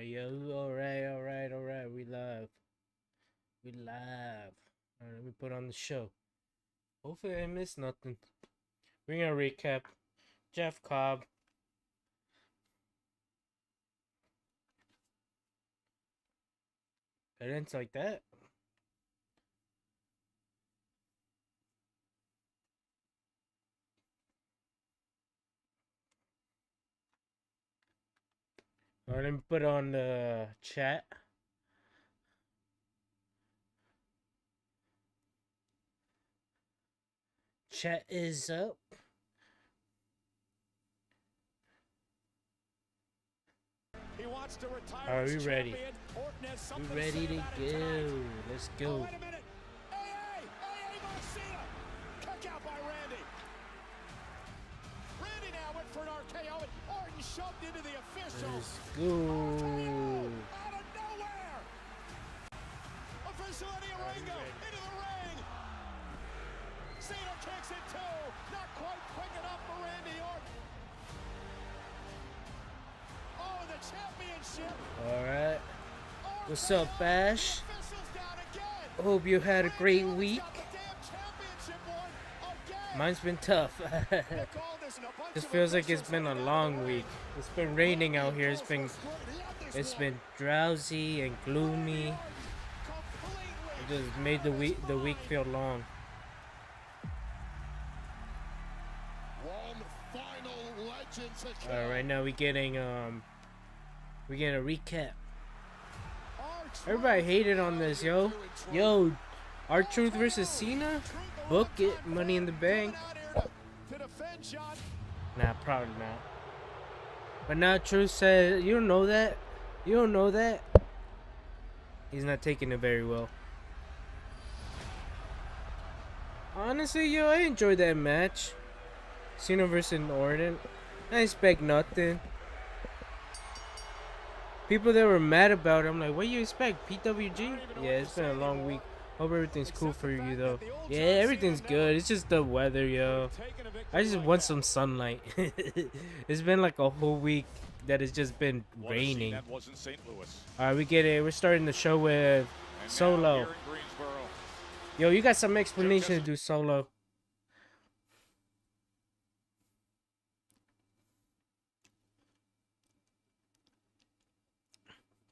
Alright, yo. Alright. We live. Alright, let me put on the show. Hopefully I missed nothing. We're gonna recap. Jeff Cobb. Guidance like that. Alright, let me put on the chat. Chat is up. He wants to retire. Are we ready? We ready to go. Let's go. Oh, wait a minute. Hey, Marcina. Kick out by Randy. Randy now went for an RKO, and Orton shoved into the official. Let's go. Out of nowhere. Official Eddie Orango into the ring. Cena kicks it too. Not quite quick enough for Randy Orton. Oh, the championship. Alright. What's up, Bash? Hope you had a great week. Mine's been tough. This feels like it's been a long week. It's been raining out here. It's been drowsy and gloomy. It just made the week feel long. Alright, right now we getting a recap. Everybody hated on this, yo. R-Truth versus Cena? Book it, Money in the Bank. Nah, probably not. But now Truth said, you don't know that? You don't know that? He's not taking it very well. Honestly, yo, I enjoyed that match. Cena versus Orton. I expect nothing. People that were mad about it, I'm like, what do you expect? PWG? Yeah, it's been a long week. Hope everything's cool for you, though. Yeah, everything's good. It's just the weather, yo. I just want some sunlight. It's been like a whole week that it's just been raining. Alright, we get it. We're starting the show with Solo. Yo, you got some explanation to do, Solo.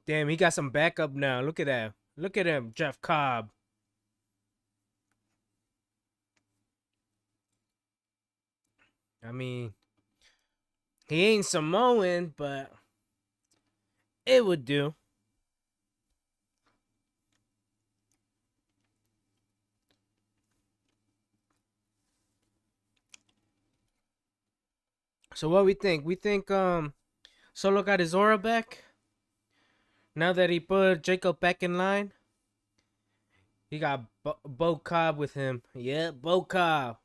Damn, he got some backup now. Look at that. Look at him, Jeff Cobb. I mean, he ain't Samoan, but it would do. So what we think? We think Solo got his aura back. Now that he put Jacob back in line. He got Bo Cobb with him. Yeah, Bo Cobb.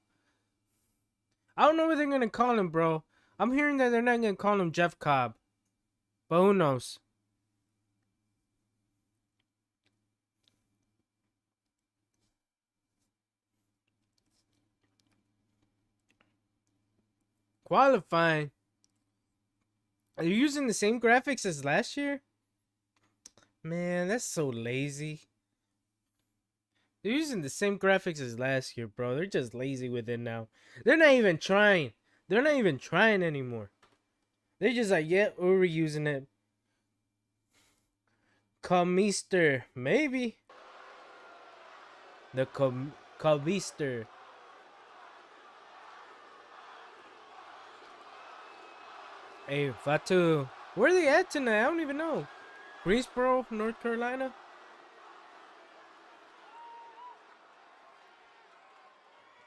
I don't know what they're going to call him, bro. I'm hearing that they're not going to call him Jeff Cobb. But who knows? Qualifying. Are you using the same graphics as last year? Man, that's so lazy. They're using the same graphics as last year, bro. They're just lazy with it now. They're not even trying. They're not even trying anymore. They're just like, yeah, we're reusing it. Commister, maybe. The Commister. Hey, Fatu. Where are they at tonight? I don't even know. Greensboro, North Carolina.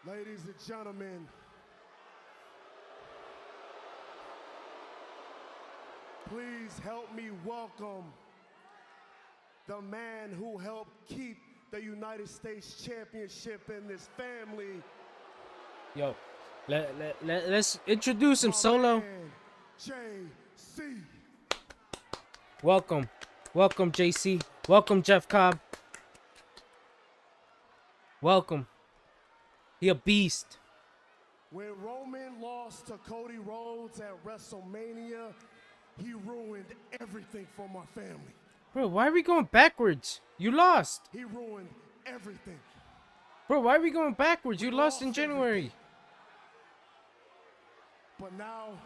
Ladies and gentlemen, please help me welcome the man who helped keep the United States Championship in this family. Yo, let's introduce him, Solo. JC. Welcome, JC. Welcome, Jeff Cobb. Welcome. He a beast. When Roman lost to Cody Rhodes at WrestleMania, He ruined everything for my family. Bro, why are we going backwards? You lost. He ruined everything. Bro, why are we going backwards? You lost in January. But now,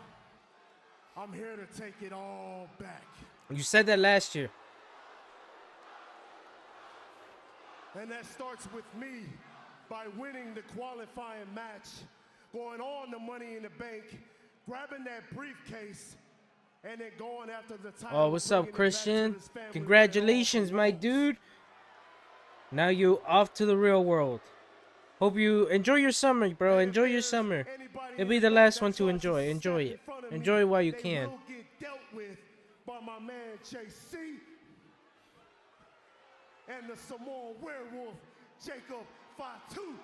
I'm here to take it all back. You said that last year. And that starts with me by winning the qualifying match, going on the Money in the Bank, grabbing that briefcase, and then going after the title. Oh, what's up, Christian? Congratulations, my dude. Now you off to the real world. Hope you enjoy your summer, bro. Enjoy your summer. It'll be the last one to enjoy. Enjoy it. Enjoy it while you can. They will get dealt with by my man JC and the Samoan werewolf Jacob Fatu.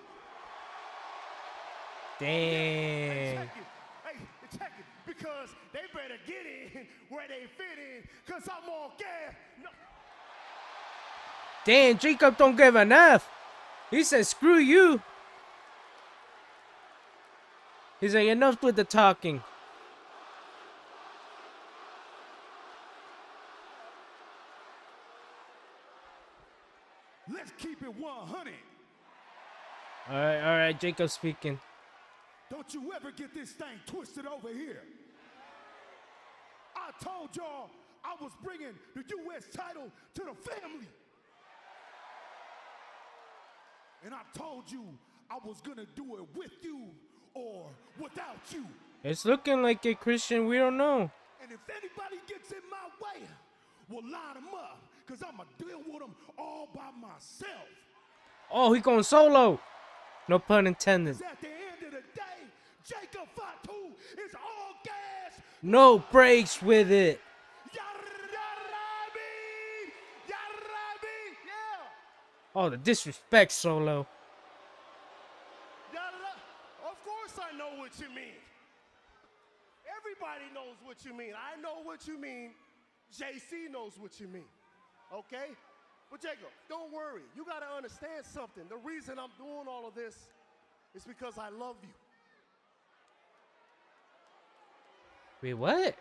Dang. Hey, check it, because they better get in where they fit in, because I'm on gas. No. Damn, Jacob don't give enough. He said, screw you. He's like, enough with the talking. Let's keep it 100. All right, Jacob speaking. Don't you ever get this thing twisted over here. I told y'all I was bringing the U.S. title to the family. And I told you I was going to do it with you or without you. It's looking like it, Christian. We don't know. And if anybody gets in my way, we'll line them up, because I'm going to deal with them all by myself. Oh, he going solo. No pun intended. At the end of the day, Jacob Fatu is all gas. No breaks with it. Oh, the disrespect, Solo. Of course I know what you mean. Everybody knows what you mean. I know what you mean. JC knows what you mean. Okay? But Jacob, don't worry. You got to understand something. The reason I'm doing all of this is because I love you. Wait, what?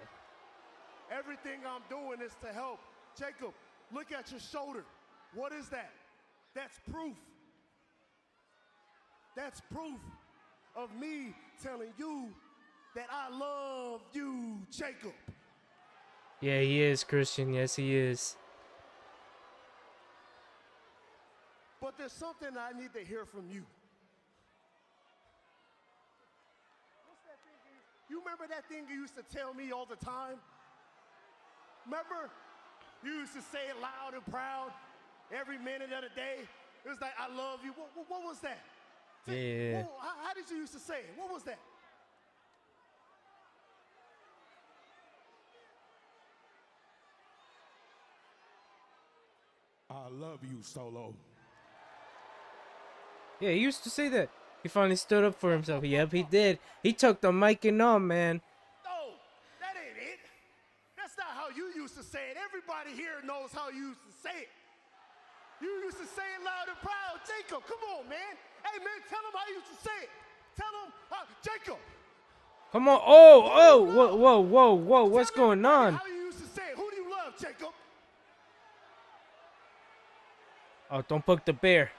Everything I'm doing is to help. Jacob, look at your shoulder. What is that? That's proof. That's proof of me telling you that I love you, Jacob. Yeah, he is, Christian. Yes, he is. But there's something I need to hear from you. What's that thing? You remember that thing you used to tell me all the time? Remember? You used to say it loud and proud every minute of the day. It was like, I love you. What was that? Yeah. How did you used to say it? What was that? I love you, Solo. Yeah, he used to say that. He finally stood up for himself. Yep, he did. He took the mic and all, man. No, that ain't it. That's not how you used to say it. Everybody here knows how you used to say it. You used to say it loud and proud. Jacob, come on, man. Hey, man, tell him how you used to say it. Tell him, Jacob. Come on. Oh, whoa. What's going on? How you used to say it. Who do you love, Jacob? Oh, don't poke the bear.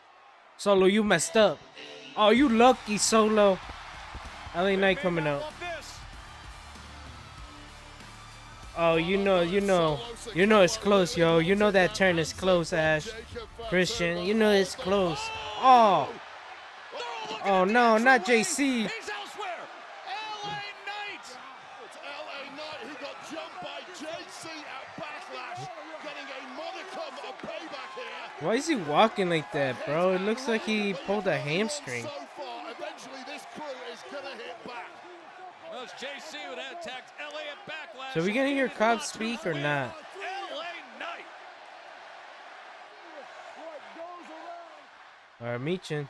Solo, you messed up. Oh, you lucky, Solo. LA Knight coming out. Oh, you know it's close, yo. You know that turn is close, Ash. Christian, you know it's close. Oh. Oh, no, not JC. He's elsewhere. LA Knight. It's LA Knight who got jumped by JC at Backlash, getting a modicum of payback here. Why is he walking like that, bro? It looks like he pulled a hamstring. So far, eventually this crew is gonna hit back. Well, it's JC who had attacked LA at Backlash. So we gonna hear Cobb speak or not? LA Knight. Or Michin.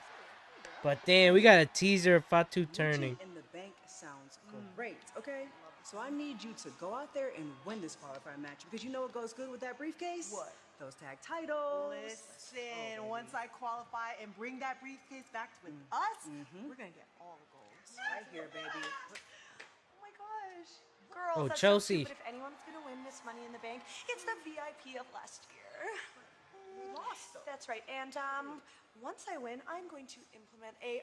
But damn, we got a teaser of Fatu turning. In the bank sounds great, okay? So I need you to go out there and win this qualifying match, because you know what goes good with that briefcase? What? Those tag titles. Listen, once I qualify and bring that briefcase back with us, we're gonna get all the goals. Right here, baby. Oh my gosh, Girls, Oh, that's Chelsea. so stupid. If anyone's gonna win this Money in the Bank, it's the VIP of last year. We lost though. That's right. And once I win, I'm going to implement a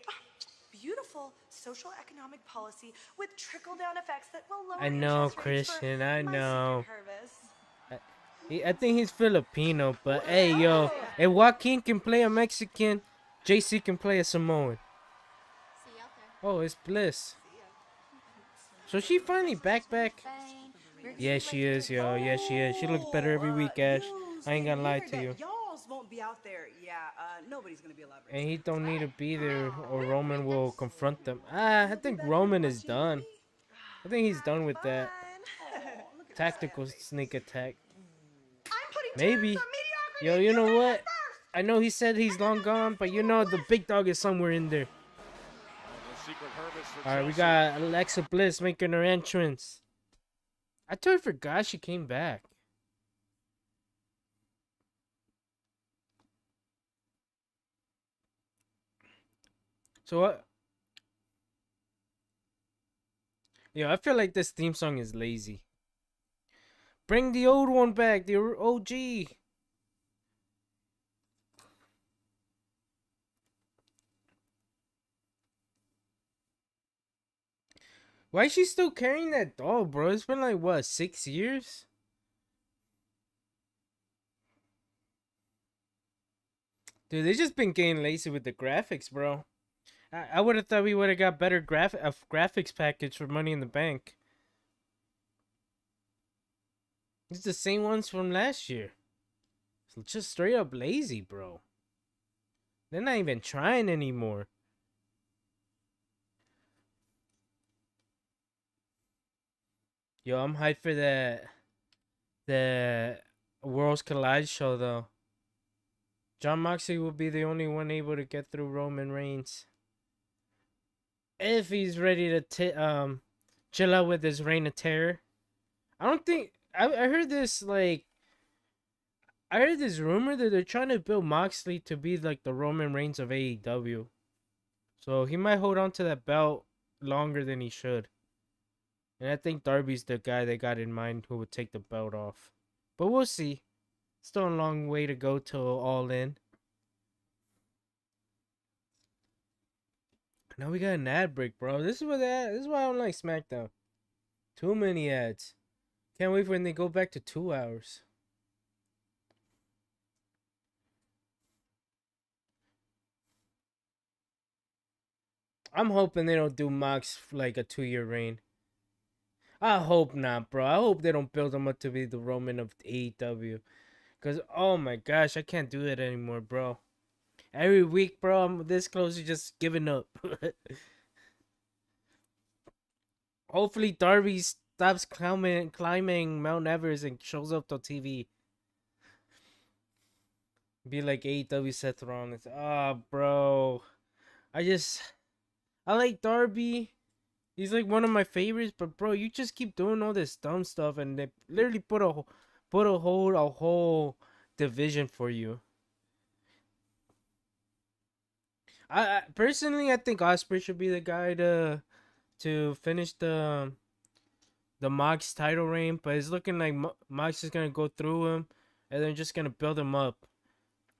beautiful social economic policy with trickle-down effects that will lower I know, interest rates Christian. for I my know. Secret Harvest. I think he's Filipino, but hey, yo, if Joaquin can play a Mexican, JC can play a Samoan. Oh, it's Bliss. So she finally back. Yeah, she is, yo. Yeah, she is. She looks better every week, Ash. I ain't gonna lie to you. Y'alls won't be out there. Yeah, nobody's gonna be allowed. And he don't need to be there, or Roman will confront them. I think Roman is done. I think he's done with that tactical sneak attack. Maybe. Yo, you know what? I know he said he's long gone, but you know the big dog is somewhere in there. Alright, we got Alexa Bliss making her entrance. I totally forgot she came back. So what? Yo, I feel like this theme song is lazy. Bring the old one back, the OG. Why is she still carrying that doll, bro? It's been like, what, 6 years? Dude, they just been getting lazy with the graphics, bro. I would have thought we would have got better graphics package for Money in the Bank. It's the same ones from last year. It's just straight up lazy, bro. They're not even trying anymore. Yo, I'm hyped for the Worlds Collide show, though. Jon Moxley will be the only one able to get through Roman Reigns. If he's ready to chill out with his Reign of Terror. I don't think... I heard this, like... I heard this rumor that they're trying to build Moxley to be, like, the Roman Reigns of AEW. So, he might hold on to that belt longer than he should. And I think Darby's the guy they got in mind who would take the belt off. But we'll see. Still a long way to go till All In. Now we got an ad break, bro. This is why I don't like SmackDown. Too many ads. Can't wait for when they go back to 2 hours. I'm hoping they don't do Mox like a 2-year reign. I hope not, bro. I hope they don't build him up to be the Roman of AEW. Because, oh my gosh, I can't do that anymore, bro. Every week, bro, I'm this close to just giving up. Hopefully, Darby stops climbing Mount Everest and shows up to TV. Be like AEW Seth Rollins. Bro. I like Darby. He's like one of my favorites, but bro, you just keep doing all this dumb stuff, and they literally put a whole division for you. I personally, I think Osprey should be the guy to finish the Mox title reign, but it's looking like Mox is gonna go through him, and they're just gonna build him up.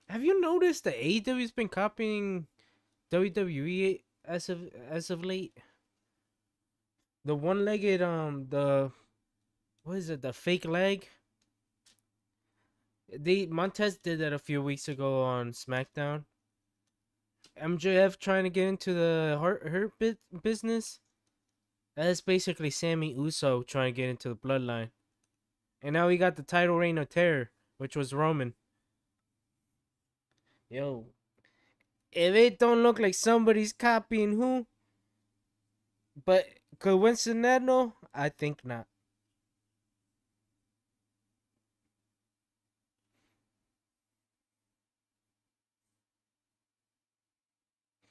Have you noticed that AEW's been copying WWE as of late? The one-legged what is it? The fake leg. Montez did that a few weeks ago on Smackdown. MJF trying to get into the hurt business. That's basically Sammy Uso trying to get into the bloodline. And now we got the title reign of terror, which was Roman. Yo, if it don't look like somebody's copying who, but coincidental, I think not.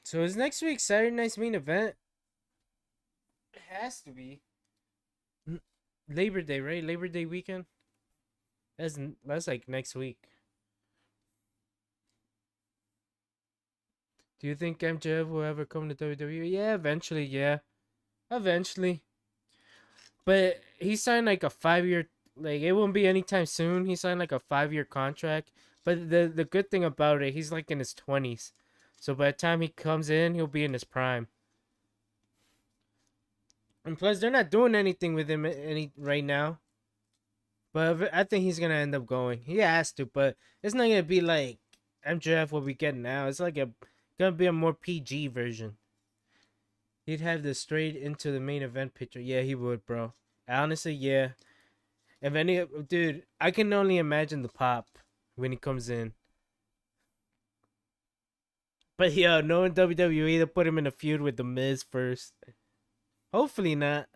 So is next week Saturday night's main event? It has to be. Labor Day, right? Labor Day weekend? That's like next week. Do you think MJF will ever come to WWE? Yeah, eventually, yeah. Eventually. But he signed like a 5-year, like it won't be anytime soon. He signed like a 5-year contract. But the good thing about it, he's like in his 20s. So by the time he comes in, he'll be in his prime. And plus, they're not doing anything with him right now. But I think he's gonna end up going. He has to, but it's not gonna be like MJF what we get now. It's like gonna be a more PG version. He'd have this straight into the main event picture. Yeah, he would, bro. Honestly, yeah. If any, dude, I can only imagine the pop when he comes in. But yeah, knowing WWE, they'll put him in a feud with The Miz first. Hopefully not.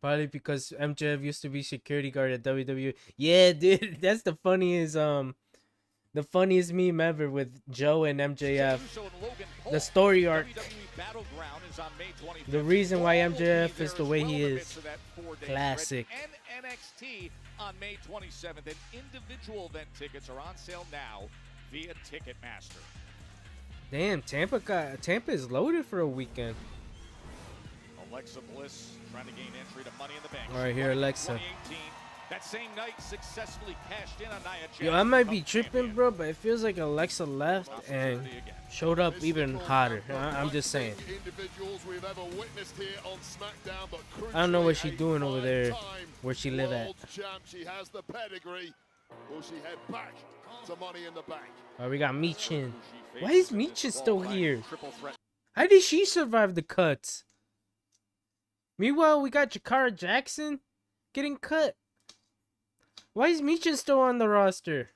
Probably because MJF used to be security guard at WWE. Yeah, dude, that's the funniest meme ever with Joe and MJF. The story arc. The reason why MJF is the way he is. Classic. NXT on May 27th, and individual event tickets are on sale now via Ticketmaster. Damn, Tampa is loaded for a weekend. Alexa Bliss trying to gain entry to Money in the Bank. All right, here, Alexa. That same night, successfully cashed in on Nia Jax. Yo, I might be tripping, bro, but it feels like Alexa left and showed up even hotter. I'm just saying. I don't know what she's doing over there, where she live at. All right, we got Michin. Why is Michin still here? How did she survive the cuts? Meanwhile, we got Jakara Jackson getting cut. Why is Michin still on the roster?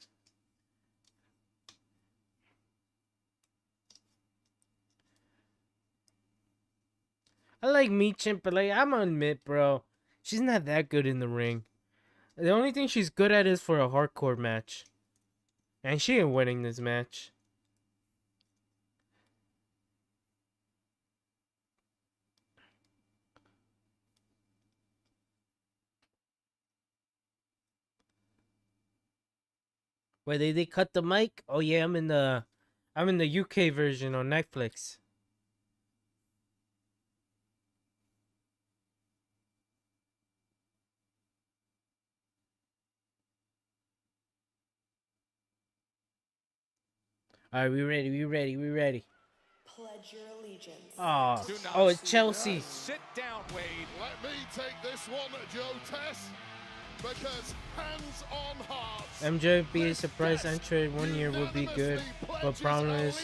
I like Michin, but like I'm gonna admit, bro, she's not that good in the ring. The only thing she's good at is for a hardcore match. And she ain't winning this match. Wait, they cut the mic? Oh yeah, I'm in the UK version on Netflix. Alright, we ready. Pledge your allegiance. Oh, it's Chelsea. Sit down, Wade. Let me take this one, Joe Tess, because hands on heart. MJ be a surprise entry 1 year would be good, but problem is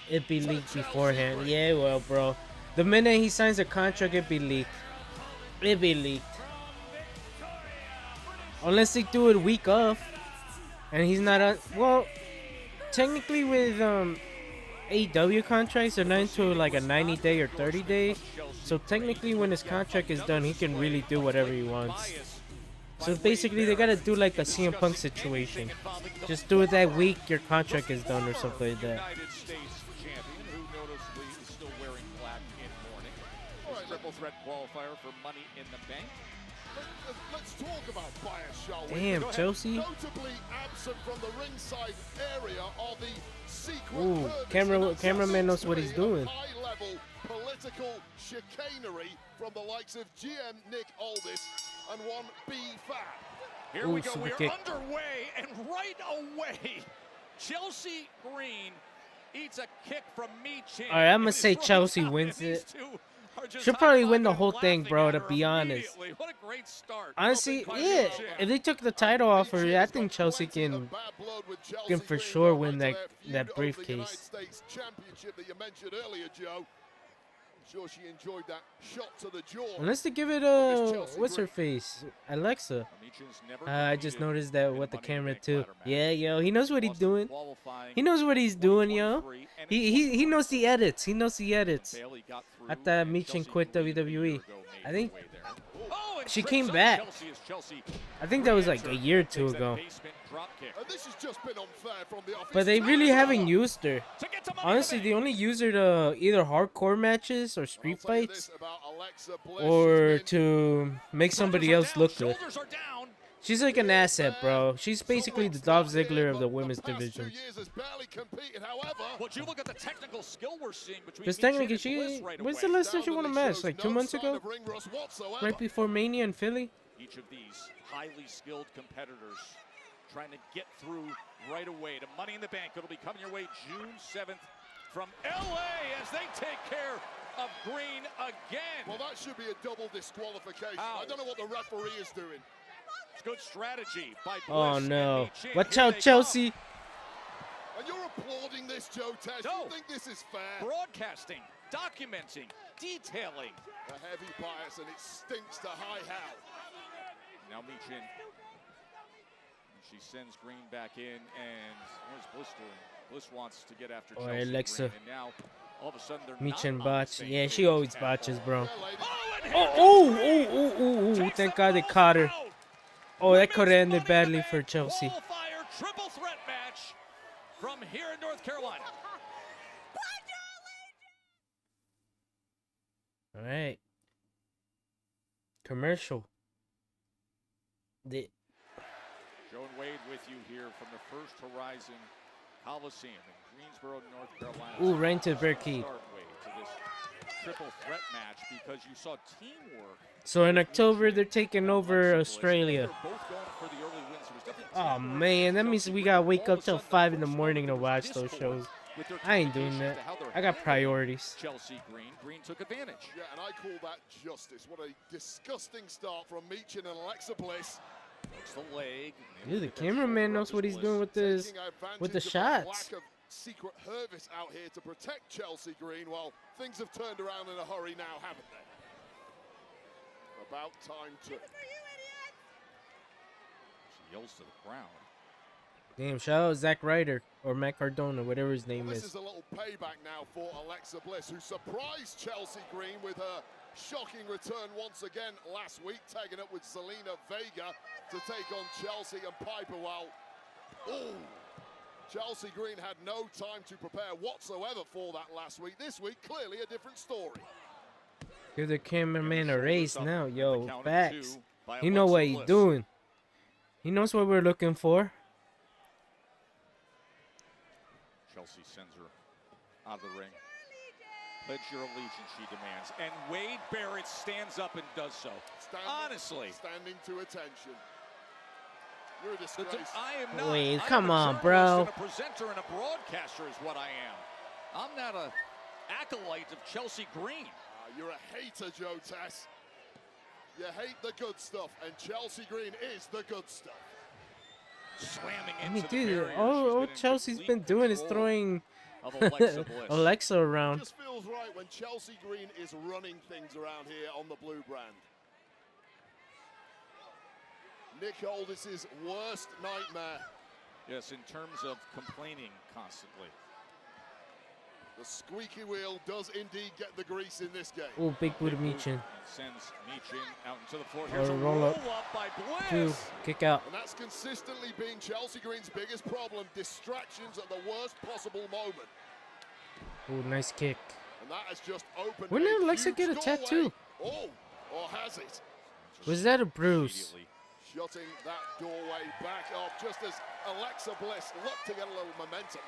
it be leaked beforehand. Yeah, well, bro, the minute he signs a contract, it be leaked. Unless they do it week off, and he's not on. Well, technically with AEW contracts, they're not into like a 90-day or 30-day. So technically, when his contract is done, he can really do whatever he wants. So basically, they gotta do like a CM Punk situation. Just do it that week, your contract is done or something like that. United States champion, who noticeably is still wearing black in mourning. Triple threat qualifier for Money in the Bank. Let's talk about bias, shall we? Damn, Chelsea. Notably absent from the ringside area are the secret Ooh, purpose cameraman knows what he's doing. high-level political chicanery from the likes of GM Nick Aldis and one B Fab. Here Ooh, we go. super We're kick. underway, and right away, Chelsea Green eats a kick from Michin. All right, I'm gonna say Chelsea wins it. She'll probably win the whole thing, bro, to be honest. What a great start. Honestly, yeah. If they took the title off her, I think Chelsea can for sure win that briefcase. Championship that you mentioned earlier, Joe. I'm sure she enjoyed that shot to the jaw. Unless they give it what's her face, Alexa. I just noticed that with the camera too. Yeah, yo, he knows what he's doing. He knows what he's doing, yo. He knows the edits. He knows the edits. I thought Michin quit WWE. I think she came back. I think that was like a year or two ago. This has just been unfair from the But they really haven't used her. Honestly, they only use her to either hardcore matches or street fights, or to make somebody else look good. She's like an asset, bro. She's basically the Dolph Ziggler of the women's division. Would you look at the technical skill we're seeing between Because Michin technically, and Bliss she right when's away? the last time she won a match? Like 2 months ago, right before Mania in Philly. Each of these highly skilled competitors trying to get through right away to Money in the Bank. It'll be coming your way June 7th from LA as they take care of Green again. Well, that should be a double disqualification. Ow. I don't know what the referee is doing. It's good strategy by Bliss. Oh and no! Michin. Watch Here out, they Chelsea! And you're applauding this, Joe Tess. No. You think this is fair? Broadcasting, documenting, detailing. A heavy bias, and it stinks to high hell. Now Michin. She sends Green back in, and where's Bliss doing? Bliss wants to get after Oh, Chelsea Alexa. Green, and now all of a sudden they're Michin not on the botch. same Yeah, page she always at botches, all. bro. Yeah, lady. Oh! Thank God they caught her. Oh, that could have ended badly for Chelsea. Qualifier triple threat match from here in North Carolina. All right. Commercial. The Joe and Wade with you here from the First Horizon Coliseum in Greensboro, North Carolina. Ooh, right into the barricade. Start, Wade, to this triple threat match because you saw teamwork. So in October they're taking over Australia. They were both going for the early wins. There was definitely Oh teamwork. man, that means we gotta wake All up of a till sudden, 5 in the folks morning to noted watch there was those shows. discord with their I ain't doing communication that. to how they're I got handling priorities. Chelsea Green. Green took advantage. Yeah, and I call that justice. What a disgusting start from Michin and Alexa Bliss. It's the leg. Dude, the cameraman knows what he's doing with this, Taking with the advantage of that shots. lack of secret Hervis out here to protect Chelsea Green. Well, things have turned around in a hurry now, haven't they? About time to. She yells to the crowd. Damn, shout out Zack Ryder or Matt Cardona, whatever his name Well, this is. is a little payback now for Alexa Bliss, who surprised Chelsea Green with her shocking return once again last week, tagging up with Zelina Vega to take on Chelsea and Piper. Well, ooh, Chelsea Green had no time to prepare whatsoever for that last week. This week, clearly a different story. Give the cameraman a raise now, yo. Count of Facts. two by He know Alexa what he's Bliss. doing. He knows what we're looking for. Chelsea sends her out of the ring. Pledge your allegiance, she demands. And Wade Barrett stands up and does so. Honestly. Standing to attention. You're a disgrace. I am not. Wade, I am come a on, journalist bro. and a presenter and a broadcaster is what I am. I'm not a acolyte of Chelsea Green. You're a hater, Joe Tess. You hate the good stuff, and Chelsea Green is the good stuff. Slamming I into mean, the dude, barrier. all She's been in Chelsea's complete been doing is control throwing of Alexa Bliss. Alexa It around. just feels right when Chelsea Green is running things around here on the blue brand. Nick Aldis's worst nightmare. Yes, in terms of complaining constantly. The squeaky wheel does indeed get the grease in this game. Oh, big booty Michin. Sends Michin out into the floor. Or Here's a roll up. by Bliss. Two, kick out. And that's consistently been Chelsea Green's biggest problem. Distractions at the worst possible moment. Oh, nice kick. And that has just opened When did a Alexa huge get a doorway. tattoo? Oh, or has it? Was that a bruise? Immediately. Shutting that doorway back up just as Alexa Bliss looked to get a little momentum.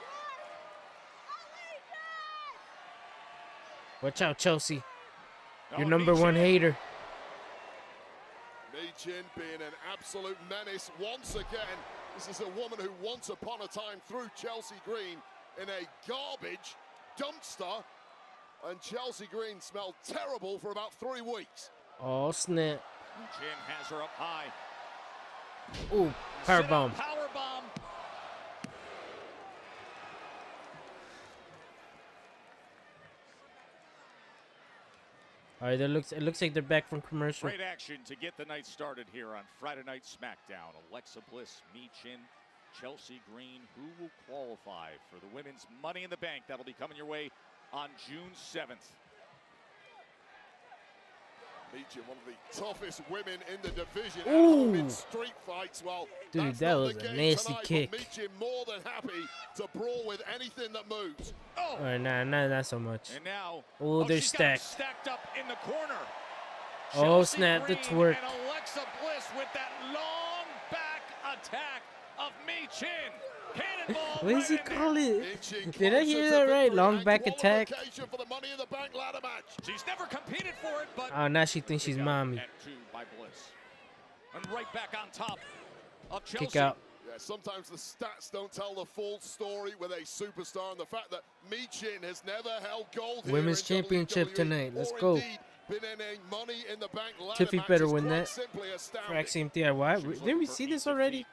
Watch out, Chelsea. Your Oh, number one Michin. hater. Michin being an absolute menace once again. This is a woman who once upon a time threw Chelsea Green in a garbage dumpster, and Chelsea Green smelled terrible for about 3 weeks. Oh, snap. Michin has her up high. Oh, power bomb. Power bomb. All right, it looks like they're back from commercial. Great action to get the night started here on Friday Night Smackdown. Alexa Bliss, Michin, Chelsea Green, who will qualify for the women's Money in the Bank. That'll be coming your way on June 7th. Michin, one of the toughest women in the division at Ooh. home in street fights. Well, Dude, that's that not was the a game nasty tonight, kick. but Michin more than happy to brawl with anything that moves. Oh, All right, nah, not so much. and now Oh, they're she's got him stacked. stacked up in the corner. Oh, Chelsea snap, the Green twerk. and Alexa Bliss with that long attack of Michin. Cannonball. What does he right in call it? Inching Did I closer hear to that right? victory Long and back attack. qualification for the Money in the Bank ladder match. She's never competed for it, but Oh, now she thinks she's mommy. at 2 by Bliss. And right back on top of Chelsea. Kick out. Yeah, sometimes the stats don't tell the full story with a superstar, and the fact that Michin has never held gold here Women's in championship WWE, tonight. Let's or go. indeed been in a Money in the Bank ladder Tiffy match better is win quite that. simply astounding. For Axiom DIY. She's Didn't we looking for see this each already? defeat.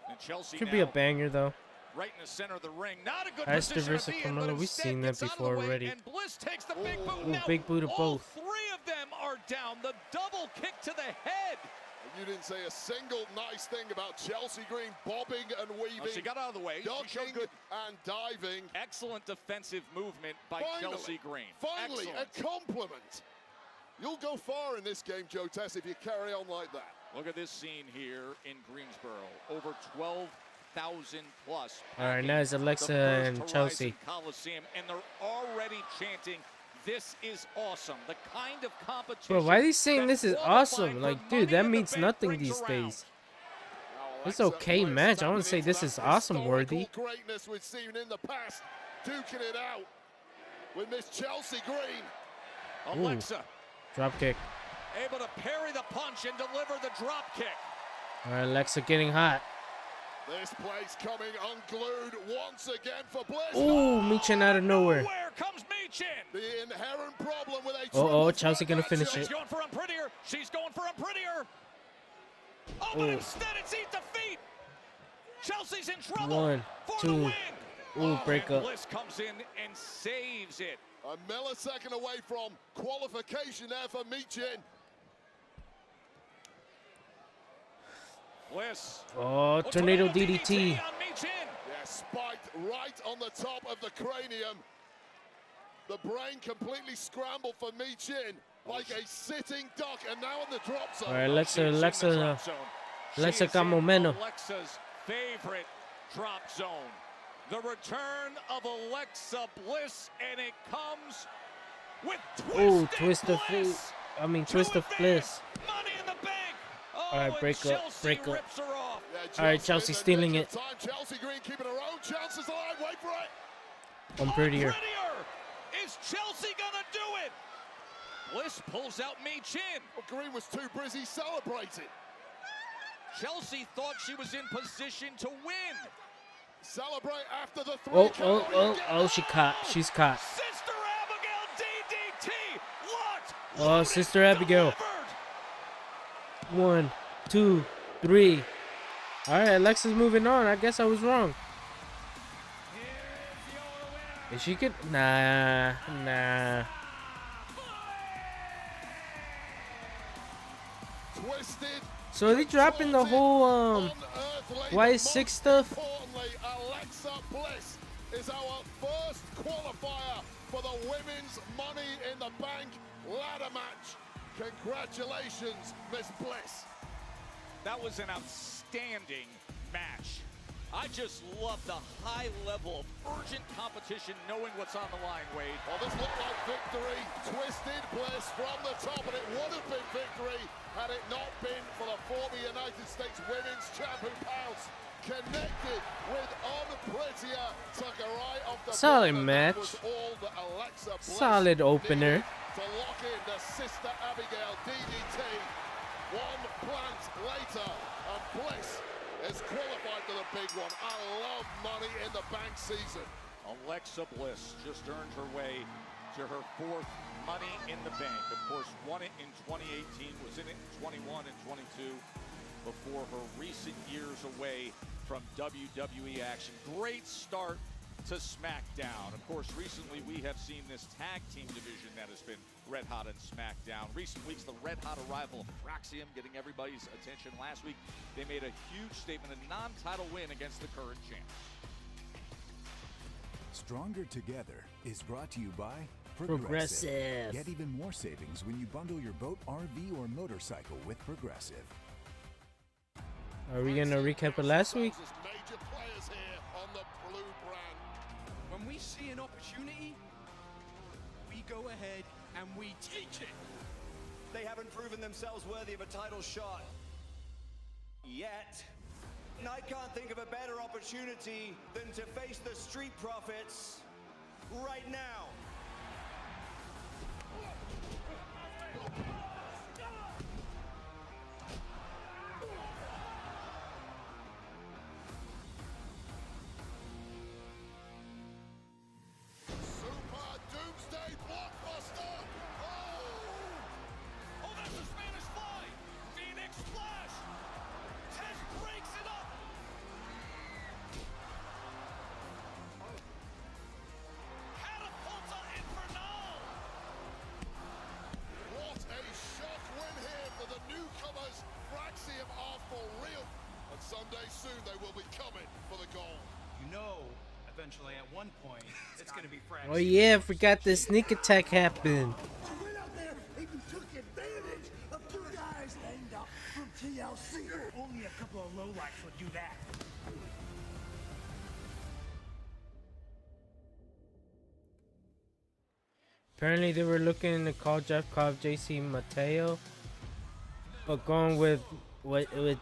And Chelsea Could be a now banger though. right in the center of the ring. Not a good That's position diverse to be in, Corona. but We've instead seen that gets out of the before way, already. And Bliss takes the big boot. Ooh, Now, big boot of all both. 3 of them are down. The double kick to the head. You didn't say a single nice thing about Chelsea Green bobbing and weaving, Oh, she got out of the way. She showed ducking good. and diving. Excellent defensive movement by Finally, Chelsea Green. Finally, Excellent. a compliment. You'll go far in this game, Joe Tess, if you carry on like that. Look at this scene here in Greensboro. Over 12,000 plus. All right, now it's Alexa The First and Horizon Chelsea. Coliseum, and they're already chanting, "This is awesome." The kind of competition. Bro, why are they saying that this is qualifying awesome? for Like, dude, Money that in the means Bank nothing brings these around. days. Now, It's Alexa okay Bliss match. I tapping wouldn't say into this that is awesome historical worthy. greatness we've seen in the past, duking it out with Miss Chelsea Green. Alexa Drop kick. able to parry the punch and deliver the drop kick. All right, Alexa getting hot. This place coming unglued once again for Bliss. Ooh, Michin out of nowhere. Where comes Michin? The inherent problem with a Oh, triple Chelsea threat gonna match. finish She's it. going for Unprettier. She's going for Unprettier. Oh, but Ooh. instead it's eat defeat. Chelsea's in trouble. 1, for the 2. win. Ooh, break And up. Bliss comes in and saves it. A millisecond away from qualification there for Michin. Bliss. Oh, tornado DDT. on Michin. Yeah, spiked right on the top of the cranium. The brain completely scrambled for Michin like a sitting duck, and now in the drop zone. All right, She Alexa, is in the Alexa, drop zone. She Alexa is got in momentum. Alexa's favorite drop zone. The return of Alexa Bliss, and it comes with Ooh, Twisted twist of Bliss twist of to bliss. advance. Money in the bank. Oh, All right, and break up, Chelsea break up. rips her off. Yeah, All right, Chelsea in the stealing nick it. of time. Chelsea Green keeping her own chances alive. Wait for it. I'm prettier. Is Chelsea gonna do it? Bliss pulls out Michin. Well, Green was too busy celebrating. Chelsea thought she was in position to win. Celebrate after the 3 Oh, count. oh, oh, You get oh, she caught. She's caught. Sister Abigail DDT. Locked. Oh, Loaded, Sister Abigail. delivered. 1, 2, 3. All right, Alexa's moving on. I guess I was wrong. Is she good? Nah. Twisted. So are they dropping the whole unearthly, why but is 6 most stuff? Importantly, Alexa Bliss is our first qualifier for the women's Money in the Bank ladder match. Congratulations, Miss Bliss. That was an outstanding match. I just love the high level of urgent competition, knowing what's on the line, Wade. Well, this looked like victory. Twisted Bliss from the top, and it would have been victory had it not been for the former United States Women's Champ who pounced, connected with Unprettier, took her eye off the Solid ball, and match. that was all that Alexa Bliss Solid opener. needed to lock in the Sister Abigail DDT. One plant later, and Bliss is qualified for the big one. I love Money in the Bank season. Alexa Bliss just earned her way to her 4th Money in the Bank. Of course, won it in 2018, was in it in 21 and 22 before her recent years away from WWE action. Great start to Smackdown. Of course, recently we have seen this tag team division that has been red hot in Smackdown. Recent weeks, the red hot arrival of Fraxium getting everybody's attention. Last week, they made a huge statement, a non-title win against the current champ. Stronger Together is brought to you by Progressive. Get even more savings when you bundle your boat, RV, or motorcycle with Progressive. Are we gonna recap of last week? Major players here on the blue brand. When we see an opportunity, we go ahead and we take it. They haven't proven themselves worthy of a title shot yet. And I can't think of a better opportunity than to face the Street Profits right now. Super Doomsday Blockbuster! Oh, that's a Spanish fly. Phoenix Splash. Test breaks it up. Catapulta Infernal. What a shock win here for the newcomers. Braxium are for real. And someday soon they will be coming for the gold. You know, eventually at one point, it's going to be fresh. Oh yeah, forgot the sneak attack happened. I went out there and you took advantage of two guys named from TLC. Only a couple of lowlights would do that. Apparently they were looking to call Jeff Cobb JC Mateo, but going with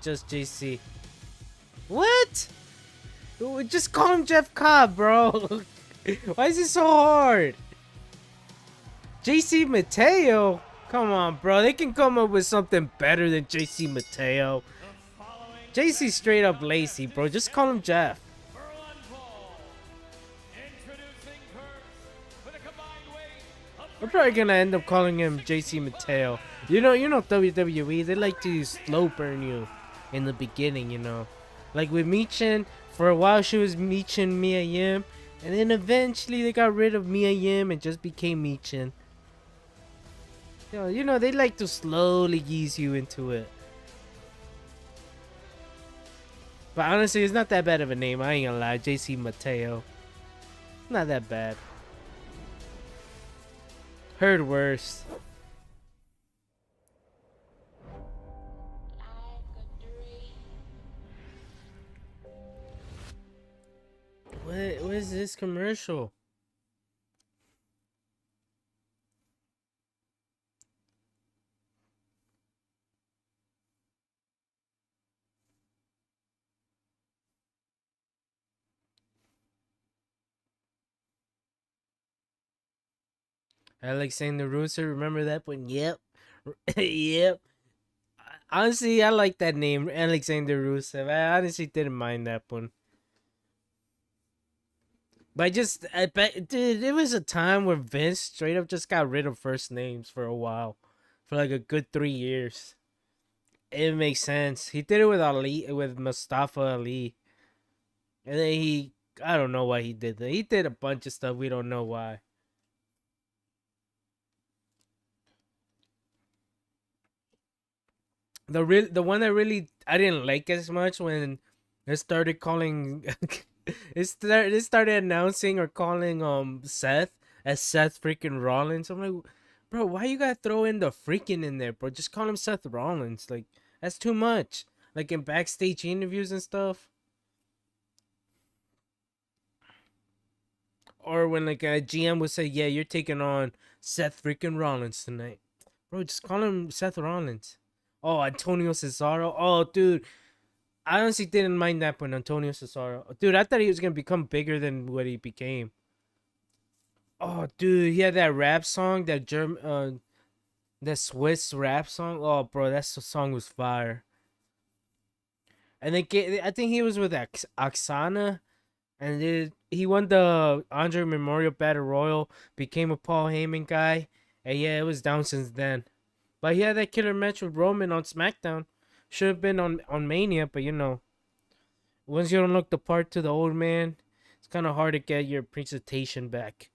just JC. What? Just call him Jeff Cobb, bro. Why is it so hard? JC Mateo? Come on, bro. They can come up with something better than JC Mateo. JC straight up lazy, bro. Just call him Jeff. I'm probably gonna end up calling him JC Mateo. You know WWE, they like to slow burn you in the beginning, you know. Like with Michin, for a while she was Michin Mia Yim, and then eventually they got rid of Mia Yim and just became Michin. You know, they like to slowly ease you into it. But honestly, it's not that bad of a name, I ain't gonna lie, JC Mateo. Not that bad. Heard worse. What is this commercial? Alexander Rusev, remember that one? Yep. Yep. Honestly, I like that name, Alexander Rusev. I honestly didn't mind that one. But I bet, dude, it was a time where Vince straight up just got rid of first names for a while. For like a good 3 years. It makes sense. He did it with Ali, with Mustafa Ali. And then I don't know why he did that. He did a bunch of stuff, we don't know why. The one that really I didn't like as much when they started calling it started announcing or calling Seth as Seth freaking Rollins. I'm like, bro, why you gotta throw in the freaking in there, bro? Just call him Seth Rollins. Like, that's too much. Like in backstage interviews and stuff. Or when like a GM would say, yeah, you're taking on Seth freaking Rollins tonight. Bro, just call him Seth Rollins. Oh, Antonio Cesaro. Oh, dude. I honestly didn't mind that one, Antonio Cesaro. Dude, I thought he was going to become bigger than what he became. Oh, dude. He had that rap song. That Swiss rap song. Oh, bro. That song was fire. And then I think he was with Oksana. And he won the Andre Memorial Battle Royal. Became a Paul Heyman guy. And yeah, it was down since then. But he had that killer match with Roman on Smackdown. Should have been on Mania, but you know. Once you don't look the part to the old man, it's kind of hard to get your presentation back.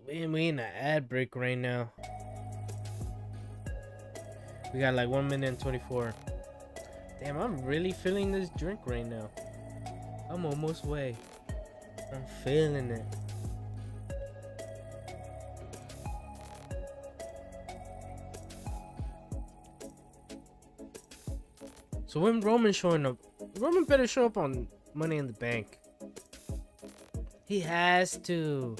We in an ad break right now. We got like 1 minute and 24. Damn, I'm really feeling this drink right now. I'm almost way. I'm feeling it. So when Roman showing up? Roman better show up on Money in the Bank. He has to.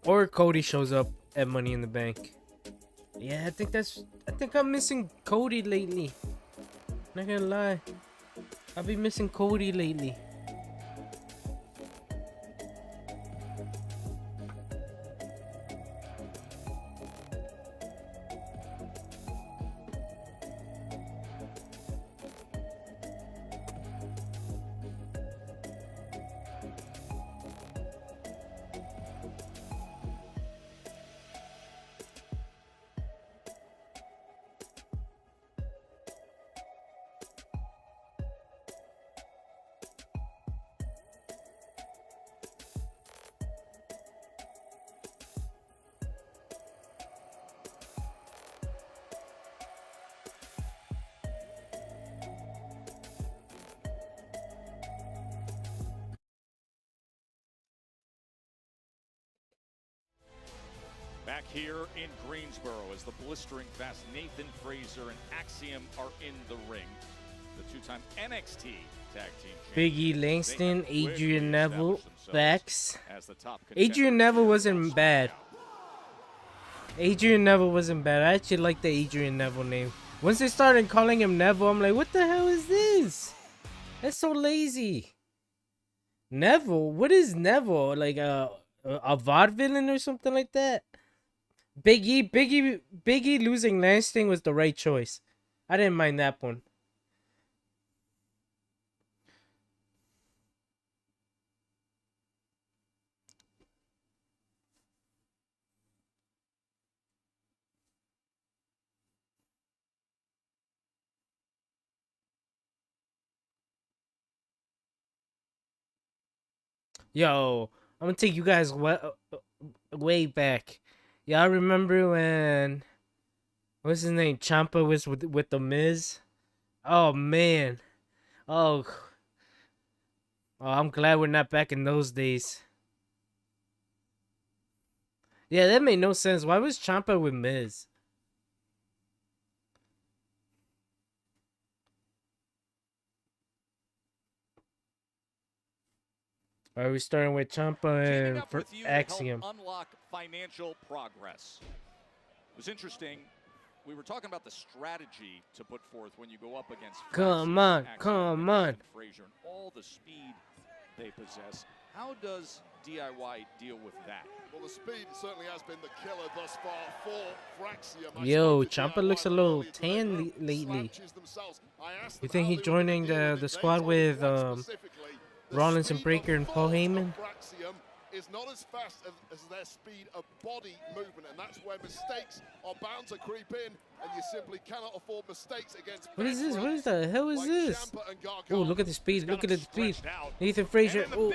Or Cody shows up at Money in the Bank. Yeah, I think I'm missing Cody lately. Not gonna lie. I've been missing Cody lately. Back here in Greensboro as the blistering fast Nathan Frazer and Axiom are in the ring. The two-time NXT Tag Team Big E champions. Langston, They have Adrian quickly Neville, established themselves Bex. as the top Adrian contenders Neville here wasn't on bad. SmackDown. Adrian Neville wasn't bad. I actually like the Adrian Neville name. Once they started calling him Neville, I'm like, what the hell is this? That's so lazy. Neville? What is Neville? Like a vaudevillain or something like that? Big E losing Langston was the right choice. I didn't mind that one. Yo, I'm gonna take you guys way back. Y'all remember when what's his name? Ciampa was with the Miz. Oh man. Oh. Oh, I'm glad we're not back in those days. Yeah, that made no sense. Why was Ciampa with Miz? Are we starting with Ciampa Teaming and up with you to Axiom? help unlock financial progress. It was interesting. We were talking about the strategy to put forth when you go up against Come on, come on. Frazier and all the speed they possess. How does DIY deal with that? Well, the speed certainly has been the killer thus far for Fraxium. Yo, Ciampa looks a little tan lately. You think he's joining the squad with Rollins and Breaker and Paul Heyman? Is not as fast as their speed of body movement, and that's where mistakes are bound to creep in, and you simply cannot afford mistakes against. What is this? What the hell is this? Oh, look at the speed! Look at the speed! Nathan Frazier. Oh,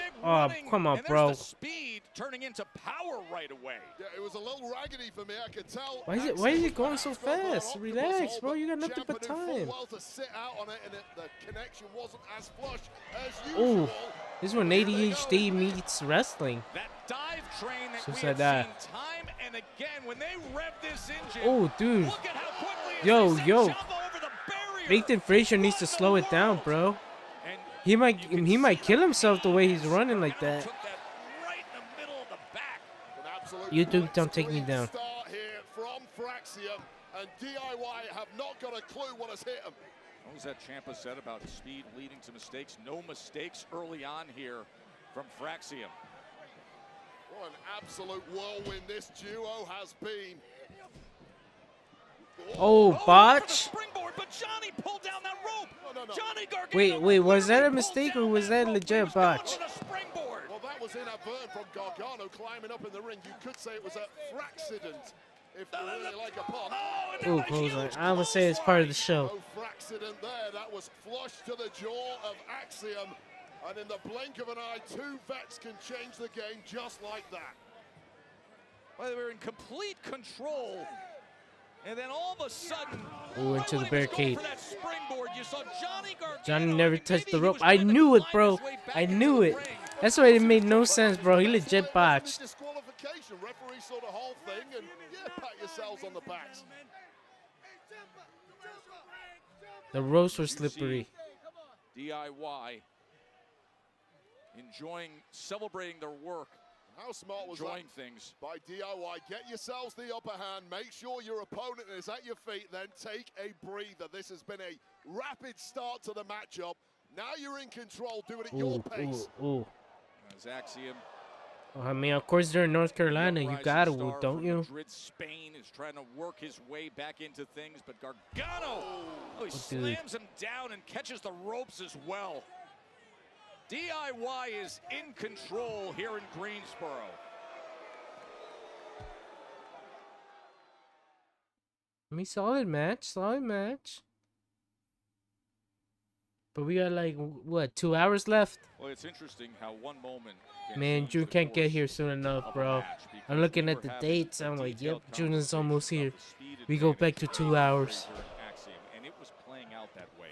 come on, bro. The speed turning into power right away. Yeah, it was a little raggedy for me. I could tell. Why is it going so fast? Relax, bro. You got nothing but time. Well to sit out on it, and the connection wasn't as flush as usual. Oh, this is when ADHD meets wrestling. That dive train that So we said have that. seen time and again when they rev this engine. Oh, dude. Look at how quickly Yo, they send yo. Ciampa over the barrier. Nathan Frazier needs to slow it down, bro. And He might kill himself the way he's running like that. took that right in the middle of the back. YouTube, don't take me down. Start here from Fraxium, and DIY have not got a clue what has hit them. What was that Ciampa said about speed leading to mistakes? No mistakes early on here from Fraxium. What an absolute whirlwind this duo has been. Oh, botch. Springboard, but Johnny pulled down that rope. No. Johnny Gargano Wait, was that a literally mistake or pulled was down that a rope. He legit was going botch? for the springboard. Well, that was inadvertent from Gargano climbing up in the ring. You could say it was a fraccident, if you really like a pun. Oh, clothesline. I'm gonna say it's part of the show. No fraccident there. That was flush to the jaw of Axiom. And in the blink of an eye, two vets can change the game just like that. Well, they were in complete control. And then all of a sudden, Ooh, into the barricade. for that springboard, you saw Johnny Gargano. Johnny never I think touched maybe the he rope. was I trying to knew it, climb bro. his way back I into knew the it. ring. That's why it made no sense, bro. He legit botched. Disqualification. Referee saw the whole thing, and yeah, pat yourselves on the backs. The ropes were slippery. DIY celebrating their work. How smart was enjoying that things by DIY? Get yourselves the upper hand. Make sure your opponent is at your feet. Then take a breather. This has been a rapid start to the matchup. Now you're in control. Do it at your pace. As Axiom. I mean, of course, they're in North Carolina. You gotta, don't you? Madrid, Spain is trying to work his way back into things, but Gargano, he slams him down and catches the ropes as well. DIY is in control here in Greensboro. I mean, solid match. But we got like, what, 2 hours left? Well, it's interesting how one moment. Man, June can't get here soon enough, bro. I'm looking at the dates. I'm like, yep, June is almost here. We go back to 2 hours. And it was playing out that way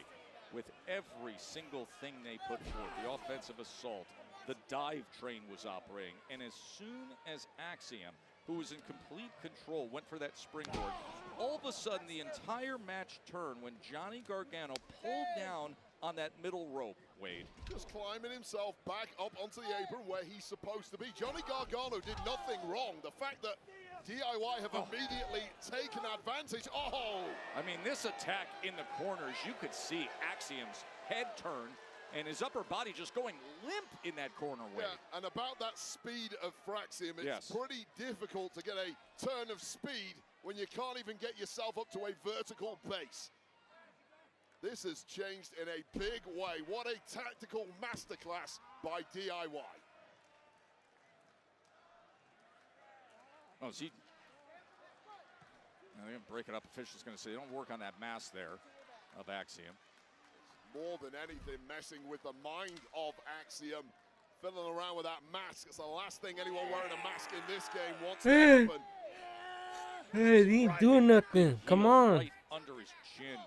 with every single thing they put forth. The offensive assault, the dive train was operating. And as soon as Axiom, who was in complete control, went for that springboard, all of a sudden the entire match turned when Johnny Gargano pulled down on that middle rope, Wade. Just climbing himself back up onto the apron where he's supposed to be. Johnny Gargano did nothing wrong. The fact that DIY have immediately taken advantage. I mean, this attack in the corners, you could see Axiom's head turn and his upper body just going limp in that corner, Wade. Yeah, and about that speed of Fraxium, it's pretty difficult to get a turn of speed when you can't even get yourself up to a vertical base. This has changed in a big way. What a tactical masterclass by DIY. Oh, is he? They're going to break it up. Official's going to say, don't work on that mass there of Axiom. More than anything, messing with the mind of Axiom. Fiddling around with that mask. It's the last thing anyone wearing a mask in this game wants to happen. Hey, he ain't doing nothing. Come on. Right under his chin.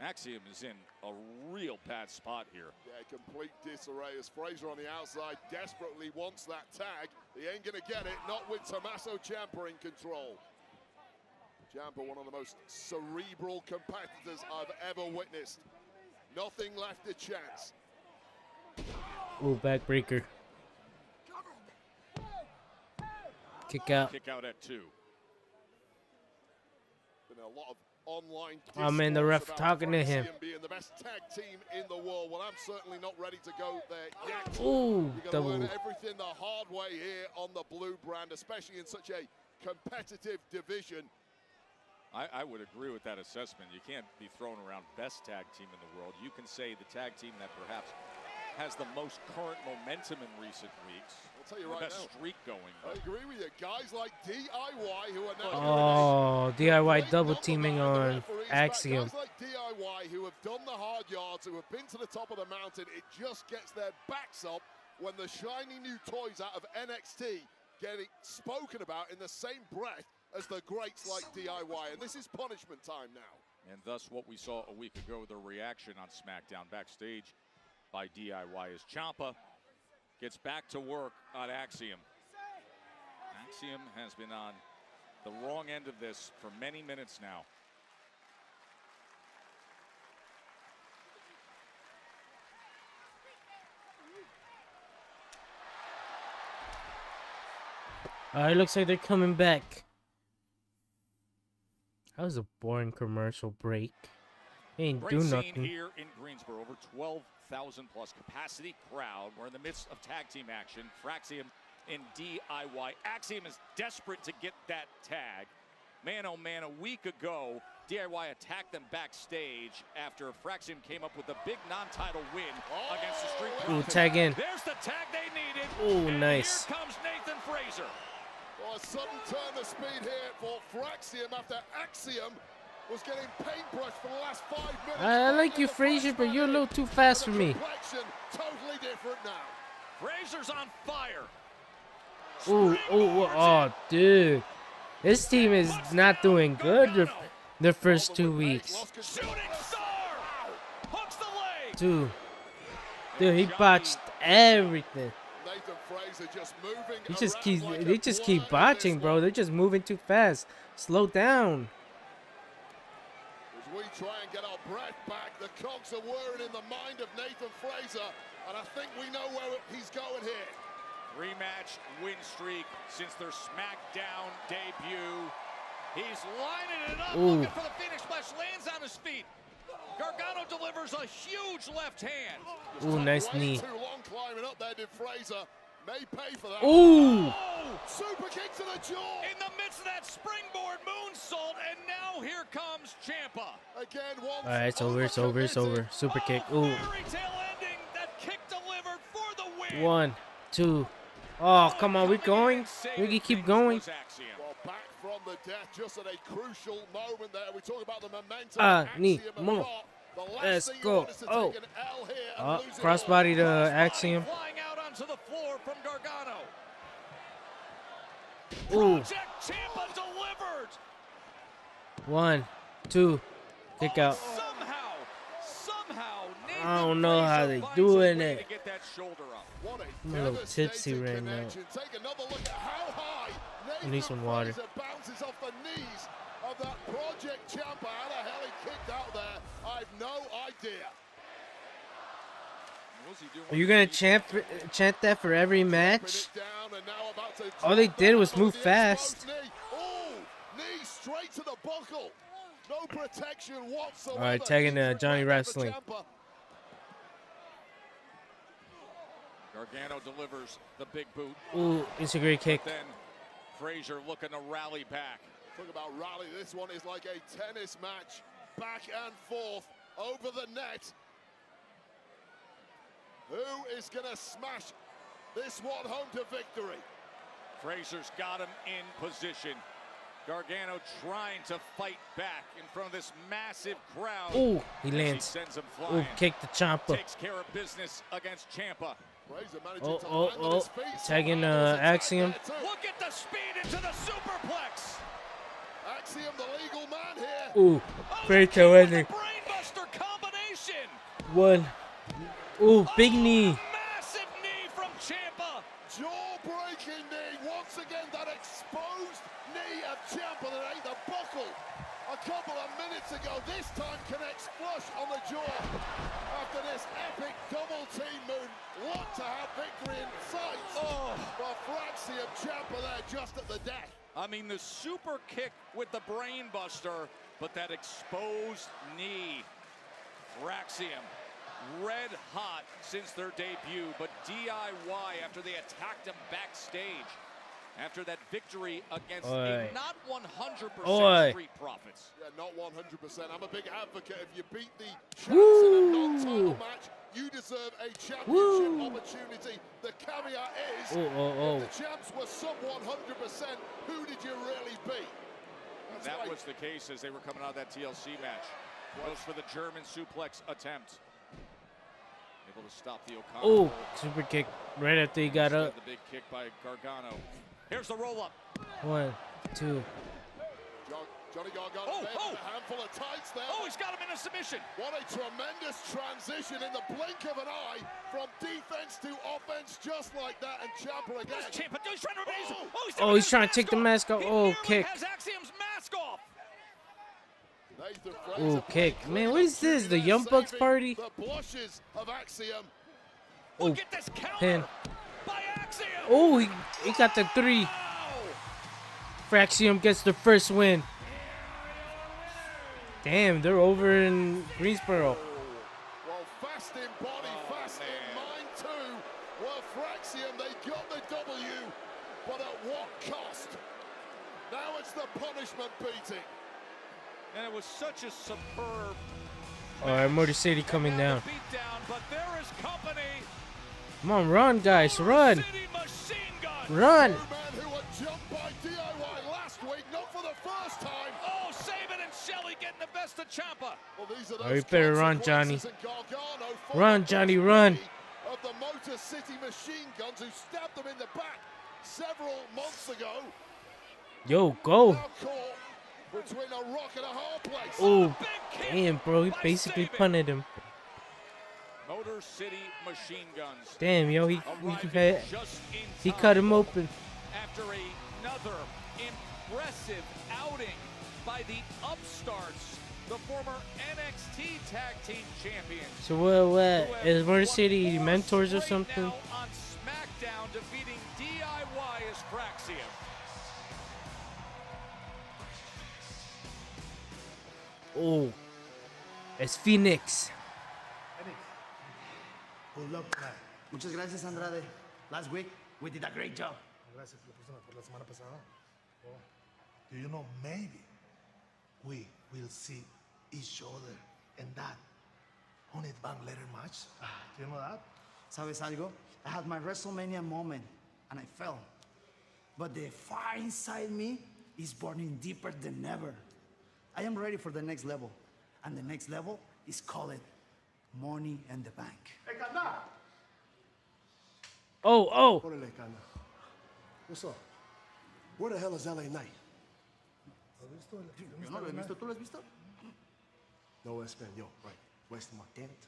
Axiom is in a real bad spot here. Yeah, complete disarray as Fraser on the outside desperately wants that tag. He ain't gonna get it, not with Tommaso Ciampa in control. Ciampa, one of the most cerebral competitors I've ever witnessed. Nothing left a chance. Oh, backbreaker. Kick out. Kick out at 2. Been a lot of online man, the ref talking to him. Being the best tag team in the world. Well, I'm certainly not ready to go there yet. Ooh, you're double. gonna learn everything the hard way here on the blue brand, especially in such a competitive division. I would agree with that assessment. You can't be throwing around best tag team in the world. You can say the tag team that perhaps has the most current momentum in recent weeks. I'll tell you right best now, streak going. I agree with you. Guys like DIY who are now. Oh, DIY double teaming on Axiom. Guys like DIY who have done the hard yards, who have been to the top of the mountain. It just gets their backs up when the shiny new toys out of NXT getting spoken about in the same breath as the greats like DIY, and this is punishment time now. And thus what we saw a week ago, the reaction on Smackdown backstage by DIY as Ciampa gets back to work on Axiom. Axiom has been on the wrong end of this for many minutes now. It looks like they're coming back. That was a boring commercial break. They ain't do nothing. Scene here in Greensboro, over 12,000 plus capacity crowd. We're in the midst of tag team action. Fraxium and DIY. Axiom is desperate to get that tag. Man, oh man, a week ago, DIY attacked them backstage after Fraxium came up with a big non-title win against the Street Profits. Ooh, tag in. There's the tag they needed. Ooh, and nice. Here comes Nathan Fraser. Well, a sudden turn of speed here for Fraxium after Axiom was getting paintbrushed for the last 5 minutes. I like you, Fraser, but you're a little too fast for me. Totally different now. Fraser's on fire. Ooh, oh, dude. This team is not doing good the first 2 weeks. Shooting star hooks the leg. Dude, he botched everything. Nathan Fraser just moving. They just keep botching, bro. They're just moving too fast. Slow down. As we try and get our breath back, the cogs are whirring in the mind of Nathan Fraser. And I think we know where he's going here. Rematch win streak since their Smackdown debut. He's lining it up, looking for the Phoenix Splash, lands on his feet. Gargano delivers a huge left hand. Ooh, nice knee. Too long climbing up there, did Fraser. May pay for that. Ooh. Super kick to the jaw. In the midst of that springboard moonsault, and now here comes Ciampa. Again, once. All right, it's over. It's over. It's over. Super kick. Ooh. Fairy tale ending. That kick delivered for the win. 1, 2. Oh, come on. We're going. We can keep going. Well, back from the death, just at a crucial moment there. We talk about the momentum. Need more. Let's go. Oh. Crossbody to Axiom. Flying out onto the floor from Gargano. Ooh. Project Ciampa delivered. 1, 2. Kick out. Somehow, I don't know how they doing it. to get that shoulder up. I'm a little tipsy right now. Take another look at how high I need some water. bounces off the knees of that Project Ciampa. How the hell he kicked out there, I've no idea. Are you gonna chant that for every match? All they did was move fast. Knee straight to the buckle. No protection whatsoever. All right, tagging Johnny Wrestling. Gargano delivers the big boot. Ooh, it's a great kick. Then Frazier looking to rally back. Talk about rally. This one is like a tennis match. Back and forth over the net. Who is going to smash this one home to victory? Frazier's got him in position. Gargano trying to fight back in front of this massive crowd. Ooh, he He lands. sends him flying. Ooh, kick the Ciampa. Takes care of business against Ciampa. Oh. Tagging Axiom. Look at the speed into the superplex. Axiom, the legal man here. Ooh, fairy tale ending. Brainbuster combination. 1. Ooh, big knee. Massive knee from Ciampa. Jaw-breaking knee. Once again, that exposed knee of Ciampa that ate the buckle a couple of minutes ago. This time connects flush on the jaw. After this epic double team moon, look to have victory in sight. Oh, but Fraxium Ciampa there just at the death. I mean, the super kick with the brainbuster, but that exposed knee. Fraxium, red hot since their debut, but DIY after they attacked him backstage. After that victory against a not 100% Street Profits. Yeah, not 100%. I'm a big advocate. If you beat the champs in a non-title match, you deserve a championship opportunity. The caveat is, if the champs were sub 100%, who did you really beat? That was the case as they were coming out of that TLC match. Goes for the German suplex attempt. Able to stop the O'Connor. Oh, super kick right after he got up. The big kick by Gargano. Here's the roll-up. 1, 2. Johnny Gargano there with a handful of tights there. Oh, he's got him in a submission. What a tremendous transition in the blink of an eye from defense to offense, just like that. And Ciampa again. Ciampa, he's trying to remain. Oh, he's trying to take the mask off. Oh, kick. Has Axiom's mask off. Oh, kick. Man, what is this? The Young Bucks party? The blushes of Axiom. Oh, Get this counter pin. by Axiom. Oh, he got the 3. Fraxium gets the first win. Damn, they're over in Greensboro. Well, fast in body, fast in mind too. Well, Fraxium, they got the W, but at what cost? Now it's the punishment beating. And it was such a superb. All right, Motor City coming down. Beatdown, but there is company. Come on, run, guys, run. City machine gun. Run. Two men who were jumped by DIY last week, not for the first time. Oh, Saban and Shelley getting the best of Ciampa. Well, these are Oh, those you better run, Johnny. consequences, and Gargano for Run, the Johnny, run. of the Motor City machine guns who stabbed them in the back several months ago. Yo, go. Now caught between a rock and a hard place. Oh, damn, bro. He basically punted him. Motor City machine guns. Damn, yo, he just in he time cut him open. after another impressive outing by the upstarts the former NXT Tag Team Champions. So what is Motor City mentors or something? Now on Smackdown, defeating DIY as Fraxium. Oh, it's Phoenix. Good luck tonight. Muchas gracias, Andrade. Last week, we did a great job. Gracias por la semana pasada. Oh, do you know, maybe we will see each other in that Honey Bank ladder match. Do you know that? ¿Sabes algo? I had my WrestleMania moment, and I fell. But the fire inside me is burning deeper than ever. I am ready for the next level. And the next level is called Money in the Bank. Hey, Cana! Oh. Órale, Cana. What's up? Where the hell is LA Knight? Yo no lo he visto, ¿tú lo has visto? No, Español, right. West Marquette.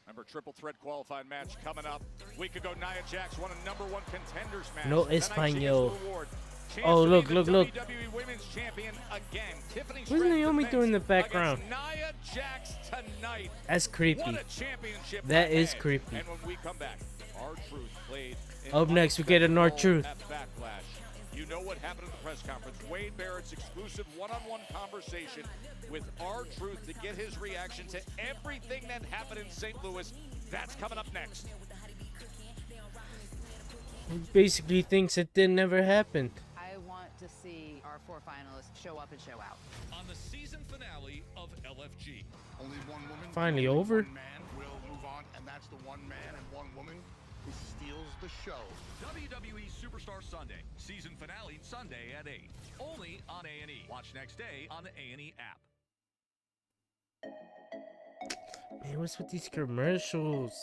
Remember, triple threat qualified match coming up. Week ago, Nia Jax won a #1 contenders match. No Tonight, she gets español. the reward. Chance Oh, to look, be the look. WWE Women's Champion again. Tiffany What's Stratton Naomi doing in the defends background? against Nia Jax tonight. That's creepy. What a championship That is ahead. creepy. And when we come back, R-Truth played an Up next, we get an R-Truth. at Backlash. You know what happened at the press conference. Wade Barrett's exclusive one-on-one conversation with R-Truth to get his reaction to everything that happened in St. Louis. That's coming up next. He basically thinks it didn't never happen. I want to see our 4 finalists show up and show out. On the season finale of LFG. Only one woman. Finally over. One man will move on, and that's the one man and one woman who steals the show. WWE Superstar Sunday. Season finale Sunday at 8. Only on A&E. Watch next day on the A&E app. Man, what's with these commercials?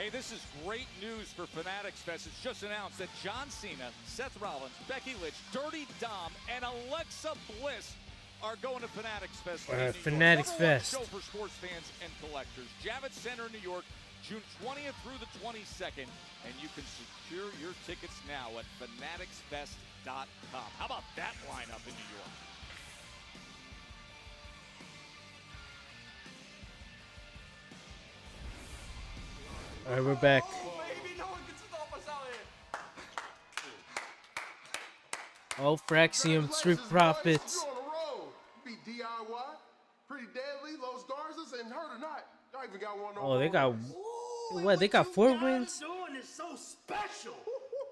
Hey, this is great news for Fanatics Fest. It's just announced that John Cena, Seth Rollins, Becky Lynch, Dirty Dom, and Alexa Bliss are going to Fanatics Fest. Fanatics Fest. Show for sports fans and collectors. Javits Center, New York, June 20th through the 22nd. And you can secure your tickets now at fanaticsfest.com. How about that lineup in New York? All right, we're back. Oh, Fraxium, Street Profits. Be DIY, Pretty Deadly, Los Garzas, and Hurt or Not. Y'all even got one. Oh, they got what? They got 4 wins. Doing is so special.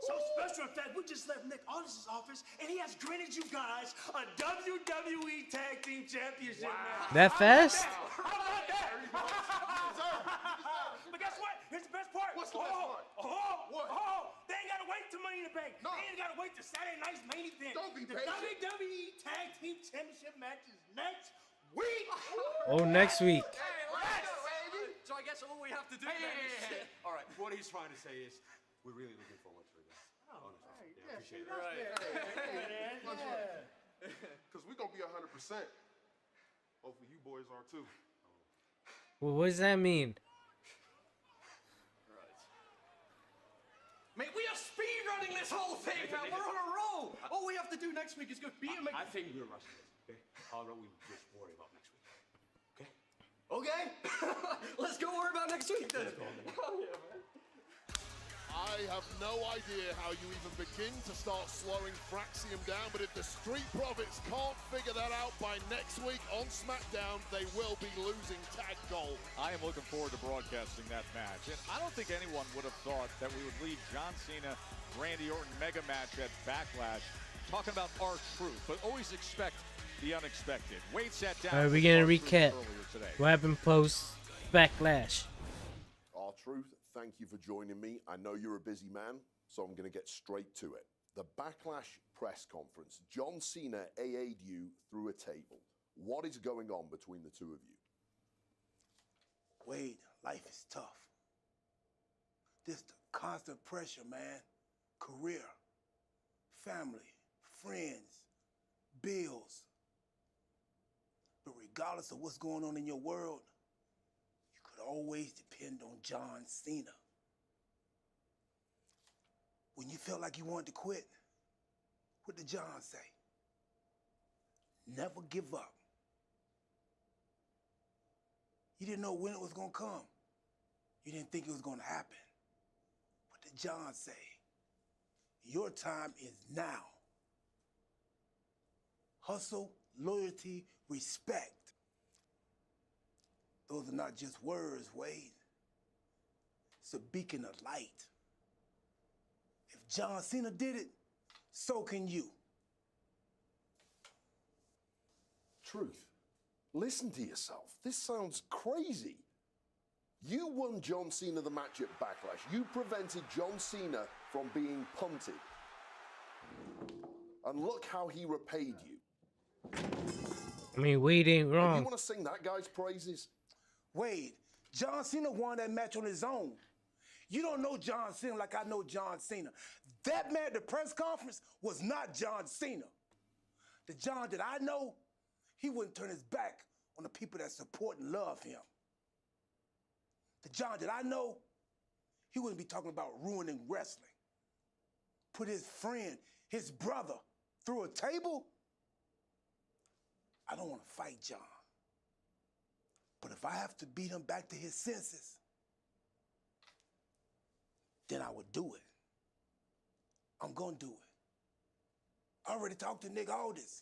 So special, in fact, we just left Nick Aldis's office, and he has granted you guys a WWE Tag Team Championship match. That fast? How about that? But guess what? Here's the best part. What's the best part? What? They ain't gotta wait till Money in the Bank. No. They ain't gotta wait till Saturday night's main event. Don't be the patient. WWE Tag Team Championship match is next week. Oh, next week. Hey, let's go, baby. So I guess all we have to do Hey. All right, what he's trying to say is we're really looking forward to this. Honestly. Yeah, appreciate it. Because we're going to be 100%. Hopefully you boys are too. Well, what does that mean? Mate, we are speed running this whole thing, man. We're on a roll. All we have to do next week is go beat him. I think we're rushing this. Okay? How about we just worry about next week? Okay? Okay. Let's go worry about next week then. Oh, yeah, man. I have no idea how you even begin to start slowing Fraxium down, but if the Street Profits can't figure that out by next week on Smackdown, they will be losing tag gold. I am looking forward to broadcasting that match. And I don't think anyone would have thought that we would leave John Cena, Randy Orton mega match at Backlash talking about R-Truth, but always expect the unexpected. Wade sat down. All right, we're gonna recap earlier today. what happened post Backlash. R-Truth, thank you for joining me. I know you're a busy man, so I'm going to get straight to it. The Backlash press conference. John Cena AA'd you through a table. What is going on between the two of you? Wade, life is tough. Just the constant pressure, man. Career, family, friends, bills. But regardless of what's going on in your world, you could always depend on John Cena. When you felt like you wanted to quit, what did John say? Never give up. You didn't know when it was going to come. You didn't think it was going to happen. What did John say? Your time is now. Hustle, loyalty, respect. Those are not just words, Wade. It's a beacon of light. If John Cena did it, so can you. Truth. Listen to yourself. This sounds crazy. You won John Cena the match at Backlash. You prevented John Cena from being punted. And look how he repaid you. I mean, Wade ain't You wrong. want to sing that guy's praises? Wade, John Cena won that match on his own. You don't know John Cena like I know John Cena. That man at the press conference was not John Cena. The John that I know, he wouldn't turn his back on the people that support and love him. The John that I know, he wouldn't be talking about ruining wrestling. Put his friend, his brother, through a table? I don't want to fight John. But if I have to beat him back to his senses, then I would do it. I'm going to do it. I already talked to Nick Aldis.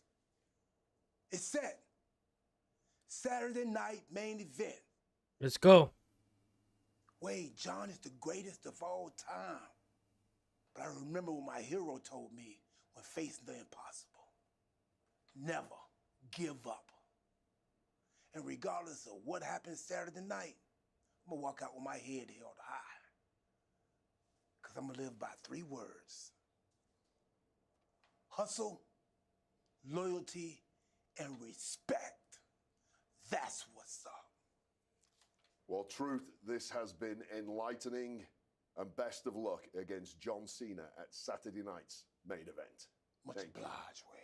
It's set. Saturday night main event. Let's go. Wade, John is the greatest of all time. But I remember what my hero told me when facing the impossible. Never give up. And regardless of what happens Saturday night, I'm going to walk out with my head held high. Because I'm going to live by 3 words. Hustle, loyalty, and respect. That's what's up. Well, Truth, this has been enlightening, and best of luck against John Cena at Saturday night's main event. Much obliged, Wade.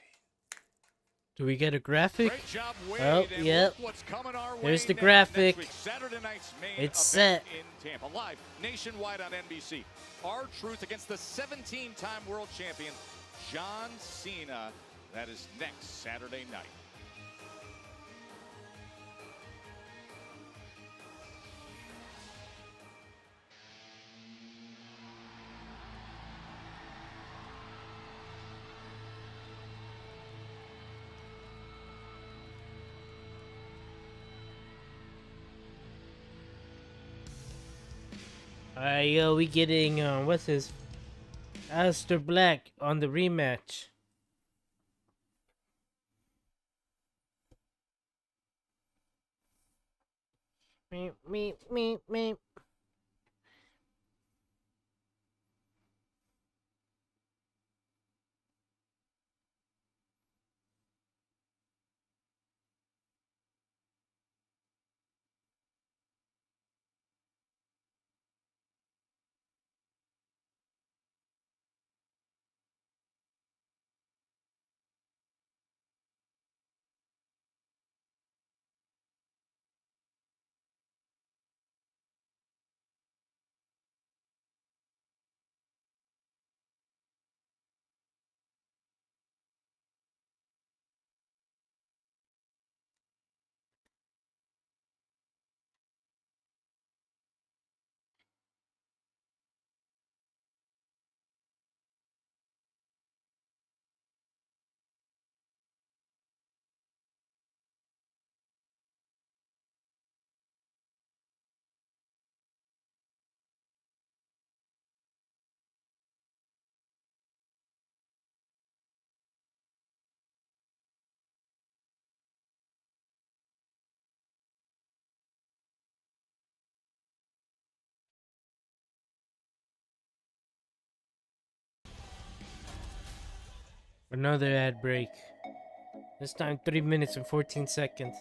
Do we get a graphic? Great job, Wade, Oh, and yep. look what's coming our way There's the now. graphic. Next week, Saturday night's main It's event set. in Tampa, live nationwide on NBC. R-Truth against the 17-time world champion John Cena. That is next Saturday night. Alright, yo, we getting, what's his? Aleister Black on the rematch. Me. Another ad break. This time 3 minutes and 14 seconds.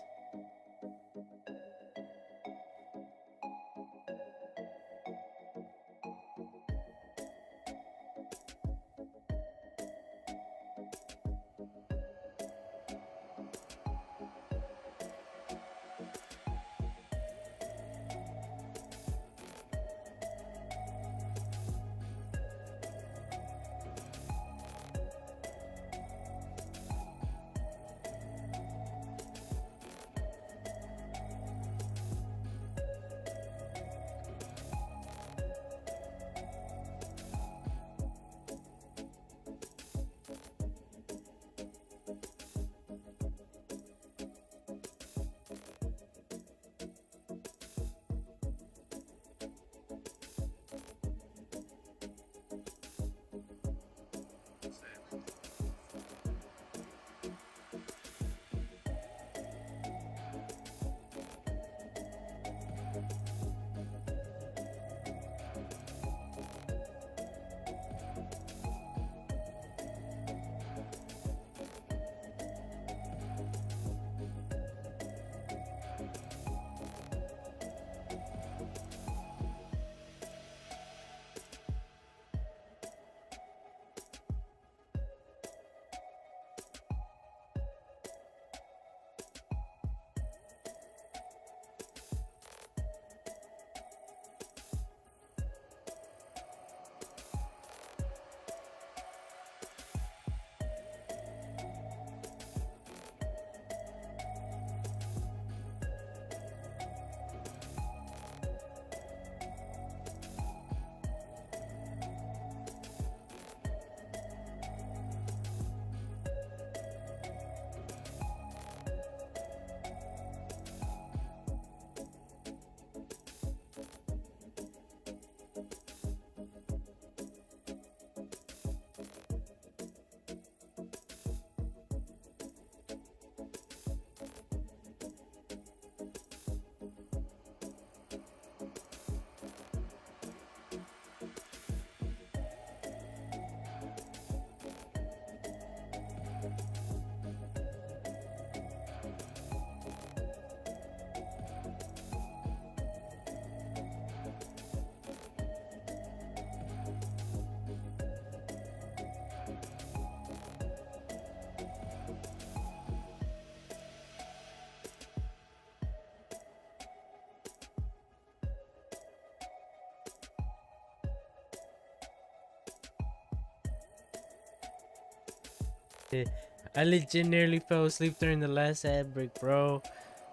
I legit nearly fell asleep during the last ad break, bro.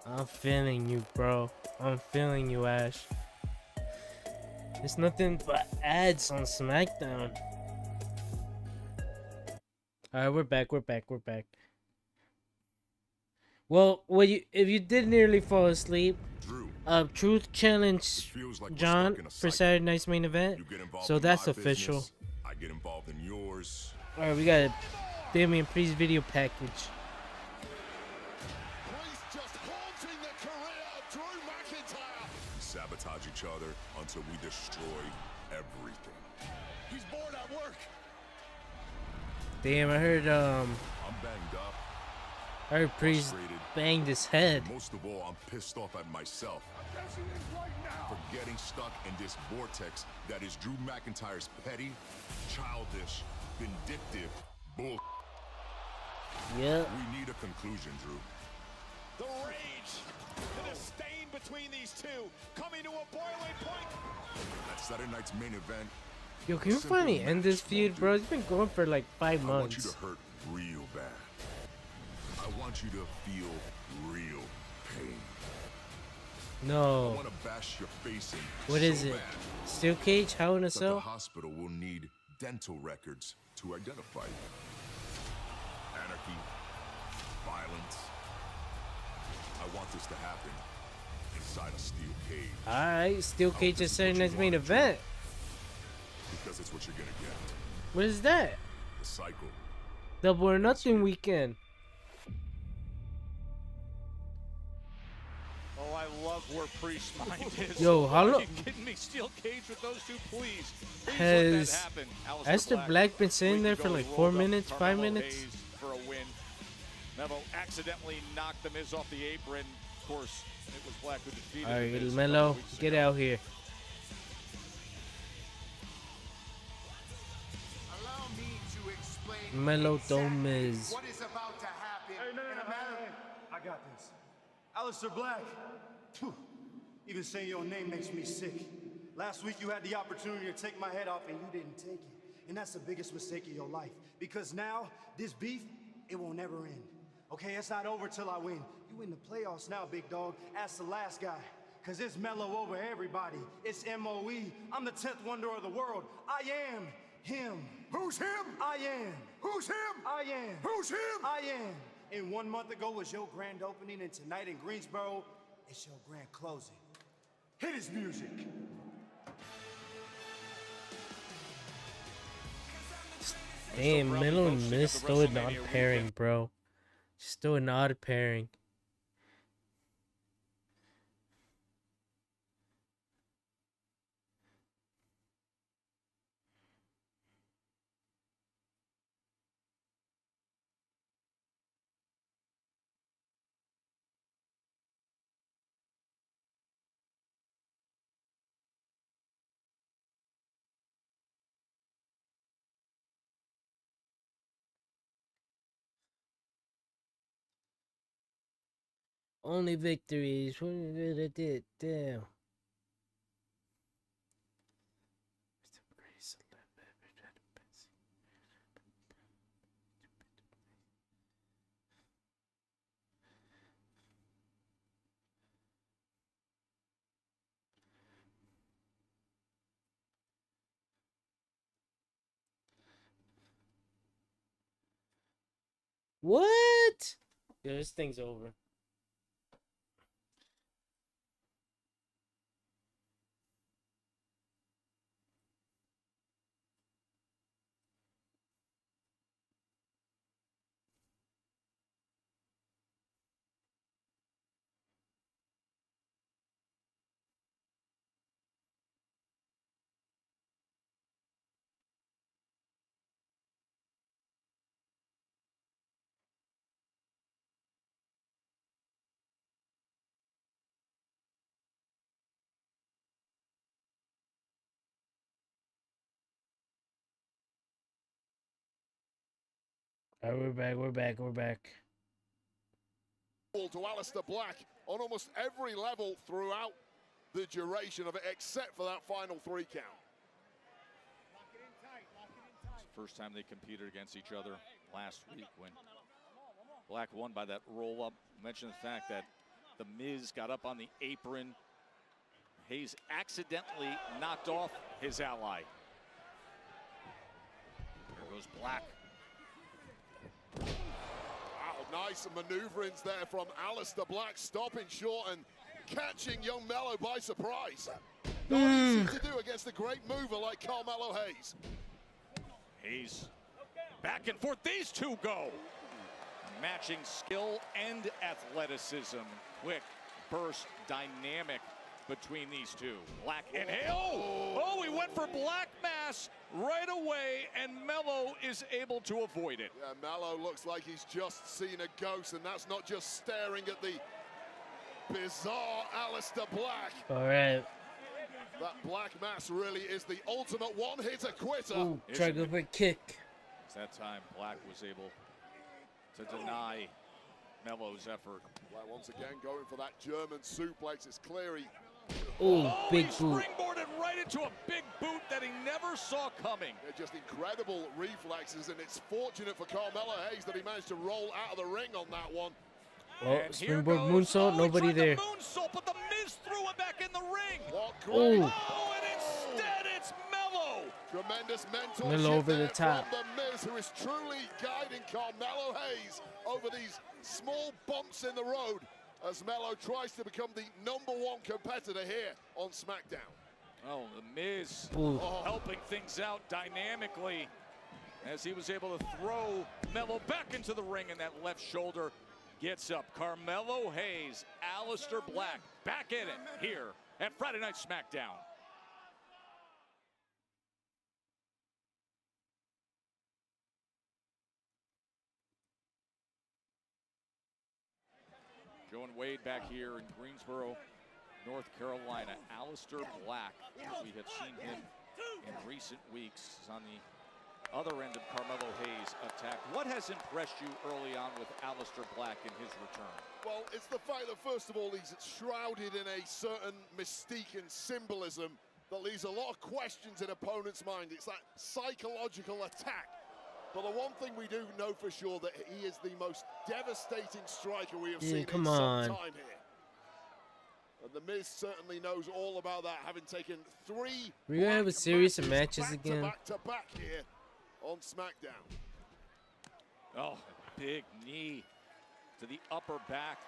I'm feeling you, bro. I'm feeling you, Ash. It's nothing but ads on Smackdown. Alright, we're back. Well, if you did nearly fall asleep, Truth challenged John for Saturday night's main event, so that's official. I get involved in yours. Alright, we got a Damian Priest video package. We sabotage each other until we destroy everything. He's bored at work. Damn, I heard I'm banged up. I heard Priest banged his head. Most of all, I'm pissed off at myself for getting stuck in this vortex that is Drew McIntyre's petty, childish, vindictive bull. Yeah. We need a conclusion, Drew. The rage, the disdain between these two, coming to a boiling point. At Saturday night's main event. Yo, can you finally end this feud, bro? It's been going for like 5 months. I want you to hurt real bad. I want you to feel real pain. No. I want to bash your face in. What is so it? bad Steel cage? Hell in a that Cell? the hospital will need dental records to identify you. Anarchy, violence. I want this to happen inside a steel cage. Alright, Steel cage is Saturday night's main event. Because it's what you're gonna get. What is that? The cycle. Double or Nothing weekend. Oh, I love where Priest's mind is. Yo, how Are long? you kidding me? Steel cage with those two, please. Please Has let that happen. Aleister Black been sitting there for like 4 minutes, 5 minutes? Hayes for a win. Melo accidentally knocked the Miz off the apron. Of course, it was Black who defeated Alright, the Miz Melo, get out here. Allow me to explain Melo exactly Gomez. what is about to happen. I got this. Aleister Black. Phew. Even saying your name makes me sick. Last week you had the opportunity to take my head off and you didn't take it. And that's the biggest mistake of your life. Because now, this beef, it will never end. Okay, it's not over till I win. You in the playoffs now, big dog. Ask the last guy. Cause it's Melo over everybody. It's M.O.E. I'm the 10th wonder of the world. I am him. Who's him? I am. Who's him? I am. Who's him? I am. And 1 month ago was your grand opening, and tonight in Greensboro, it's your grand closing. Hit his music. Damn, Melo and Miz still an odd pairing, bro. Still an odd pairing. Only victories. What did I did? Damn. What? Yeah, this thing's over. Alright, we're back. To Aleister Black on almost every level throughout the duration of it, except for that final 3 count. It's the first time they competed against each other last week when Black won by that roll-up. Mentioned the fact that the Miz got up on the apron. Hayes accidentally knocked off his ally. There goes Black. Wow, nice maneuverings there from Aleister Black, stopping short and catching young Mello by surprise. Not easy to do against a great mover like Carmelo Hayes. Hayes back and forth. These two go. Matching skill and athleticism. Quick burst dynamic between these two. Black and Hayes. Oh, he went for Black Mass right away, and Mello is able to avoid it. Yeah, Mello looks like he's just seen a ghost, and that's not just staring at the bizarre Aleister Black. All right. That Black Mass really is the ultimate one-hitter quitter. Ooh, try to go for a kick. It's that time Black was able to deny Mello's effort. Black once again going for that German suplex. It's clear he... Ooh, big he boot. springboarded right into a big boot that he never saw coming. They're just incredible reflexes, and it's fortunate for Carmelo Hayes that he managed to roll out of the ring on that one. Oh, springboard moonsault, nobody there. Moonsault, but the Miz threw it back in the ring. What great. Oh, and instead it's Mello. Tremendous mental Mello over the there top. from the Miz, who is truly guiding Carmelo Hayes over these small bumps in the road as Mello tries to become the #1 competitor here on SmackDown. Oh, the Miz helping things out dynamically as he was able to throw Mello back into the ring, and that left shoulder gets up. Carmelo Hayes, Aleister Black back in it here at Friday Night SmackDown. Joe and Wade back here in Greensboro, North Carolina. Aleister Black, as we have seen him in recent weeks, is on the other end of Carmelo Hayes' attack. What has impressed you early on with Aleister Black in his return? Well, it's the fact that, first of all, he's shrouded in a certain mystique and symbolism that leaves a lot of questions in opponents' mind. It's that psychological attack. But the one thing we do know for sure that he is the most devastating striker we have seen in some time here. And the Miz certainly knows all about that, having taken 3 We're gonna have a series of matches again. back to back here on SmackDown. Oh, big knee to the upper back.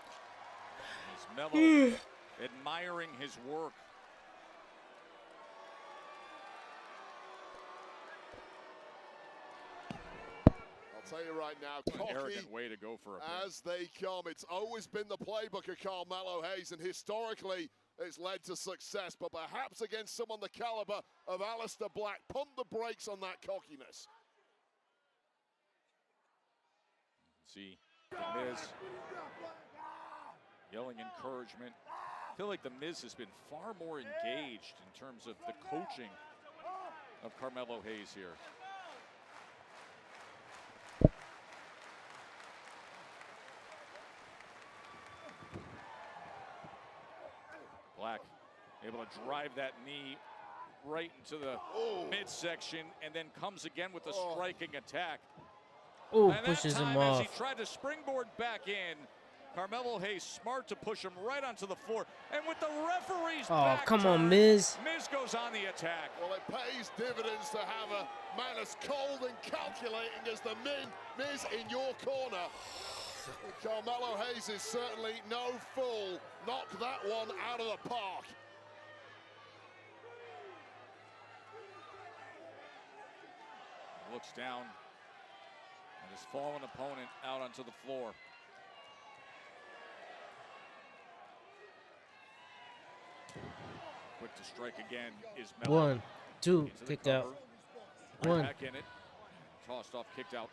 As Mello admiring his work. I'll tell you right now, What an arrogant way to go for a pin. as they come. It's always been the playbook of Carmelo Hayes, and historically it's led to success, but perhaps against someone the caliber of Aleister Black, pump the brakes on that cockiness. See the Miz yelling encouragement. I feel like the Miz has been far more engaged in terms of the coaching of Carmelo Hayes here. Black able to drive that knee right into the midsection, and then comes again with a striking attack. Oh, and pushes that time, him off. as he tried to springboard back in, Carmelo Hayes smart to push him right onto the floor. And with the referee's back come on, turn, Miz. Miz goes on the attack. Well, it pays dividends to have a man as cold and calculating as the Miz in your corner. Carmelo Hayes is certainly no fool. Knock that one out of the park. Looks down and his fallen opponent out onto the floor. Quick to strike again is Mello. 1, 2, Into the kick cover. out. Right 1. back in it. Tossed off, kicked out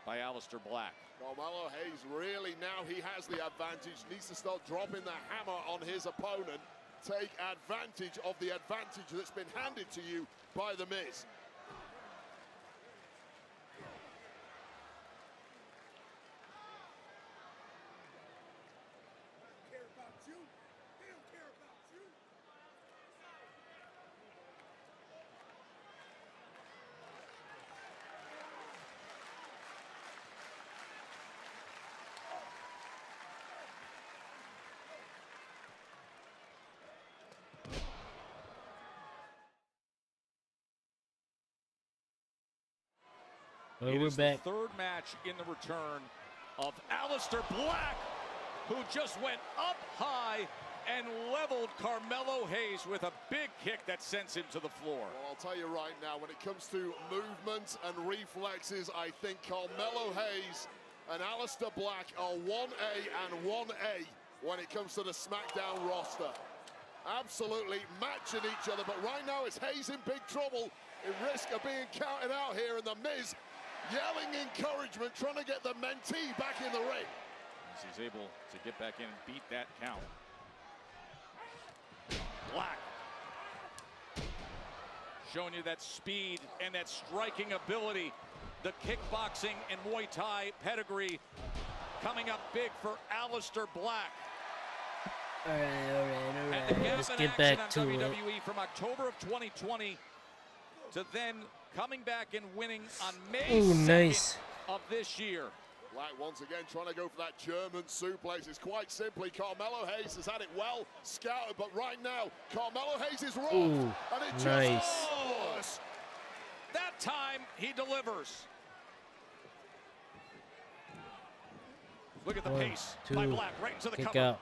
by Aleister Black. Carmelo Hayes really, now he has the advantage, needs to start dropping the hammer on his opponent. Take advantage of the advantage that's been handed to you by the Miz. Oh, It we're is back. the third match in the return of Aleister Black, who just went up high and leveled Carmelo Hayes with a big kick that sends him to the floor. Well, I'll tell you right now, when it comes to movement and reflexes, I think Carmelo Hayes and Aleister Black are 1A and 1A when it comes to the SmackDown roster. Absolutely matching each other, but right now it's Hayes in big trouble, in risk of being counted out here, and The Miz yelling encouragement, trying to get the mentee back in the ring. As he's able to get back in and beat that count. Black showing you that speed and that striking ability. The kickboxing and Muay Thai pedigree coming up big for Aleister Black. All right. And the gap Let's in get action back on to WWE it. from October of 2020 to then coming back and winning on May Ooh, 2nd nice. of this year. Black once again trying to go for that German suplex. It's quite simply Carmelo Hayes has had it well scouted, but right now Carmelo Hayes is wrong. Ooh, And it just nice. was. That time he delivers. Look at the 1, pace 2, by Black right into the kick cover. out.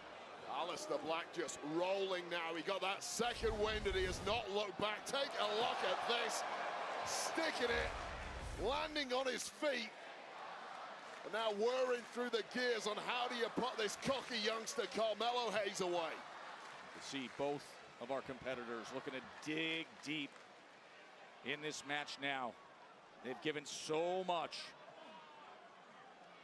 Aleister Black just rolling now. He got that second wind and he has not looked back. Take a look at this. Sticking it, landing on his feet. And now whirring through the gears on how do you put this cocky youngster Carmelo Hayes away. You can see both of our competitors looking to dig deep in this match now. They've given so much.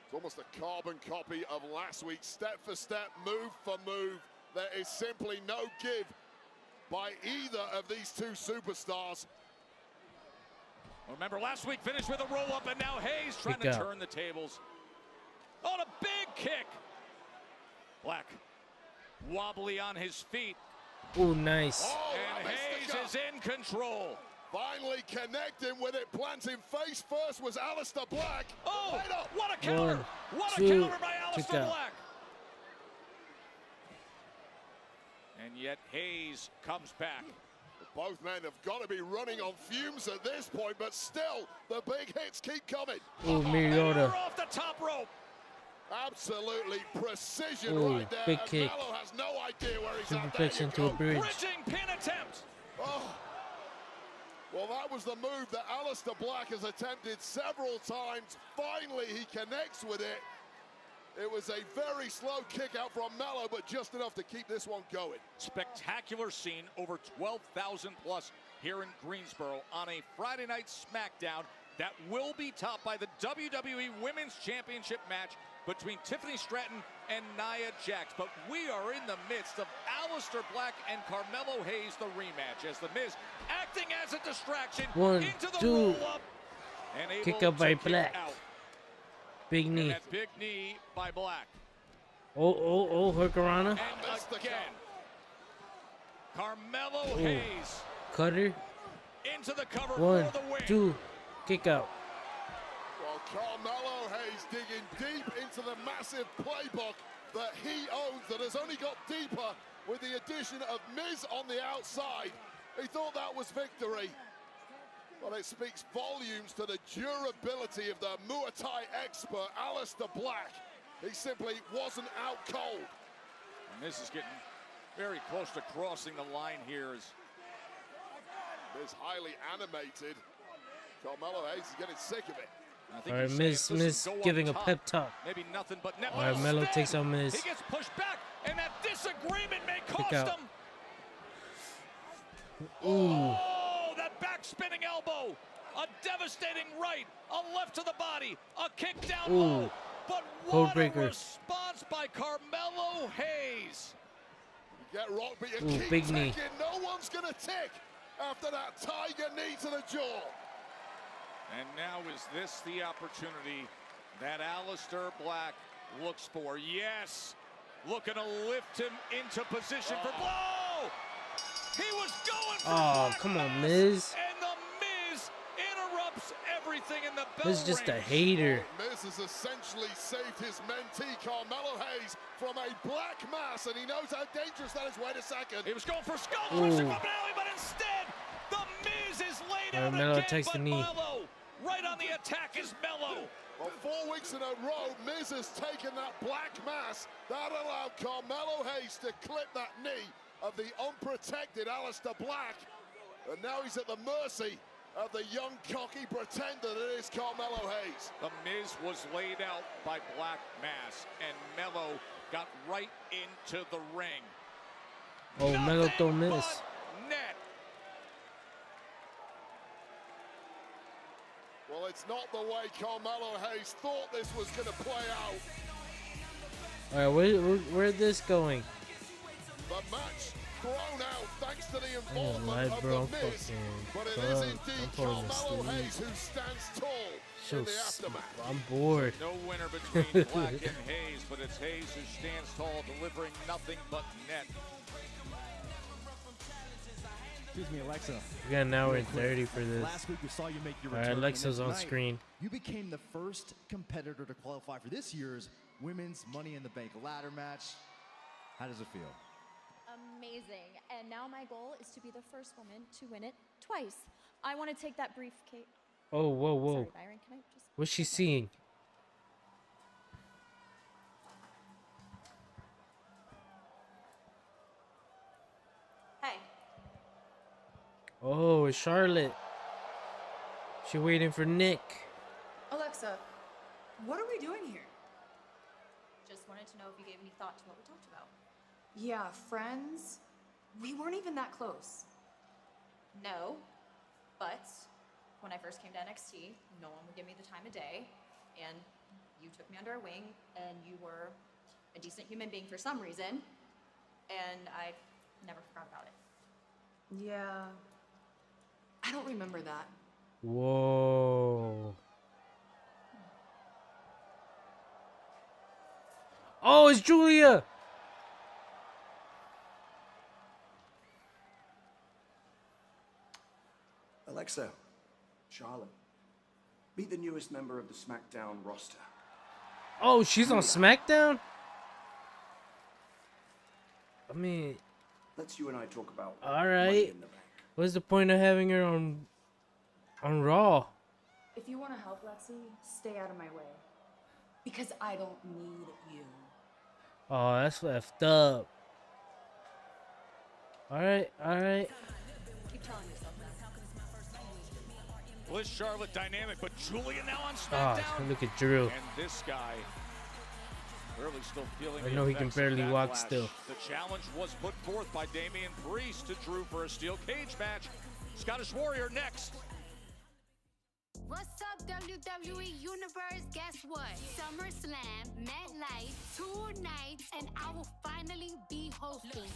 It's almost a carbon copy of last week. Step for step, move for move. There is simply no give by either of these two superstars. Remember, last week finished with a roll-up, and now Hayes trying to turn the tables. On a big kick. Black wobbly on his feet. Ooh, nice. Oh, and Hayes is in control. Finally connecting with it, planting face first was Aleister Black. Oh, Wait up. what a counter. 1, What 2, a counter by kick Aleister out. Black. And yet Hayes comes back. Both men have got to be running on fumes at this point, but still, the big hits keep coming. Ooh, Mariota. Off the top rope. Absolutely precision Ooh, right there. big and kick. Mello has no idea where he's at. Superplex into a bridge. Bridging pin attempt. Oh. Well, that was the move that Aleister Black has attempted several times. Finally, he connects with it. It was a very slow kick out from Mello, but just enough to keep this one going. Spectacular scene, over 12,000 plus here in Greensboro on a Friday night SmackDown that will be topped by the WWE Women's Championship match between Tiffany Stratton and Nia Jax. But we are in the midst of Aleister Black and Carmelo Hayes, the rematch, as The Miz acting as a distraction 1, into the 2. roll-up and able Kick out by to kick Black. out. Big knee. And that big knee by Black. Oh, Hurricanrana. And again, Carmelo Hayes Cutter. into the cover 1, for the win. 2, kick out. Well, Carmelo Hayes digging deep into the massive playbook that he owns, that has only got deeper with the addition of Miz on the outside. He thought that was victory. Well, it speaks volumes to the durability of the Muay Thai expert, Aleister Black. He simply wasn't out cold. And this is getting very close to crossing the line here. Miz highly animated. Carmelo Hayes is getting sick of it. I think All right, he's saying, Miz "Listen, go giving a up top. pep talk. Maybe nothing but net. All right, Mello Instead, takes on Miz. He gets pushed back, and that disagreement may cost out. him. Ooh. Oh, that back spinning elbow. A devastating right. A left to the body. A kick down Ooh. low. But Code what breaker. a response by Carmelo Hayes. You get rocked, but you Ooh, keep big knee. ticking. No one's going to tick after that tiger knee to the jaw. And now is this the opportunity that Aleister Black looks for? Yes. Looking to lift him into position for blow. He was going for Oh, one come on, pass, Miz. And the Miz interrupts everything in the bell Miz is just a range. hater. Miz has essentially saved his mentee, Carmelo Hayes, from a black mass, and he knows how dangerous that is. Wait a second. He was going for skull Ooh. crushing up an alley, but instead, the Miz is laid out Mello again, takes but the knee. Mello right on on the attack is Melo. Well, 4 weeks in a row, Miz has taken that black mass. That allowed Carmelo Hayes to clip that knee of the unprotected Aleister Black. And now he's at the mercy of the young, cocky pretender that is Carmelo Hayes. The Miz was laid out by Black Mass, and Melo got right into the ring. Oh, Melo don't miss. Net. Well, it's not the way Carmelo Hayes thought this was going to play out. All right, where this going? The match thrown out thanks to the I involvement ain't of bro, the Miz. But it is indeed Carmelo Hayes who stands tall in the aftermath. I'm bored. No winner between Black and Hayes, but it's Hayes who stands tall, delivering nothing but net. Excuse me, Alexa. We got an hour and 30 for this. Last week we saw you make your All return. right, Alexa's on Tonight, screen. You became the first competitor to qualify for this year's Women's Money in the Bank ladder match. How does it feel? Amazing. And now my goal is to be the first woman to win it twice. I want to take that briefcase. Oh, whoa, whoa. Sorry, Byron, can I just... What's she seeing? Hey. Oh, it's Charlotte. She waiting for Nick. Alexa, what are we doing here? Just wanted to know if you gave any thought to what we talked about. Yeah, friends. We weren't even that close. No, but when I first came to NXT, no one would give me the time of day, and you took me under a wing, and you were a decent human being for some reason, and I never forgot about it. Yeah. I don't remember that. Whoa. Oh, it's Julia. Alexa, Charlotte, meet the newest member of the Smackdown roster. Oh, she's on Smackdown? I mean, Let's you and I talk about all Money right. in the Bank. What's the point of having her on Raw? If you want to help, Lexi, stay out of my way. Because I don't need you. Oh, that's left up. All right, all right. Keep telling yourself that. Well, it's Charlotte dynamic, but Julia now on Oh, SmackDown. look at Drew. And this guy really still feeling I the know he can effects of barely that walk lash. still. The challenge was put forth by Damian Priest to Drew for a steel cage match. Scottish Warrior next. What's up, WWE Universe? Guess what? SummerSlam, MetLife, 2 nights, and I will finally be hosting.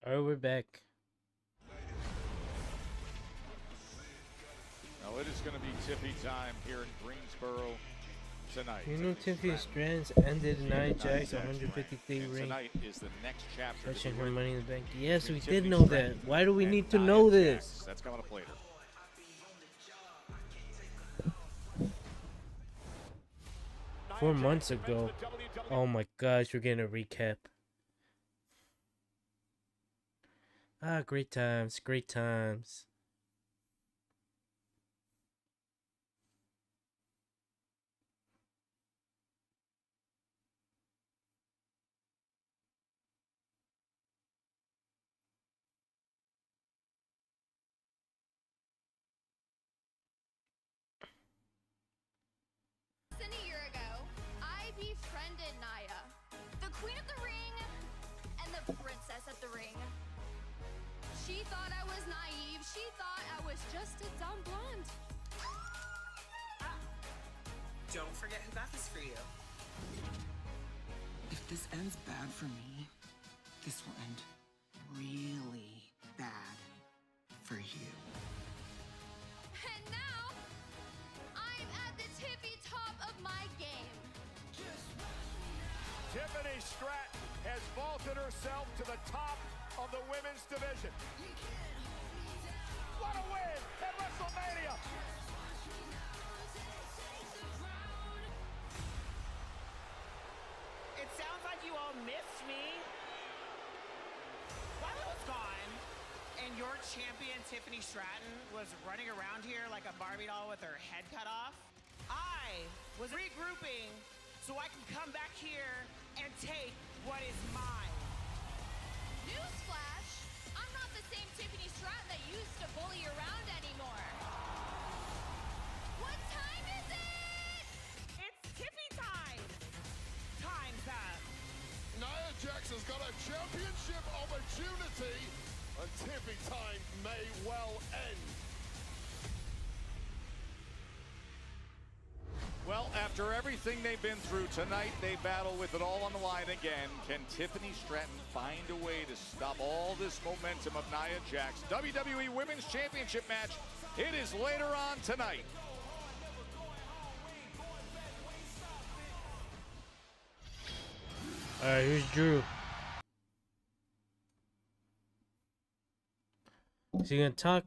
Alright, we're back. Now it is going to be tippy time here in Greensboro tonight. You know Tiffany Strands ended Nia Jax 153 ring. Tonight is the next chapter. Touching her Money in the Bank. Yes, we did know that. Why do we need to know this? That's coming up later. 4 months ago. Oh my gosh, we're getting a recap. Ah, great times, great times. Less than a year ago, I befriended Naya, the queen of the ring and the princess at the ring. She thought I was naive. She thought I was just a dumb blonde. Don't forget who got this for you. If this ends bad for me, this will end really bad for you. And now, I'm at the tippy top of my game. Tiffany Stratton has vaulted herself to the top of the women's division. What a win at WrestleMania! It sounds like you all missed me. While I was gone, and your champion Tiffany Stratton was running around here like a Barbie doll with her head cut off, I was regrouping so I can come back here and take what is mine. Newsflash, I'm not the same Tiffany Stratton that used to bully around anymore. What time is it? It's Tiffy time. Time's up. Nia Jax has got a championship opportunity, and tippy time may well end. Well, after everything they've been through tonight, they battle with it all on the line again. Can Tiffany Stratton find a way to stop all this momentum of Nia Jax? WWE Women's Championship match. It is later on tonight. Alright, here's Drew. Is he gonna talk?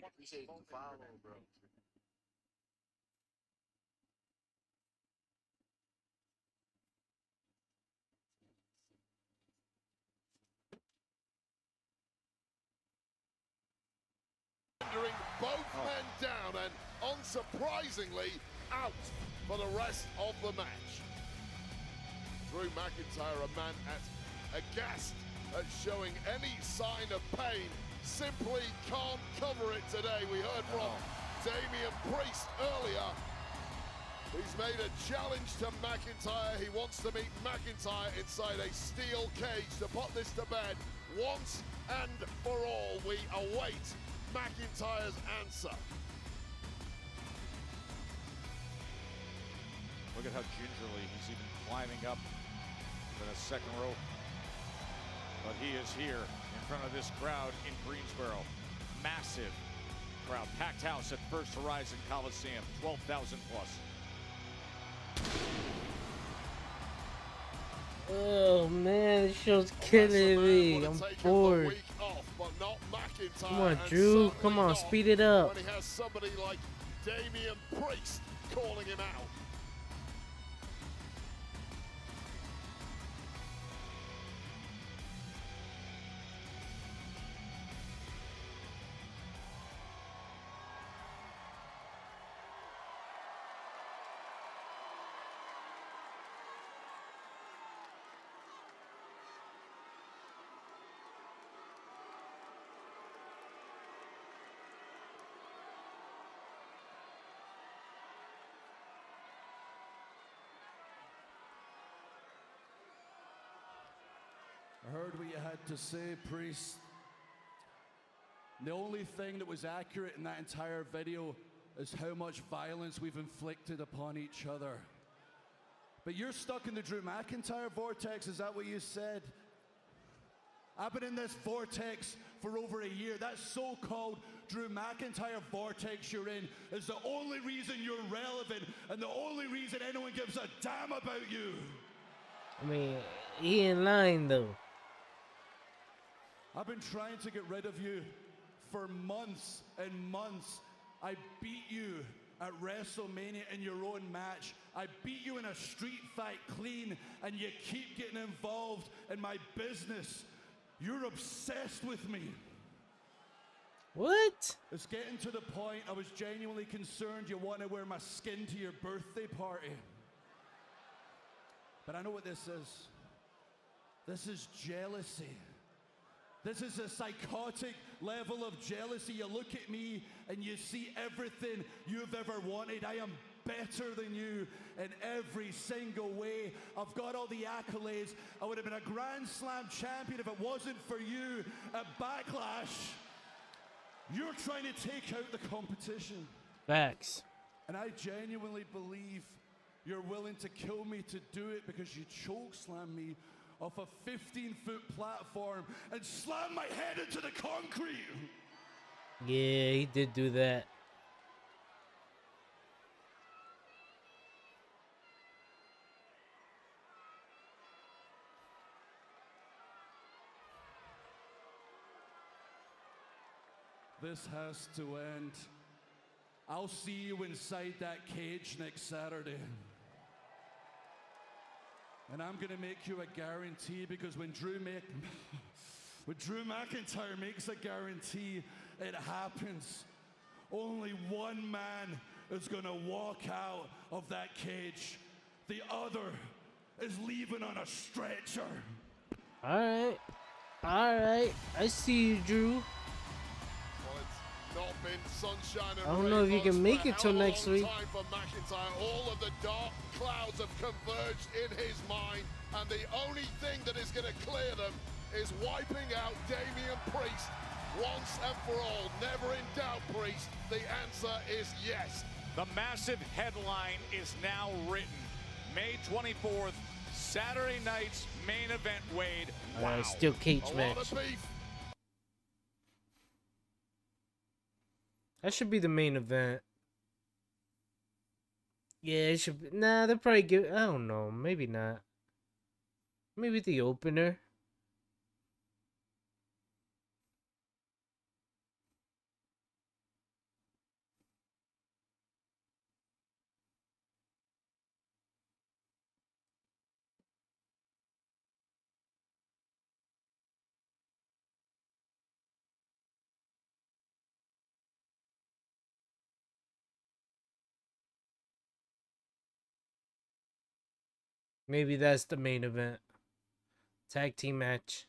Appreciate the follow, bro. Both men down and, unsurprisingly, out for the rest of the match. Drew McIntyre, a man aghast at showing any sign of pain, simply can't cover it today. We heard from Damian Priest earlier. He's made a challenge to McIntyre. He wants to meet McIntyre inside a steel cage to put this to bed once and for all. We await McIntyre's answer. Look at how gingerly he's even climbing up to the second rope. But he is here in front of this crowd in Greensboro. Massive crowd. Packed house at First Horizon Coliseum, 12,000 plus. Oh man, this show's killing me. I'm bored. Come on, Drew. Come on, speed it up. When he has somebody like Damian Priest calling him out. I heard what you had to say, Priest. The only thing that was accurate in that entire video is how much violence we've inflicted upon each other. But you're stuck in the Drew McIntyre vortex, is that what you said? I've been in this vortex for over a year. That so-called Drew McIntyre vortex you're in is the only reason you're relevant and the only reason anyone gives a damn about you. I mean, he in line though. I've been trying to get rid of you for months and months. I beat you at WrestleMania in your own match. I beat you in a street fight clean, and you keep getting involved in my business. You're obsessed with me. What? It's getting to the point I was genuinely concerned you want to wear my skin to your birthday party. But I know what this is. This is jealousy. This is a psychotic level of jealousy. You look at me and you see everything you've ever wanted. I am better than you in every single way. I've got all the accolades. I would have been a Grand Slam champion if it wasn't for you at Backlash. You're trying to take out the competition. Facts. And I genuinely believe you're willing to kill me to do it because you chokeslam me off a 15-foot platform and slam my head into the concrete. Yeah, he did do that. This has to end. I'll see you inside that cage next Saturday. And I'm gonna make you a guarantee, because when Drew McIntyre makes a guarantee, it happens. Only one man is gonna walk out of that cage. The other is leaving on a stretcher. Alright. Alright. I see you, Drew. Not been sunshine and I don't know if you can make it till next week. Time for McIntyre. All of the dark clouds have converged in his mind, and the only thing that is going to clear them is wiping out Damian Priest once and for all. Never in doubt, Priest. The answer is yes. The massive headline is now written. May 24th, Saturday night's main event, Wade. Wow. Still cage match. That should be the main event. Yeah, it should be. Nah, they'll probably give. I don't know. Maybe not. Maybe the opener. Maybe that's the main event. Tag team match.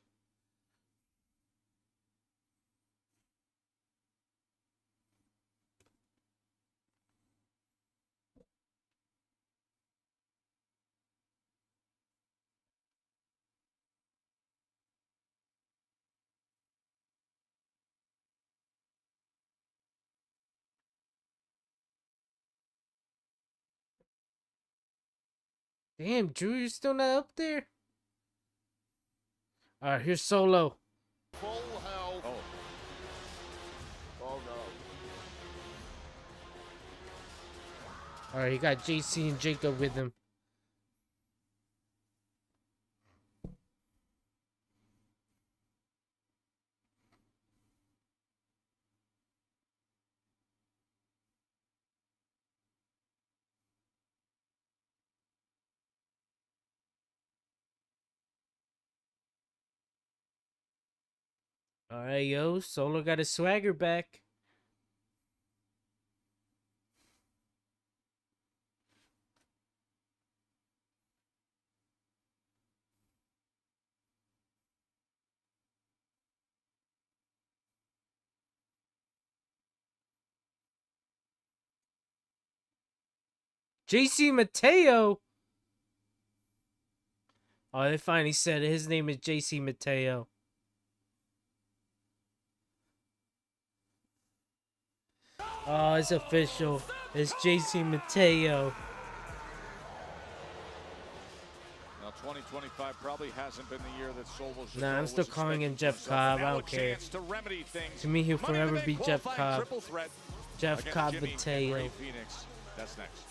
Damn, Drew, you're still not up there? Alright, here's Solo. Full health. Oh no. Alright, he got JC and Jacob with him. Alright, yo, Solo got his swagger back. JC Mateo. Oh, they finally said it. His name is JC Mateo. Oh, it's official. It's JC Mateo. Now, 2025 probably hasn't been the year that Solo's. Nah, I'm still calling him Jeff Cobb. I don't care. To me, he'll forever be Jeff Cobb. Jeff Cobb Mateo. That's next.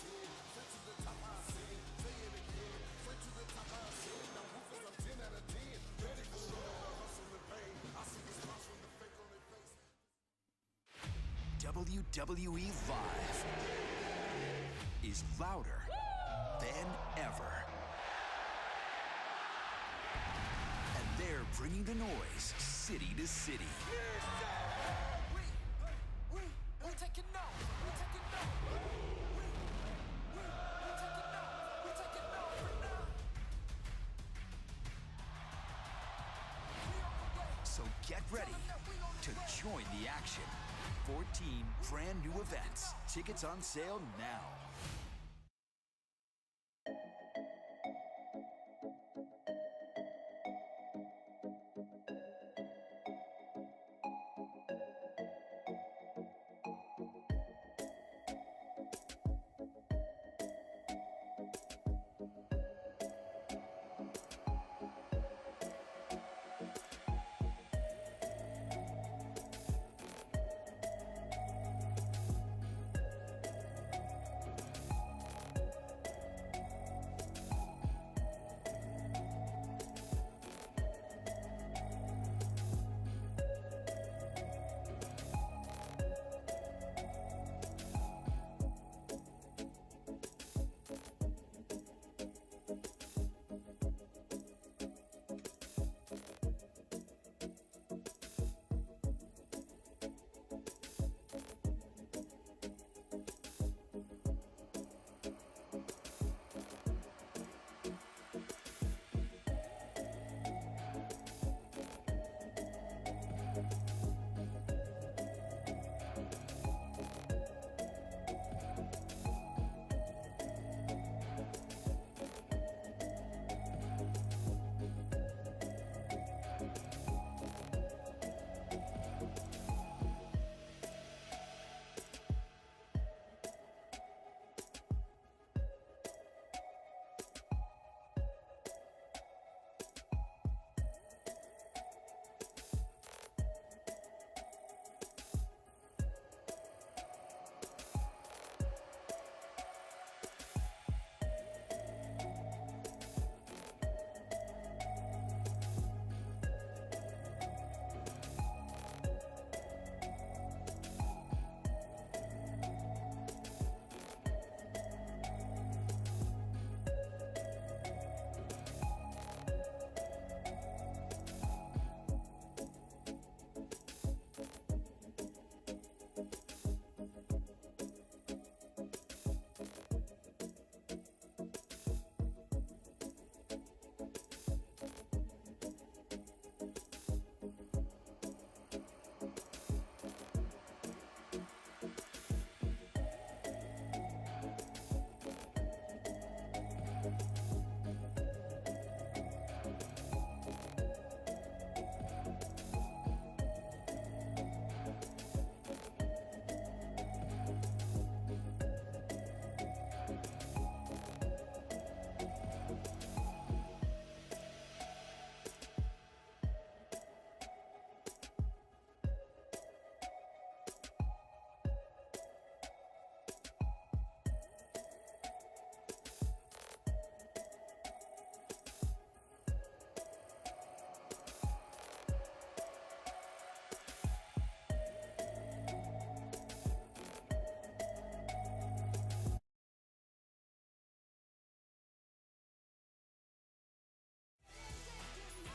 WWE Live is louder than ever. And they're bringing the noise city to city. So get ready to join the action. 14 brand new events. Tickets on sale now.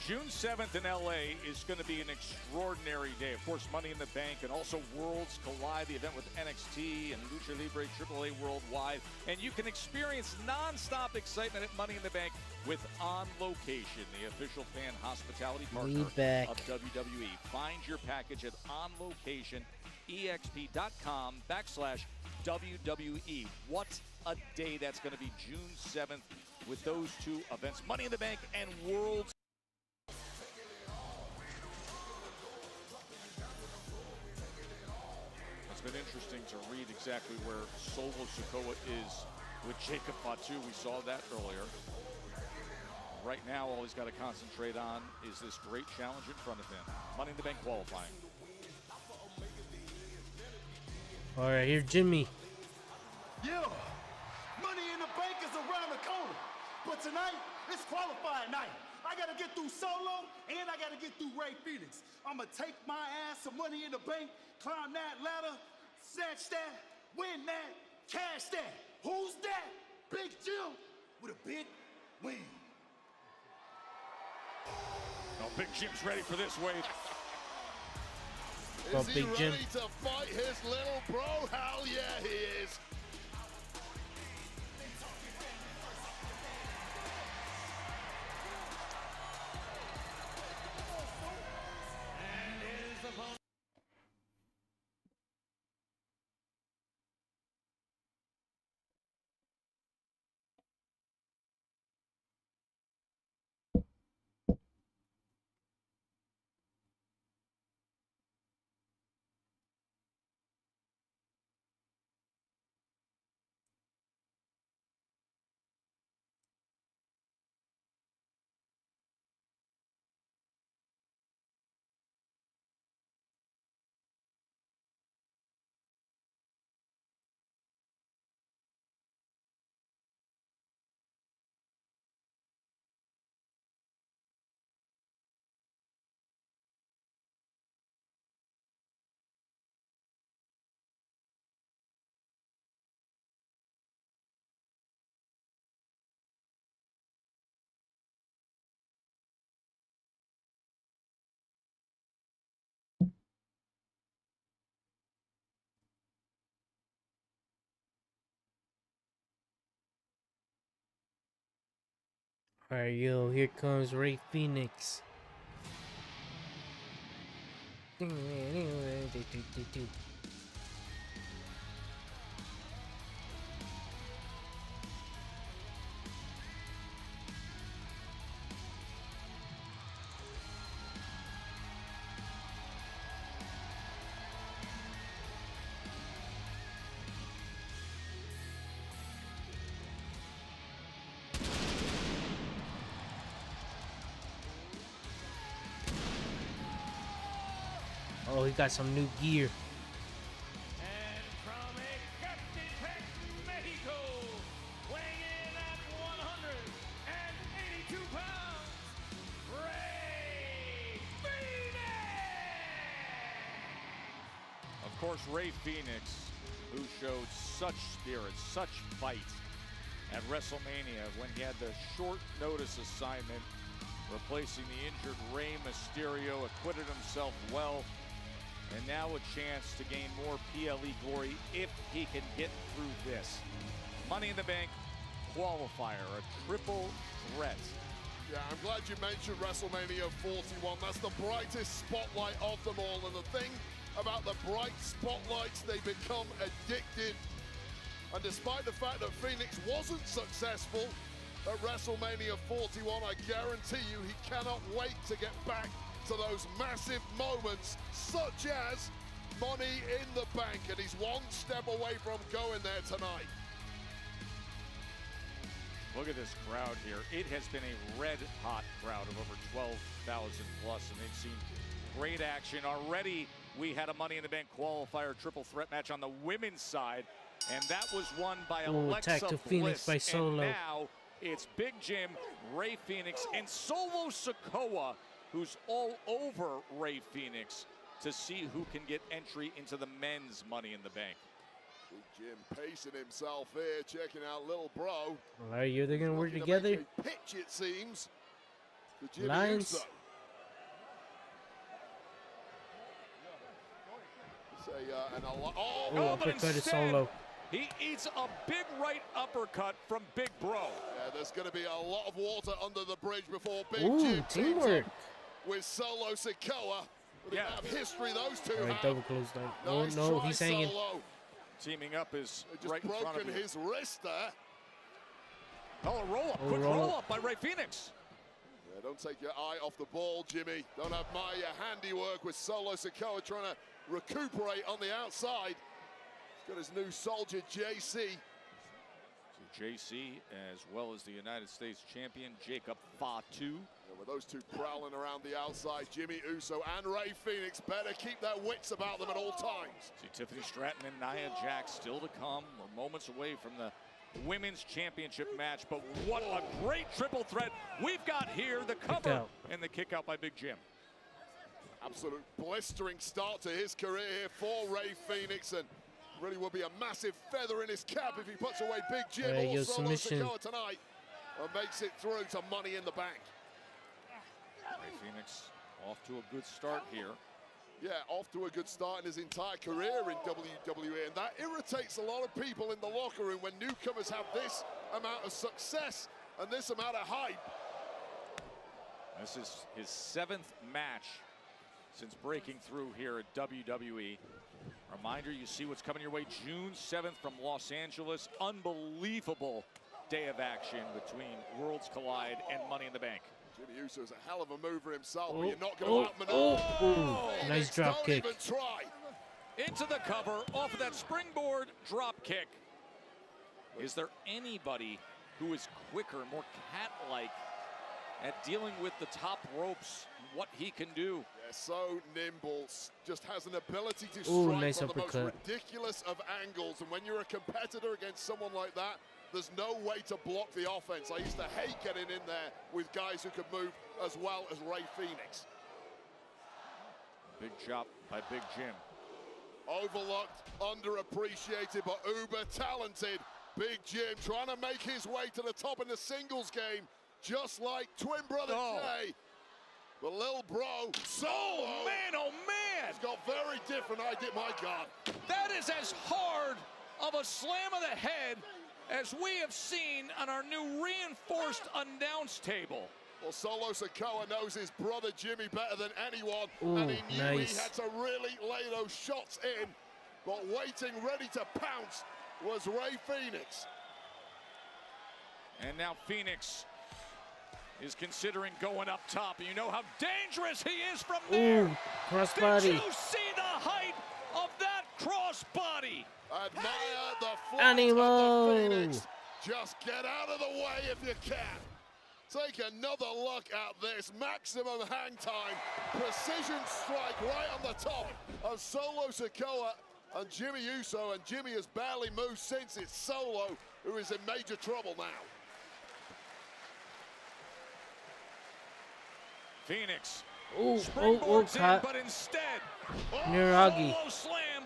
June 7th in LA is going to be an extraordinary day. Of course, Money in the Bank and also Worlds Collide, the event with NXT and Lucha Libre AAA Worldwide. And you can experience non-stop excitement at Money in the Bank with On Location, the official fan hospitality partner of WWE. Find your package at onlocationexp.com/WWE. What a day that's going to be, June 7th, with those two events, Money in the Bank and Worlds. It's been interesting to read exactly where Solo Sikoa is with Jacob Fatu. We saw that earlier. Right now, all he's got to concentrate on is this great challenge in front of him. Money in the Bank qualifying. All right, here, Jimmy. Yeah, Money in the Bank is around the corner. But tonight, it's qualifying night. I gotta get through Solo, and I gotta get through Ray Phoenix. I'ma take my ass some Money in the Bank, climb that ladder, snatch that, win that, cash that. Who's that? Big Jim with a big win. No, Big Jim's ready for this wave. Is he ready to fight his little bro? Hell yeah, he is. All right, yo, here comes Ray Phoenix. Oh, he got some new gear. And from Ecatepec, Mexico, weighing in at 182 pounds, Ray Phoenix! Of course, Ray Phoenix, who showed such spirit, such fight at WrestleMania when he had the short notice assignment, replacing the injured Rey Mysterio, acquitted himself well, and now a chance to gain more PLE glory if he can get through this. Money in the Bank qualifier, a triple threat. Yeah, I'm glad you mentioned WrestleMania 41. That's the brightest spotlight of them all. And the thing about the bright spotlights, they become addicted. And despite the fact that Phoenix wasn't successful at WrestleMania 41, I guarantee you he cannot wait to get back to those massive moments, such as Money in the Bank. And he's one step away from going there tonight. Look at this crowd here. It has been a red-hot crowd of over 12,000 plus, and they've seen great action. Already, we had a Money in the Bank qualifier triple threat match on the women's side, and that was won by Alexa attack to Phoenix by Solo. And now it's Big Jim, Ray Phoenix, and Solo Sikoa, who's all over Ray Phoenix to see who can get entry into the men's Money in the Bank. Big Jim pacing himself here, checking out little bro. All right, yo, they're gonna work together. Pitch, it seems. to Jimmy Lions. Uso. Oh, uppercut is Solo. He eats a big right uppercut from Big Bro. Yeah, there's going to be a lot of water under the bridge before Big Ooh, Jim teams teamwork. up with Solo Sikoa. With the amount of history those two All right, have. double close down. Oh, Nice no, try, he's hanging. Solo. Teaming up is Just right in front of broken you. his wrist there. Oh, a roll-up. Oh, Quick roll-up. roll-up by Ray Phoenix. Yeah, don't take your eye off the ball, Jimmy. Don't admire your handiwork with Solo Sikoa trying to recuperate on the outside. He's got his new soldier, JC. So JC, as well as the United States champion, Jacob Fatu. Yeah, with those two prowling around the outside, Jimmy Uso and Ray Phoenix better keep their wits about them at all times. See Tiffany Stratton and Nia Jax still to come. We're moments away from the women's championship match, but what a great triple threat we've got here. The cover and the kick out by Big Jim. Absolute blistering start to his career here for Ray Phoenix, and really will be a massive feather in his cap if he puts away Big Jim or Solo Sikoa tonight and makes it through to Money in the Bank. Ray Phoenix off to a good start here. Yeah, off to a good start in his entire career in WWE, and that irritates a lot of people in the locker room when newcomers have this amount of success and this amount of hype. This is his 7th match since breaking through here at WWE. Reminder, you see what's coming your way June 7th from Los Angeles. Unbelievable day of action between Worlds Collide and Money in the Bank. Jimmy Uso's a hell of a mover himself, but you're not going to outmaneuver. Nice drop kick. Don't even try. Into the cover, off of that springboard drop kick. Is there anybody who is quicker, more cat-like at dealing with the top ropes, what he can do? Yeah, so nimble, just has an ability to Ooh, strike nice from the most uppercut. ridiculous of angles, and when you're a competitor against someone like that, there's no way to block the offense. I used to hate getting in there with guys who could move as well as Ray Phoenix. Big chop by Big Jim. Overlooked, underappreciated, but uber talented. Big Jim trying to make his way to the top in the singles game, just like twin brother Jay. The little bro, Solo. Oh man! He's got very different idea, my God. That is as hard of a slam of the head as we have seen on our new reinforced announce table. Well, Solo Sikoa knows his brother Jimmy better than anyone, Ooh, and he knew nice. he had to really lay those shots in, but waiting ready to pounce was Ray Phoenix. And now Phoenix is considering going up top. You know how dangerous he is from there. Ooh, crossbody. Did you see the height of that crossbody? Admire the flight Animo. of the Phoenix. Just get out of the way if you can. Take another look at this. Maximum hang time. Precision strike right on the top of Solo Sikoa and Jimmy Uso. And Jimmy has barely moved since. It's Solo who is in major trouble now. Phoenix. Ooh, Springboards in, caught. but instead, Niragi. Solo slam.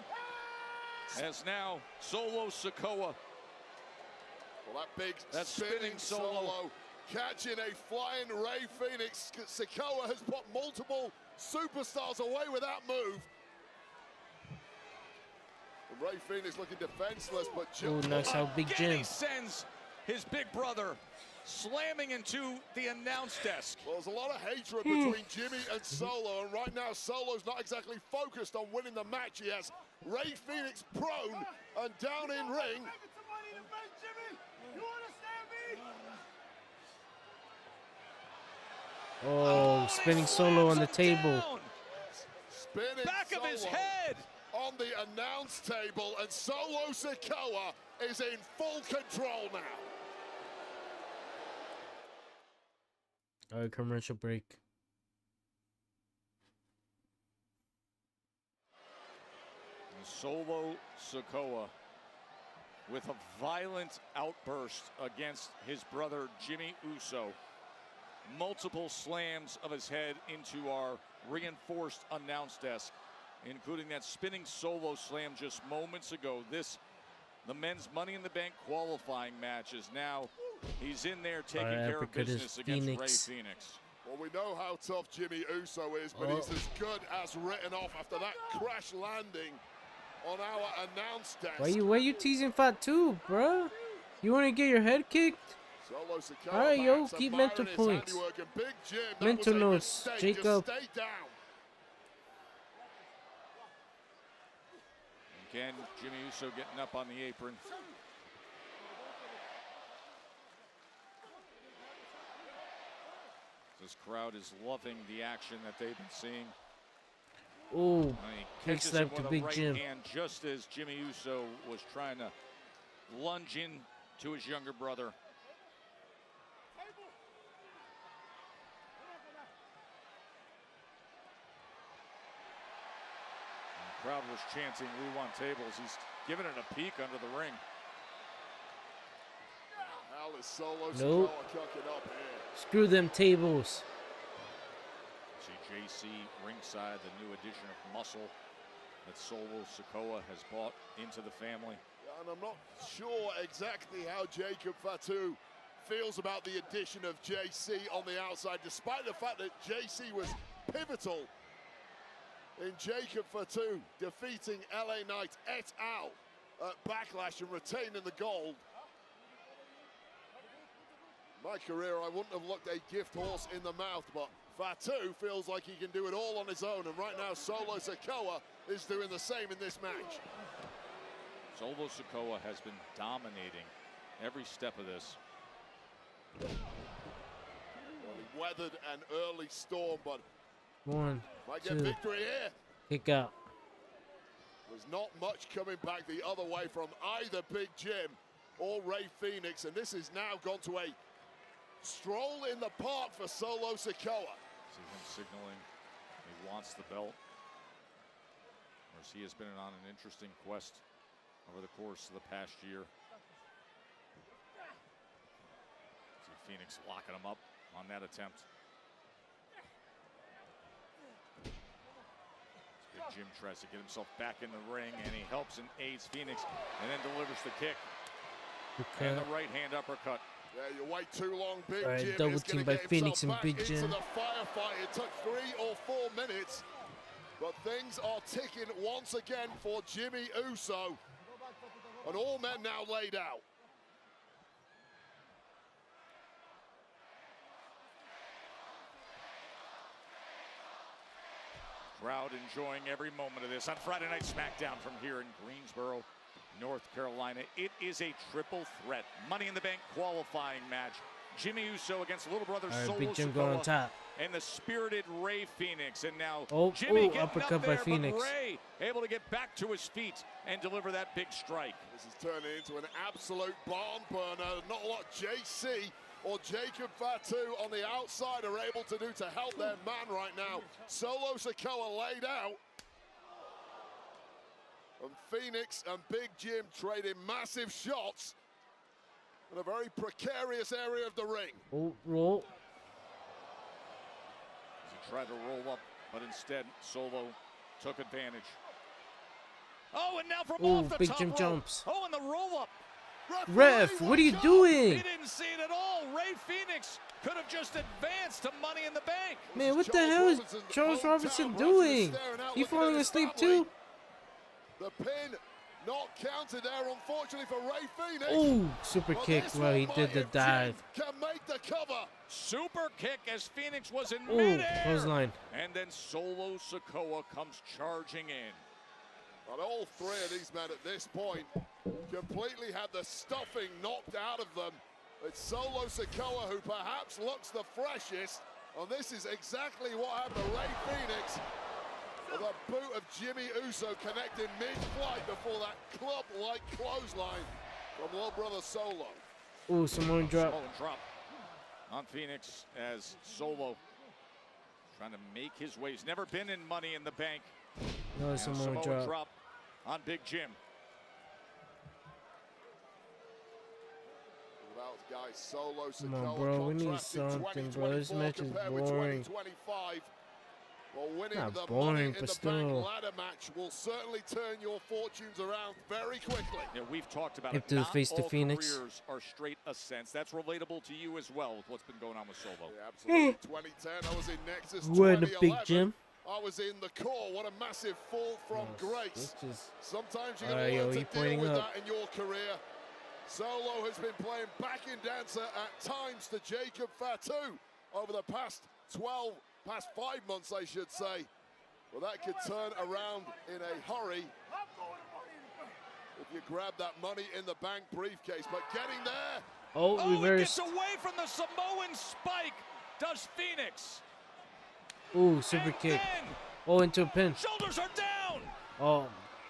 As now Solo Sikoa. Well, that big spinning Solo. Catching a flying Ray Phoenix. Sikoa has put multiple superstars away with that move. And Ray Phoenix looking defenseless, but Ooh, nice out, Big Again, Jim. he sends his big brother slamming into the announce desk. Well, there's a lot of hatred between Jimmy and Solo, and right now Solo's not exactly focused on winning the match. He has Ray Phoenix prone and down in ring. Oh, spinning Solo on the table. Spinning Back of his Solo head. on the announce table, and Solo Sikoa is in full control now. All right, commercial break. Solo Sikoa with a violent outburst against his brother Jimmy Uso. Multiple slams of his head into our reinforced announce desk, including that spinning Solo slam just moments ago. The men's Money in the Bank qualifying match is now, he's in there taking care of business against Ray Phoenix. Well, Well, we know how tough Jimmy Uso is, but he's as good as written off after that crash landing on our announce desk. Why you teasing Fatu, bro? You want to get your head kicked? Solo Sikoa All right, yo, backs, keep admiring mental his points. handiwork, and Big Jim, that Mental was a notes, mistake. Jacob. Just stay down. Again, Jimmy Uso getting up on the apron. This crowd is loving the action that they've been seeing. Ooh, He big catches slap him to with a Big right Jim. hand just as Jimmy Uso was trying to lunge in to his younger brother. And the crowd was chanting, "We want tables." He's giving it a peek under the ring. How is Solo Nope. Sikoa cooking up here? Screw them tables. See JC ringside, the new addition of muscle that Solo Sikoa has brought into the family. And I'm not sure exactly how Jacob Fatu feels about the addition of JC on the outside, despite the fact that JC was pivotal in Jacob Fatu defeating LA Knight et al. At Backlash and retaining the gold. My career, I wouldn't have looked a gift horse in the mouth, but Fatu feels like he can do it all on his own, and right now Solo Sikoa is doing the same in this match. Solo Sikoa has been dominating every step of this. Well, he weathered an early storm, but 1, might get 2, victory here. kick out. There's not much coming back the other way from either Big Jim or Ray Phoenix, and this has now gone to a stroll in the park for Solo Sikoa. See him signaling he wants the belt. Whereas he has been on an interesting quest over the course of the past year. See Phoenix locking him up on that attempt. Big Jim tries to get himself back in the ring, and he helps and aids Phoenix, and then delivers the kick. And the right hand uppercut. Yeah, you wait too long, Big All right, Jim double is team gonna by get Phoenix himself and back Big into Jim. the firefight. It took 3 or 4 minutes, but things are ticking once again for Jimmy Uso. And all men now laid out. Crowd enjoying every moment of this on Friday Night Smackdown from here in Greensboro, North Carolina. It is a triple threat Money in the Bank qualifying match. Jimmy Uso against little brother All right, Solo Big Jim Sikoa going on top. and the spirited Ray Phoenix. And now Oh, Jimmy ooh, getting uppercut up by there, Phoenix. but Ray able to get back to his feet and deliver that big strike. This is turning into an absolute barn burner. Not a lot JC or Jacob Fatu on the outside are able to do to help their man right now. Solo Sikoa laid out. And Phoenix and Big Jim trading massive shots in a very precarious area of the ring. Oh, roll. He tried to roll up, but instead Solo took advantage. Oh, and now from Ooh, off the Big top Jim rope. jumps. Oh, and the roll up. Ref, what are you He doing? didn't see it at all. Ray Phoenix could have just advanced to Money in the Bank. Man, what the hell is Charles Robinson doing? He falling asleep too? The pin not counted there, unfortunately, for Ray Phoenix. Oh, super But kick. this Well, he one did the might if Jim dive. Can make the cover. Super kick as Phoenix was in Ooh, midair. clothesline. And then Solo Sikoa comes charging in. But all 3 of these men at this point completely had the stuffing knocked out of them. It's Solo Sikoa who perhaps looks the freshest. And this is exactly what happened to Ray Phoenix. With a boot of Jimmy Uso connecting mid-flight before that club-like clothesline from little brother Solo. Ooh, Samoan drop. Samoan drop on Phoenix as Solo trying to make his way. He's never been in Money in the Bank. No, And Samoan drop. on Big Jim. Well, guys, Solo Come on, Sikoa bro. We need contrasting something, bro. This 2024 match is compared with boring. 2025. Well, winning Not the boring, Money in but the still. Bank ladder match will certainly turn your fortunes around very quickly. Yeah, we've talked about Hip it. to the Not face to all Phoenix. careers are straight ascents. That's relatable to you as well with what's been going on with Solo. Yeah, absolutely. 2010, I was in Nexus. We're in a 2011, big gym. I was in the core. What a massive fall from grace. Sometimes you're going to Yo, learn to he deal pointing with up. that in your career. Solo has been playing backing dancer at times to Jacob Fatu over the past 5 months, I should say. Well, that could turn around in a hurry if you grab that Money in the Bank briefcase. But getting there. Oh, He reversed. gets away from the Samoan spike. Does Phoenix. Ooh, super kick. Oh, into a pin. Shoulders are down. Oh,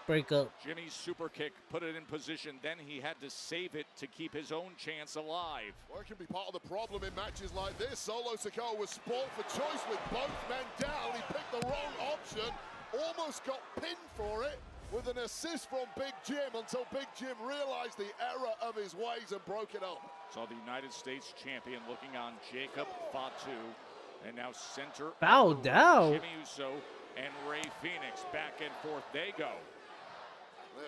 break up. Jimmy's super kick put it in position. Then he had to save it to keep his own chance alive. Well, it can be part of the problem in matches like this. Solo Sikoa was spoiled for choice with both men down. He picked the wrong option, almost got pinned for it with an assist from Big Jim until Big Jim realized the error of his ways and broke it up. Saw the United States champion looking on Jacob Fatu. And now center. Fouled out. Jimmy Uso and Ray Phoenix back and forth they go.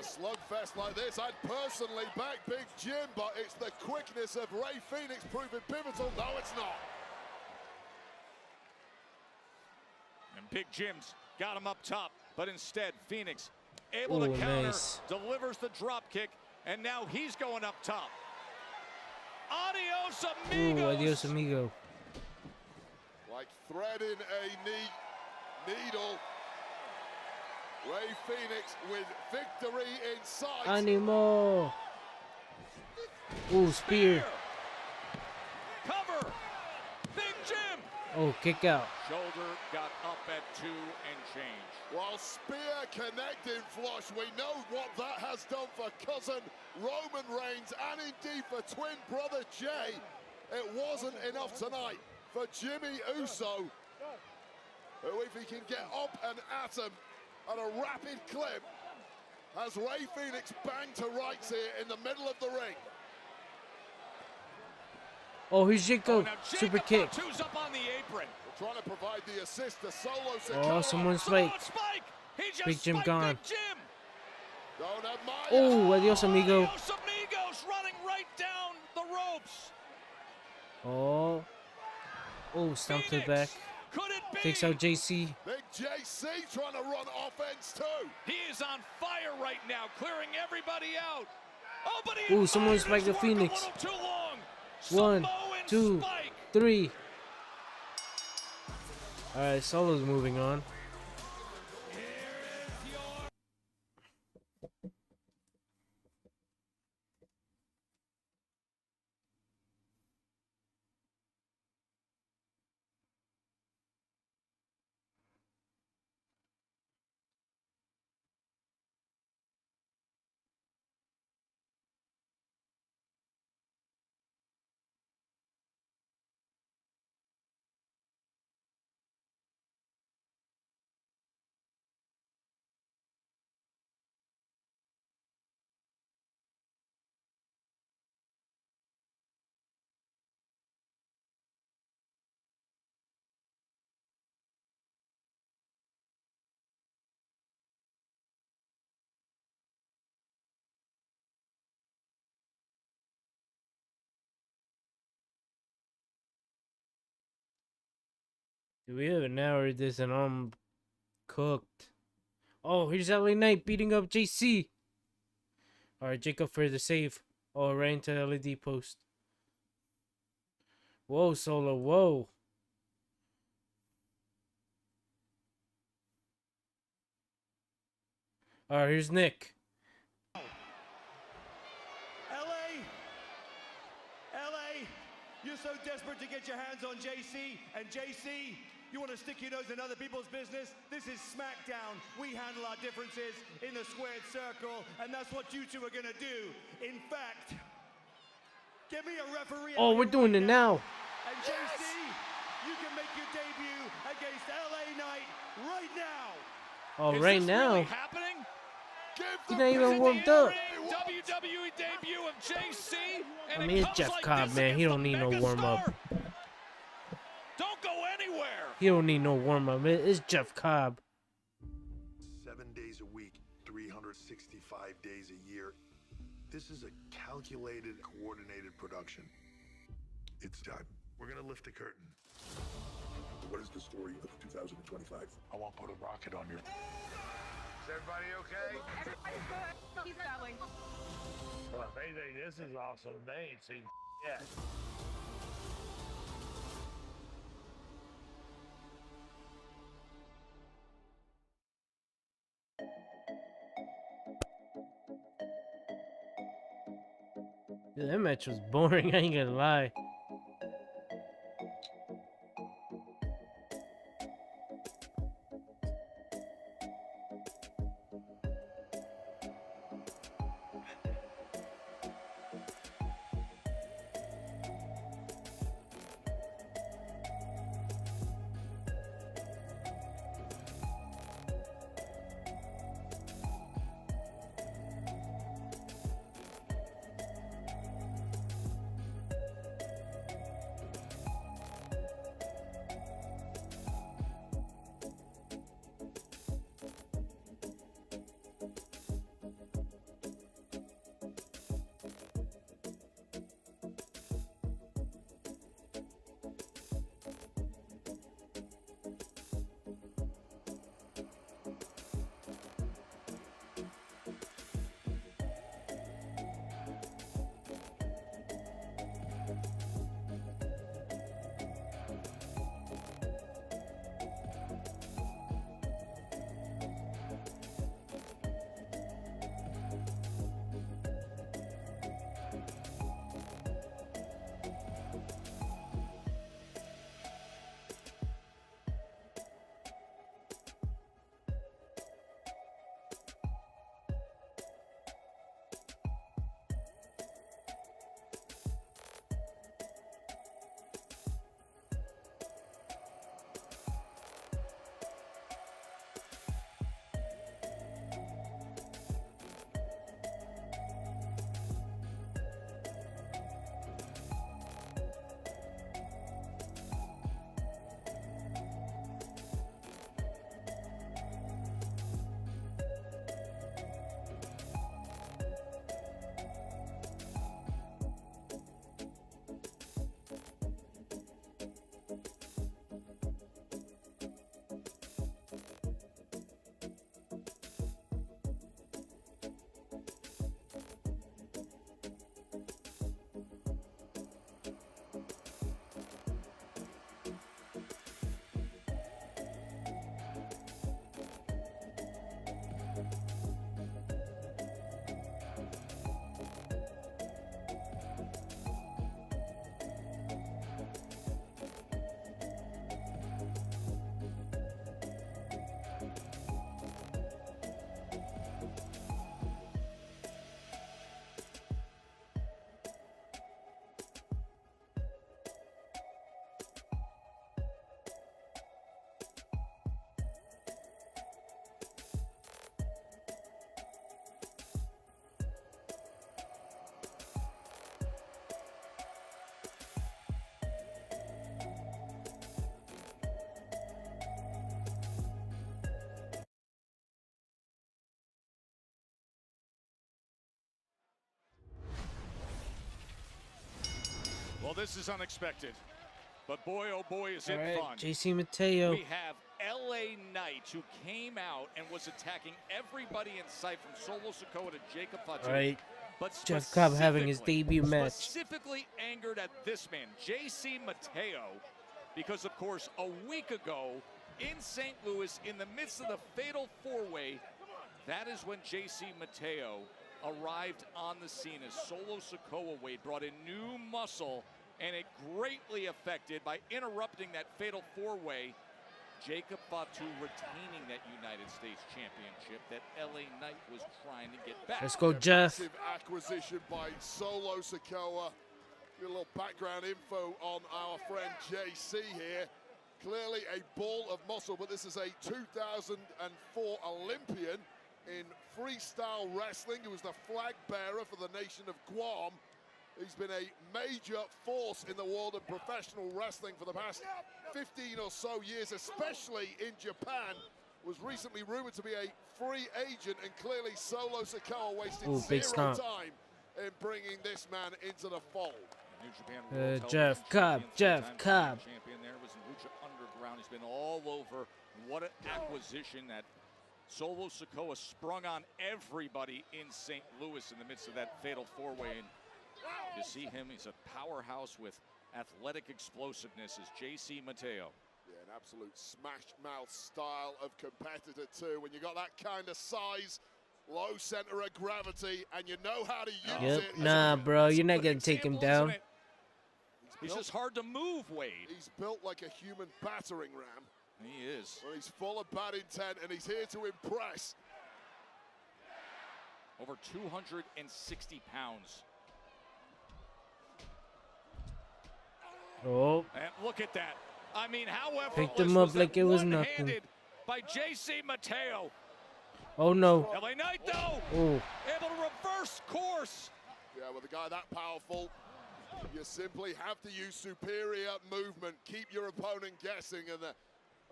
A slugfest like this, I'd personally back Big Jim, but it's the quickness of Ray Phoenix proving pivotal. No, it's not. And Big Jim's got him up top, but instead Phoenix able Ooh, to counter, nice. delivers the drop kick, and now he's going up top. Adios, Ooh, amigos. adios, amigo. Like threading a needle. Ray Phoenix with victory in sight. Animo. Ooh, spear. Cover. Big Jim. Oh, kick out. Shoulder got up at 2 and change. While spear connecting flush, we know what that has done for cousin Roman Reigns and indeed for twin brother Jay. It wasn't enough tonight for Jimmy Uso, who if he can get up and at him at a rapid clip, has Ray Phoenix banged to rights here in the middle of the ring. Oh, here's Jacob. Now Super kick. Fatu's up on the apron. We're trying to provide the assist to Solo Sikoa. Oh, someone spiked. Spike. He just Big Jim spiked gone. Big Jim. Don't admire. Oh, adios, amigo. Adios, amigos, running right down the ropes. Oh. Oh, stomp to the back. Could it be? Takes out JC. Big JC trying to run offense too. He is on fire right now, clearing everybody out. Oh, but he Ooh, someone spiked the Phoenix. a little too long. 1, Samoan 2, spike. 3. All right, Solo's moving on. We have an hour of this and I'm cooked. Oh, here's LA Knight beating up JC. Alright, Jacob for the save. Oh, right into the LED post. Whoa, Solo, whoa. Alright, here's Nick. LA, you're so desperate to get your hands on JC, and JC, you want to stick your nose in other people's business? This is Smackdown. We handle our differences in the squared circle, and that's what you two are going to do. In fact, get me a referee. Oh, we're doing it now. And JC, you can make your debut against LA Knight right now. Oh, Is right this now. really happening? He's not even warmed up. WWE debut of JC. And I mean, it's Jeff Cobb, man. He don't need no warm up. Don't go anywhere. He don't need no warm up. It's Jeff Cobb. 7 days a week, 365 days a year. This is a calculated, coordinated production. It's time. We're gonna lift the curtain. What is the story of 2025? I won't put a rocket on your... Is everybody okay? Everybody's good. Keep going. Well, they think this is awesome. They ain't seen yet. Dude, that match was boring, I ain't gonna lie. Well, this is unexpected, but boy, oh boy, is it fun. JC Mateo. We have LA Knight, who came out and was attacking everybody in sight from Solo Sikoa to Jacob Fatu. Right. But Jeff Cobb having his debut match. Specifically angered at this man, JC Mateo, because, of course, a week ago in St. Louis, in the midst of the fatal four-way, that is when JC Mateo arrived on the scene as Solo Sikoa Wade brought in new muscle, and it greatly affected by interrupting that fatal four-way. Jacob Fatu retaining that United States Championship that LA Knight was trying to get back. Let's go, Jeff. Massive acquisition by Solo Sikoa. Get a little background info on our friend JC here. Clearly a ball of muscle, but this is a 2004 Olympian in freestyle wrestling. He was the flag bearer for the nation of Guam. He's been a major force in the world of professional wrestling for the past 15 or so years, especially in Japan. Was recently rumored to be a free agent, and clearly Solo Sikoa wasted zero time in bringing this man into the fold. New Japan World Jeff Cobb. Champion there was in Lucha Underground. He's been all over. What an acquisition that Solo Sikoa sprung on everybody in St. Louis in the midst of that fatal four-way. And you see him, he's a powerhouse with athletic explosiveness, is JC Mateo. Yeah, an absolute smash-mouth style of competitor too. When you got that kind of size, low center of gravity, and you know how to use it. Nah, bro, you're not gonna take him down. He's just hard to move, Wade. He's built like a human battering ram. He is. Well, he's full of bad intent, and he's here to impress. Over 260 pounds. Oh. And look at that. I mean, how picked him up like it was nothing. By JC Mateo. Oh no. LA Knight though. Oh. Able to reverse course. Yeah, with a guy that powerful, you simply have to use superior movement. Keep your opponent guessing, and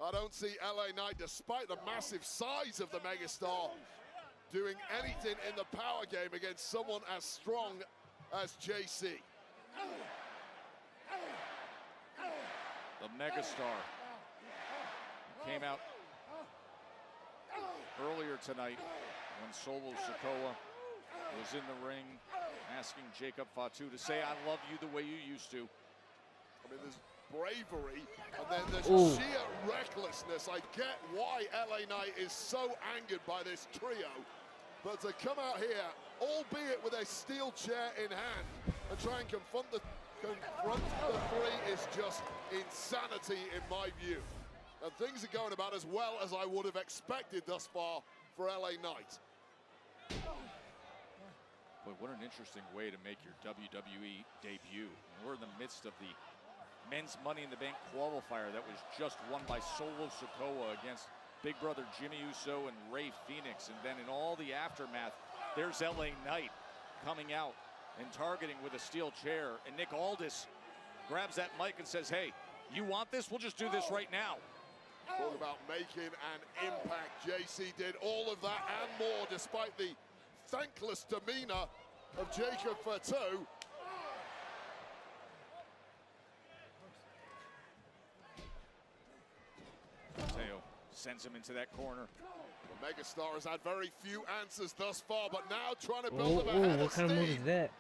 I don't see LA Knight, despite the massive size of the megastar, doing anything in the power game against someone as strong as JC. The megastar came out earlier tonight when Solo Sikoa was in the ring asking Jacob Fatu to say, "I love you the way you used to." I mean, there's bravery, and then there's sheer recklessness. I get why LA Knight is so angered by this trio, but to come out here, albeit with a steel chair in hand, and try and confront the three is just insanity in my view. And things are going about as well as I would have expected thus far for LA Knight. Boy, what an interesting way to make your WWE debut. We're in the midst of the men's Money in the Bank qualifier that was just won by Solo Sikoa against Big Brother Jimmy Uso and Ray Phoenix. And then in all the aftermath, there's LA Knight coming out and targeting with a steel chair. And Nick Aldis grabs that mic and says, "Hey, you want this? We'll just do this right now." Talk about making an impact. JC did all of that and more, despite the thankless demeanor of Jacob Fatu. Mateo sends him into that corner. The megastar has had very few answers thus far, but now trying to build them ahead what kind of move is that?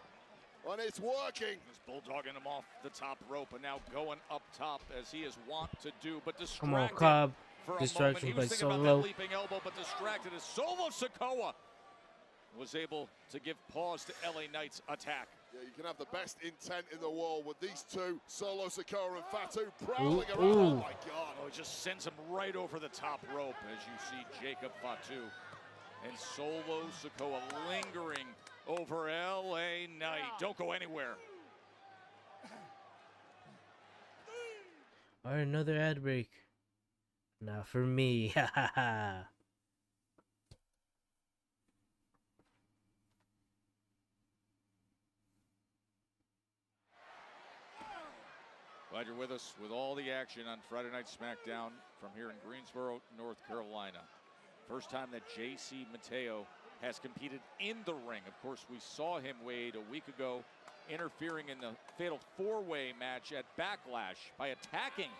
And it's working. He's bulldogging him off the top rope, and now going up top as he is wont to do, but distracted. Come on, Cobb. For a Distraction moment. He was by thinking about Solo. that leaping elbow, but distracted as Solo Sikoa was able to give pause to LA Knight's attack. Yeah, you can have the best intent in the world with these two, Solo Sikoa and Fatu, prowling around. Oh my God. Oh, it just sends him right over the top rope as you see Jacob Fatu and Solo Sikoa lingering over LA Knight. Don't go anywhere. All right, another ad break. Not for me. Ha ha ha. Glad you're with us with all the action on Friday Night Smackdown from here in Greensboro, North Carolina. First time that JC Mateo has competed in the ring. Of course, we saw him, Wade, a week ago interfering in the fatal four-way match at Backlash by attacking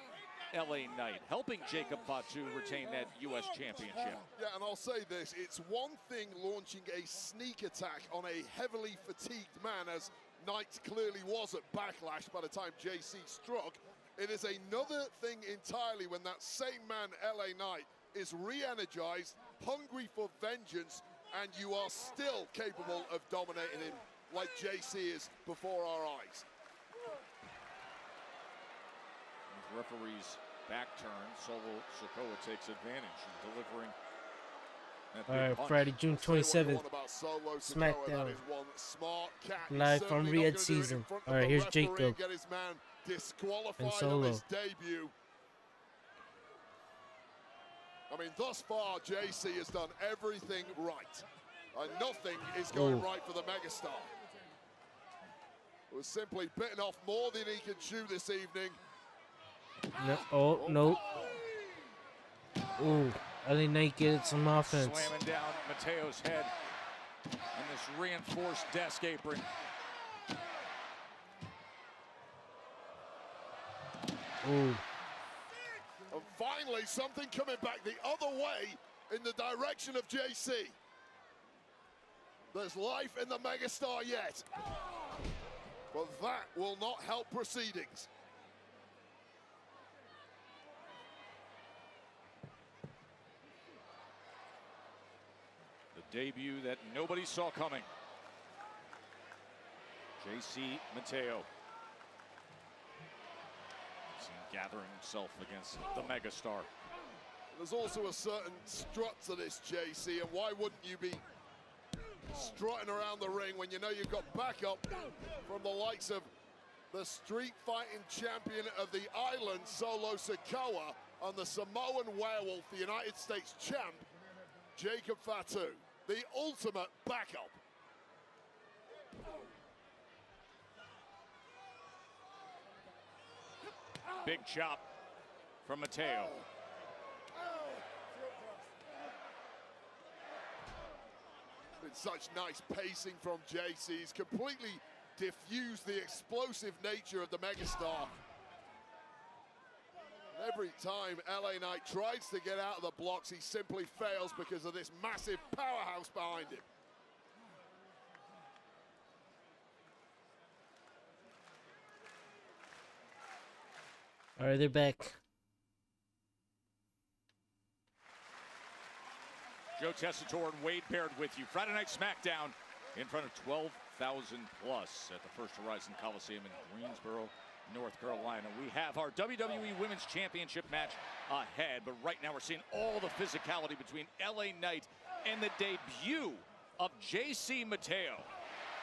LA Knight, helping Jacob Fatu retain that U.S. championship. Yeah, and I'll say this, it's one thing launching a sneak attack on a heavily fatigued man, as Knight clearly was at Backlash by the time JC struck. It is another thing entirely when that same man, LA Knight, is re-energized, hungry for vengeance, and you are still capable of dominating him like JC is before our eyes. Referee's back turn, Solo Sikoa takes advantage, delivering that All right, punch. Friday, June 27th, Smackdown, live from Riyadh season. All right, here's Jacob and Solo. I mean, thus far, JC has done everything right. And nothing is going right for the megastar. was simply bitten off more than he could chew this evening. No, oh, no. Ooh, LA Knight get some offense. Slamming down Mateo's head in this reinforced desk apron. Ooh. And finally, something coming back the other way in the direction of JC. There's life in the megastar yet, but that will not help proceedings. The debut that nobody saw coming. JC Mateo. Gathering himself against the megastar. There's also a certain strut to this, JC, and why wouldn't you be strutting around the ring when you know you've got backup from the likes of the street fighting champion of the island, Solo Sikoa, and the Samoan werewolf, the United States champ, Jacob Fatu, the ultimate backup. Big chop from Mateo. Been such nice pacing from JC. He's completely diffused the explosive nature of the megastar. And every time LA Knight tries to get out of the blocks, he simply fails because of this massive powerhouse behind him. All right, they're back. Joe Tessitore and Wade Baird with you. Friday Night Smackdown in front of 12,000 plus at the First Horizon Coliseum in Greensboro, North Carolina. We have our WWE Women's Championship match ahead, but right now we're seeing all the physicality between LA Knight and the debut of JC Mateo.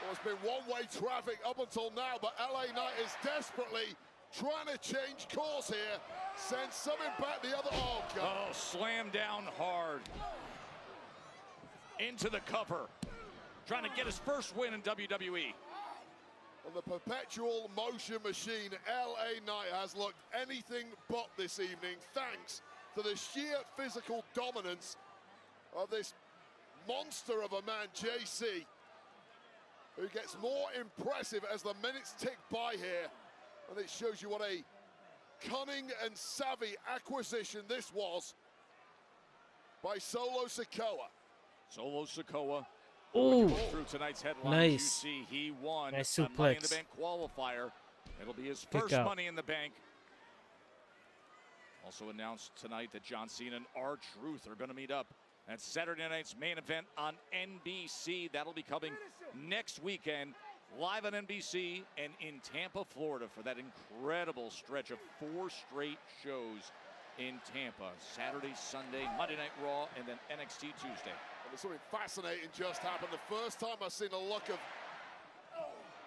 Well, it's been one-way traffic up until now, but LA Knight is desperately trying to change course here. Send something back the other. Oh, God. Oh, slam down hard. Into the cover. Trying to get his first win in WWE. On the perpetual motion machine, LA Knight has looked anything but this evening, thanks to the sheer physical dominance of this monster of a man, JC, who gets more impressive as the minutes tick by here. And it shows you what a cunning and savvy acquisition this was by Solo Sikoa. Solo Sikoa. Ooh, through tonight's headlines, nice. You see he won Nice a Money in the suplex. Bank qualifier. It'll be his Pick first up. Money in the Bank. Also announced tonight that John Cena and R-Truth are going to meet up at Saturday night's main event on NBC. That'll be coming next weekend, live on NBC and in Tampa, Florida, for that incredible stretch of 4 straight shows in Tampa. Saturday, Sunday, Monday Night Raw, and then NXT Tuesday. There's something fascinating just happened. The first time I've seen a look of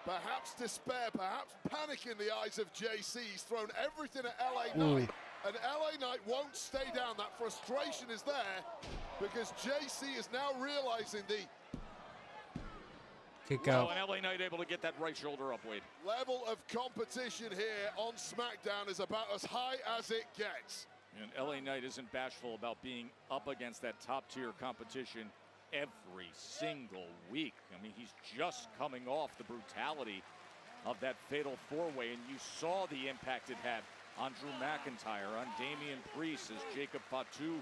perhaps despair, perhaps panic in the eyes of JC. He's thrown everything at LA Knight, and LA Knight won't stay down. That frustration is there because JC is now realizing the kick out. And LA Knight able to get that right shoulder up, Wade. level of competition here on SmackDown is about as high as it gets. And LA Knight isn't bashful about being up against that top-tier competition every single week. I mean, he's just coming off the brutality of that fatal 4-way, and you saw the impact it had on Drew McIntyre, on Damian Priest, as Jacob Fatu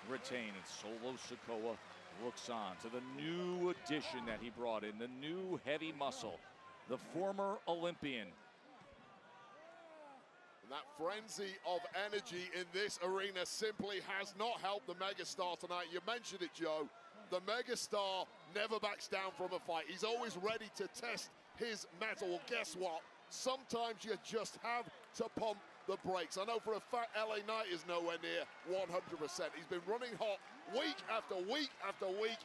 retained. And Solo Sikoa looks on to the new addition that he brought in, the new heavy muscle, the former Olympian. That frenzy of energy in this arena simply has not helped the megastar tonight. You mentioned it, Joe. The megastar never backs down from a fight. He's always ready to test his mettle. Well, guess what? Sometimes you just have to pump the brakes. I know for a fact LA Knight is nowhere near 100%. He's been running hot week after week after week,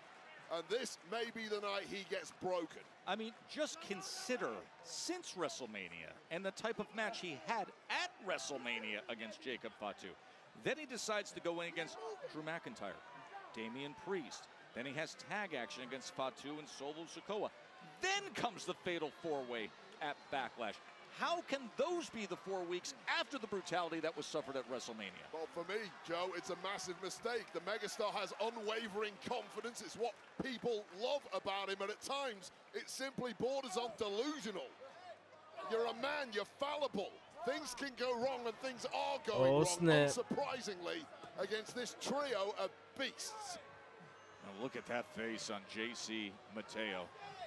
and this may be the night he gets broken. I mean, just consider, since WrestleMania and the type of match he had at WrestleMania against Jacob Fatu, then he decides to go in against Drew McIntyre, Damian Priest. Then he has tag action against Fatu and Solo Sikoa. Then comes the fatal 4-way at Backlash. How can those be the 4 weeks after the brutality that was suffered at WrestleMania? Well, for me, Joe, it's a massive mistake. The megastar has unwavering confidence. It's what people love about him, and at times, it simply borders on delusional. You're a man, you're fallible. Things can go wrong, and things are going wrong, snap. unsurprisingly, against this trio of beasts. Now look at that face on JC Mateo.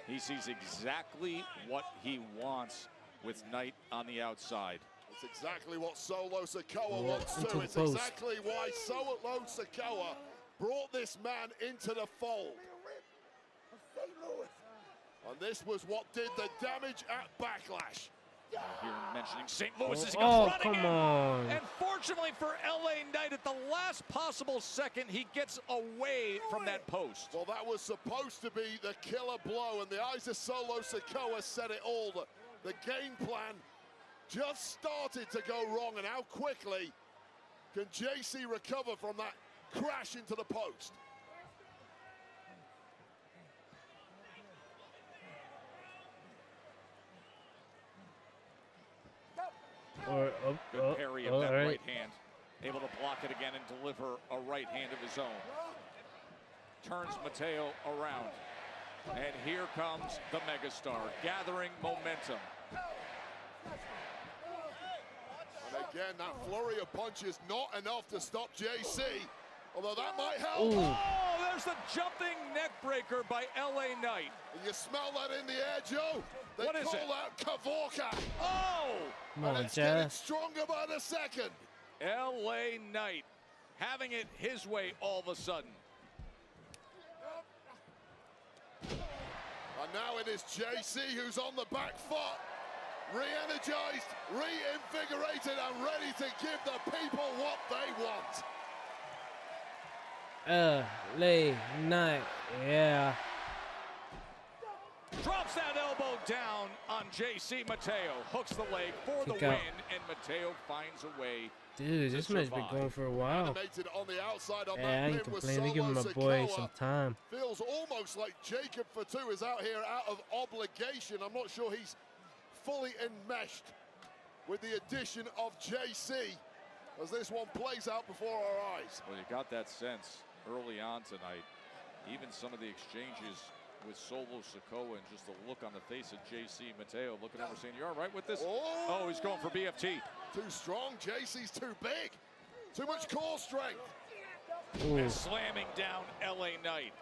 He sees exactly what he wants with Knight on the outside. It's exactly what Solo Sikoa wants into to. the It's post. exactly why Solo Sikoa brought this man into the fold. And this was what did the damage at Backlash. Here mentioning St. Louis as he Oh, comes running come in. on. And fortunately for LA Knight, at the last possible second, he gets away from that post. Well, that was supposed to be the killer blow, and the eyes of Solo Sikoa said it all. The game plan just started to go wrong, and how quickly can JC recover from that crash into the post? Good parry of all that right. right hand. Able to block it again and deliver a right hand of his own. Turns Mateo around. And here comes the megastar, gathering momentum. And again, that flurry of punches not enough to stop JC, although that might help. Ooh. Oh, there's the jumping neck breaker by LA Knight. And you smell that in the air, Joe? They What is call it? that Kavorka. Oh! Come on, And it's getting Jeff. stronger by the second. LA Knight having it his way all of a sudden. And now it is JC who's on the back foot, re-energized, reinvigorated, and ready to give the people what they want. LA Knight, yeah. Drops that elbow down on JC Mateo. Hooks the leg for the Kick win, out. and Mateo finds a way. Dude, this match been going for a while. Animated on the outside on Yeah, that I ain't pin with complaining. They giving my Solo boy Sikoa. some time. Feels almost like Jacob Fatu is out here out of obligation. I'm not sure he's fully enmeshed with the addition of JC as this one plays out before our eyes. Well, you got that sense early on tonight. Even some of the exchanges with Solo Sikoa and just the look on the face of JC Mateo looking over saying, "You all right with this?" Oh, he's going for BFT. Too strong. JC's too big. Too much core strength. And slamming down LA Knight.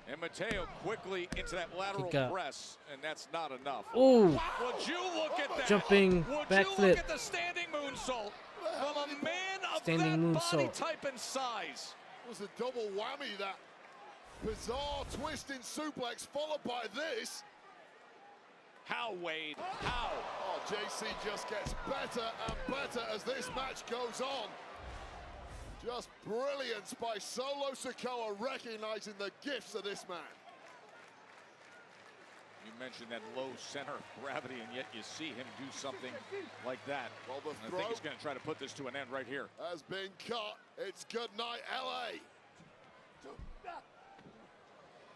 And Mateo quickly into that lateral Kick out. press, and that's not enough. Ooh. Would you look at that? Jumping Would you look backflip. at the standing moonsault from a man of Standing that body moonsault. type and size? It was a double whammy, that bizarre twisting suplex followed by this. How, Wade? How? Oh, JC just gets better and better as this match goes on. Just brilliance by Solo Sikoa, recognizing the gifts of this man. You mentioned that low center of gravity, and yet you see him do something like that. Well, the And I think he's going to try to put this to an end right here. Has been cut. It's good night, LA.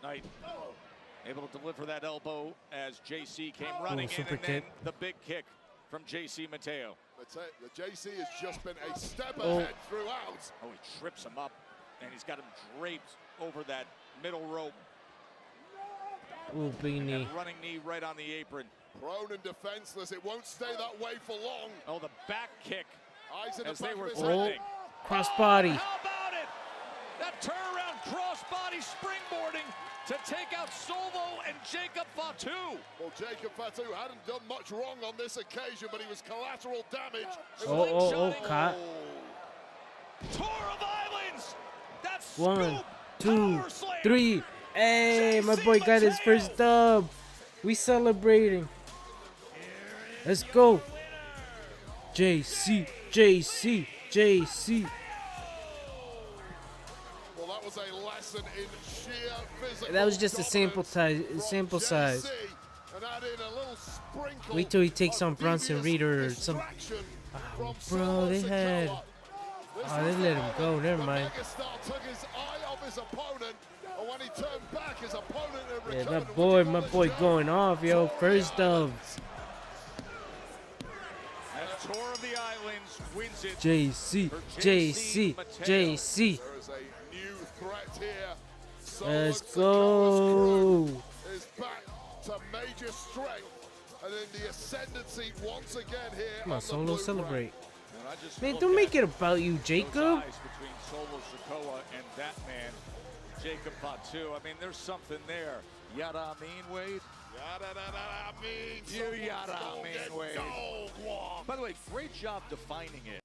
Knight able to deliver that elbow as JC came running in, super and then kick. the big kick from JC Mateo. The JC has just been a step Oh. ahead throughout. Oh, he trips him up, and he's got him draped over that middle rope. Ooh, big knee. And running knee right on the apron. Prone and defenseless. It won't stay that way for long. Oh, the back kick Eyes in the as back they were of his threatening. Oh, crossbody. How about it? That turnaround crossbody springboarding to take out Solo and Jacob Fatu. Well, Jacob Fatu hadn't done much wrong on this occasion, but he was collateral damage. Caught. Tour of Islands. That's 1, 2, 3. Hey, my boy got his first dub. We celebrating. Let's go. JC, JC, JC. Well, that was a lesson in sheer physical That was just a dominance sample from size. JC, and add in a little sprinkle Wait till he takes of on Bronson devious Reed or some. distraction from Bro, Solo they had. Sikoa. This Oh, was they let the him go. moment Never the mind. Megastar took his eye off his opponent, and when he turned back, his opponent had Yeah, recovered. my boy going off, yo. First dub. Tour of the Islands wins it. JC, for JC, Mateo. JC. There is a new threat here. Let's Solo go. is back to major strength and in the ascendancy once again here. Come on, the Solo, blue celebrate. And I just Man, look don't at make it about you, those Jacob. eyes between Solo Sikoa and that man, Jacob Fatu. I mean, there's something there. Yada mean, Wade? Yada mean. You yada mean, Wade. By the way, great job defining it.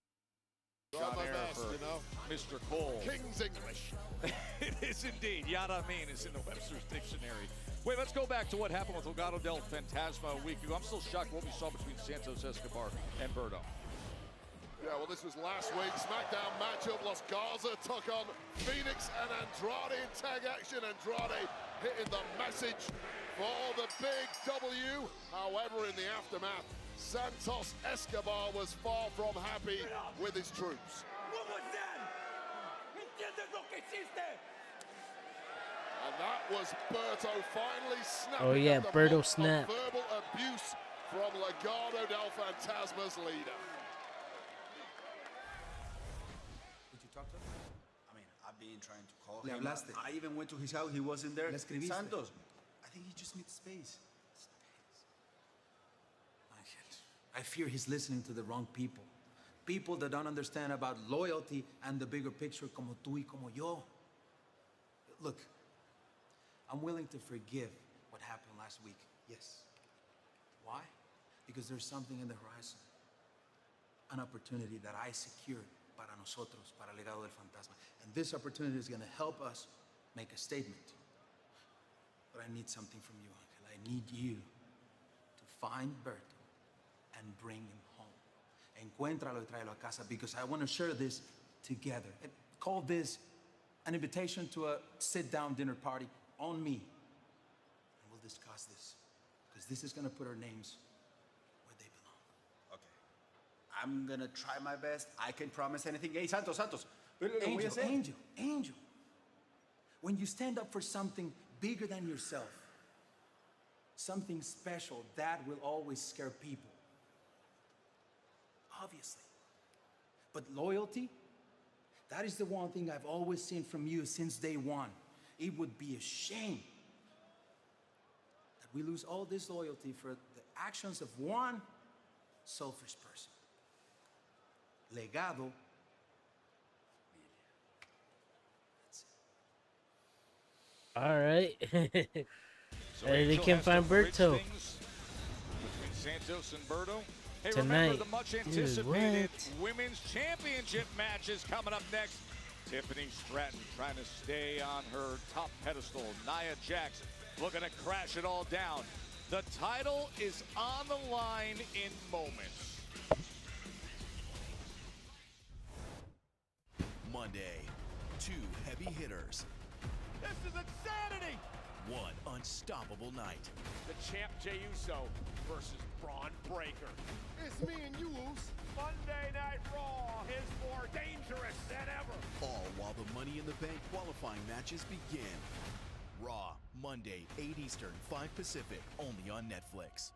Try my Air best, for you know. Mr. Cole. King's English. It is indeed. Yada mean is in the Webster's Dictionary. Wait, let's go back to what happened with Legado del Fantasma a week ago. I'm still shocked what we saw between Santos Escobar and Berto. Yeah, well, this was last week. Smackdown matchup. Los Garza took on Phoenix and Andrade in tag action. Andrade hitting the message for the big W. However, in the aftermath, Santos Escobar was far from happy with his troops. What was that? ¿Entiendes lo que hiciste? And that was Berto finally snapping Oh, yeah, at the Berto mop of snap. verbal abuse from Legado del Fantasma's leader. Did you talk to him? I mean, I've been trying to call Le him. hablaste. I even went to his house. He wasn't there. Le escribiste. Santos, I think he just needs space. I fear he's listening to the wrong people. People that don't understand about loyalty and the bigger picture como tú y como yo. Look, I'm willing to forgive what happened last week. Yes. Why? Because there's something in the horizon. An opportunity that I secured para nosotros, para Legado del Fantasma. And this opportunity is going to help us make a statement. But I need something from you, Angel. I need you to find Berto and bring him home. Encuéntralo y tráelo a casa because I want to share this together. Call this an invitation to a sit-down dinner party on me. And we'll discuss this because this is going to put our names where they belong. Okay. I'm gonna try my best. I can promise anything. Hey, Santos. Lo voy a Angel, hacer. Angel. When you stand up for something bigger than yourself, something special, that will always scare people. Obviously. But loyalty, that is the one thing I've always seen from you since day one. It would be a shame that we lose all this loyalty for the actions of one selfish person. Legado. All right. So They Angel can has to find bridge Berto things between Santos and Berto. Hey, tonight. remember the much anticipated Dude, women's championship matches coming up next. Tiffany Stratton trying to stay on her top pedestal. Nia Jax looking to crash it all down. The title is on the line in moments. Monday, 2 heavy hitters. This is insanity! One unstoppable night. The champ Jey Uso versus Braun Breaker. It's me and you, Uso. Monday Night Raw is more dangerous than ever. All while the Money in the Bank qualifying matches begin. Raw, Monday, 8 Eastern, 5 Pacific, only on Netflix.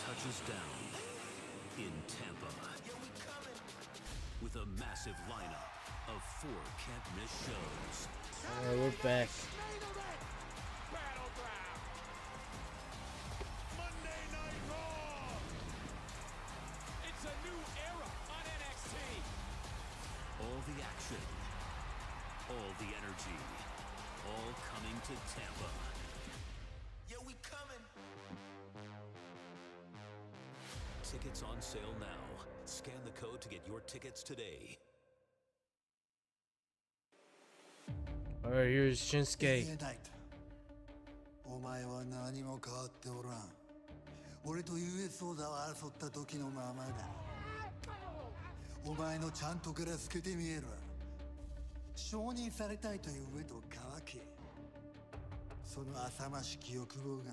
touches down in Tampa with a massive lineup of 4 can't-miss shows. Alright, we're back. Monday Night Raw. It's a new era on NXT. All the action, all the energy, all coming to Tampa. Yeah, we coming. Tickets on sale now. Scan the code to get your tickets today. Alright, here's Shinsuke. お前は何も変わっておらん。俺と US 王座を争った時のままだ。お前のちゃんとから透けて見える。承認されたいという上と乾け。その浅ましき欲望が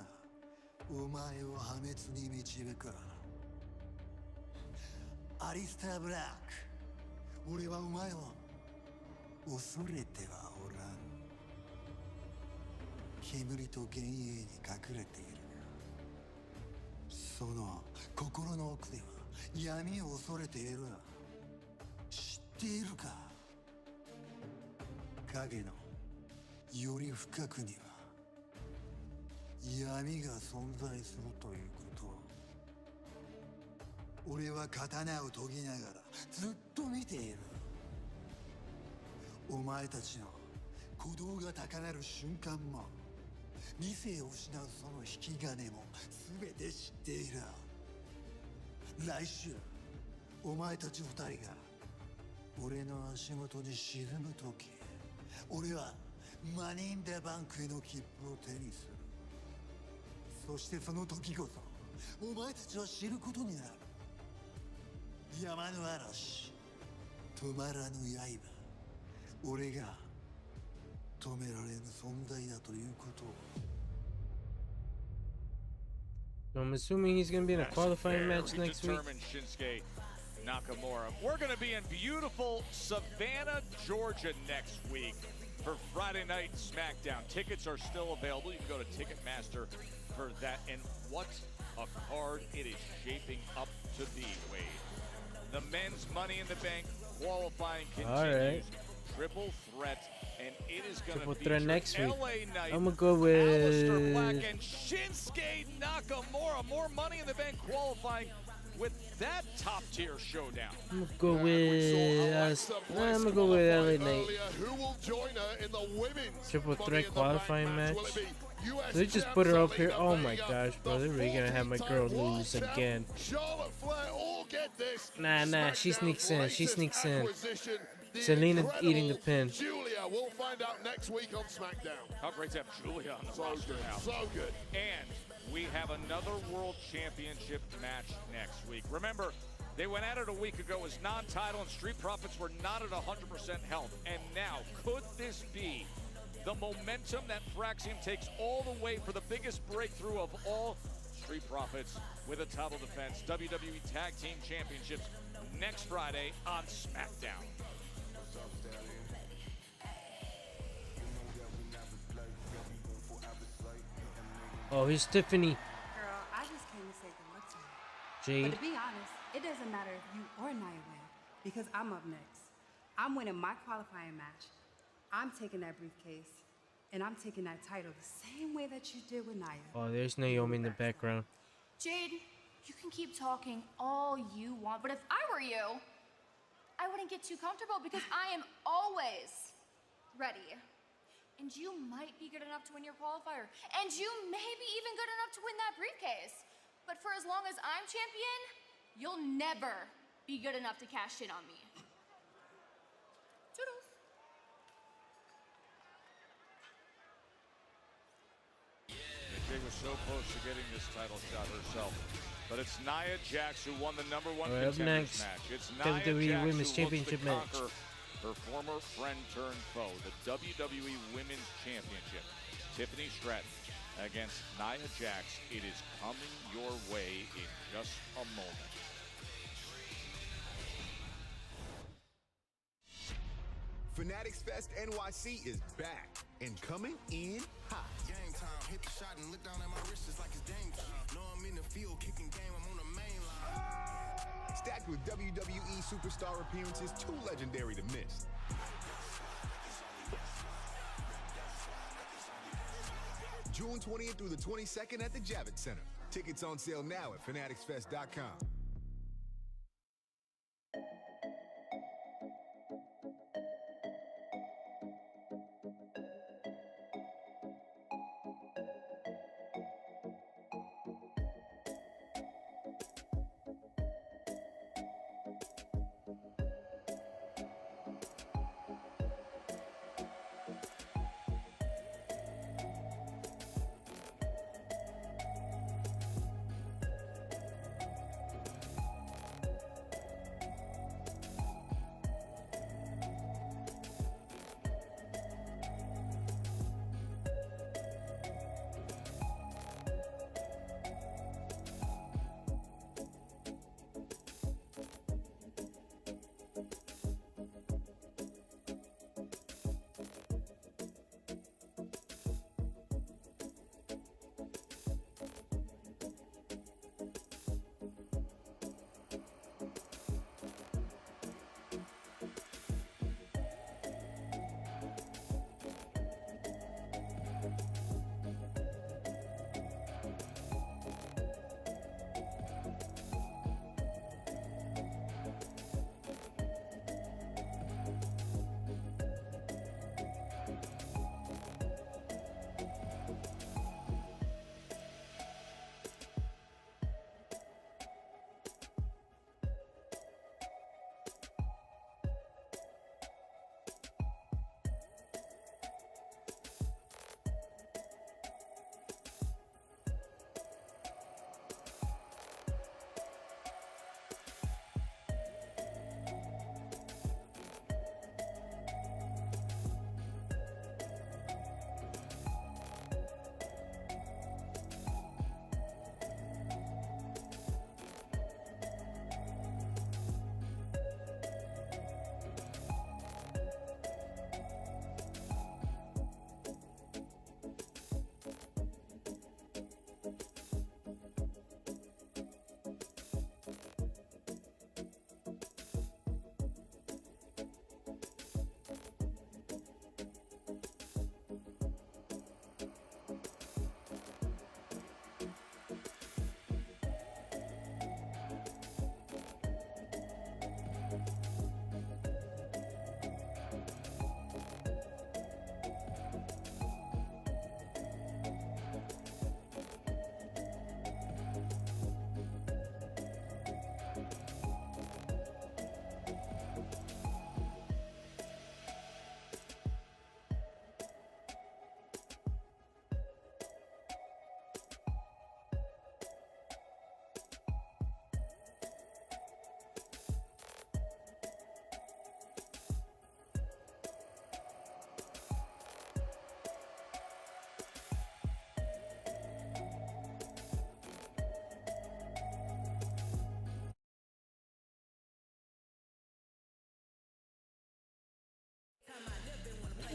お前を破滅に導く。アリスター・ブラック、俺はお前を恐れてはおらん。煙と幻影に隠れている。その心の奥では闇を恐れている。知っているか？影のより深くには闇が存在するということ。俺は刀を研ぎながらずっと見ている。お前たちの鼓動が高鳴る瞬間も理性を失うその引き金も全て知っている。来週お前たち二人が俺の足元に沈む時、俺はマニー・イン・ザ・バンクへの切符を手にする。そしてその時こそお前たちは知ることになる。山の嵐、止まらぬ刃、俺が止められぬ存在だということを。So I'm assuming he's gonna be in a qualifying match next week. Shinsuke Nakamura. We're gonna be in beautiful Savannah, Georgia next week for Friday Night Smackdown. Tickets are still available. You can go to Ticketmaster for that. And what a card it is shaping up to be, Wade. The men's Money in the Bank qualifying continues. All right. Triple threat, and it is going Triple to threat feature next week. LA Knight, I'm gonna go Aleister Black, with. and Shinsuke Nakamura. More Money in the Bank qualifying with that top-tier showdown. I'm gonna go with. I'm gonna go with LA Knight. Who will join her in the women's Triple Money threat in the qualifying Bank match. Will it be US They just champ put her up here. Zelina Oh my Vega, gosh, bro! They're really gonna have my girl 14-time world lose champ again. Charlotte Flair, all get this. Nah, she SmackDown's sneaks in. She latest sneaks in. acquisition, the Selena eating the incredible pin. Julia, we'll find out next week on SmackDown. How great to have Julia on the roster now. So good. And we have another World Championship match next week. Remember, they went at it a week ago as non-title and Street Profits were not at 100% health. And now, could this be the momentum that Fraxium takes all the way for the biggest breakthrough of all? Street Profits with a title defense, WWE Tag Team Championships next Friday on SmackDown. Oh, here's Tiffany. Girl, I just came to say good luck to you. Jade. But to be honest, it doesn't matter if you or Nia win, because I'm up next. I'm winning my qualifying match. I'm taking that briefcase, and I'm taking that title the same way that you did with Nia. Oh, there's Naomi in the background. Jade, you can keep talking all you want, but if I were you, I wouldn't get too comfortable because I am always ready. And you might be good enough to win your qualifier. And you may be even good enough to win that briefcase. But for as long as I'm champion, you'll never be good enough to cash in on me. Toodles. Jade was so close to getting this title shot herself. But it's Nia Jax who won the #1 Alright, up contenders next, match. It's WWE Nia Jax Women's who Championship looks to match. conquer her former friend turned foe, the WWE Women's Championship. Tiffany Stratton against Nia Jax. It is coming your way in just a moment. Fanatics Fest NYC is back and coming in hot. Game time, hit the shot and look down at my wrist just like it's game time. Know I'm in the field, kicking game, I'm on Packed with WWE superstar appearances too legendary to miss. June 20th through the 22nd at the Javits Center. Tickets on sale now at fanaticsfest.com.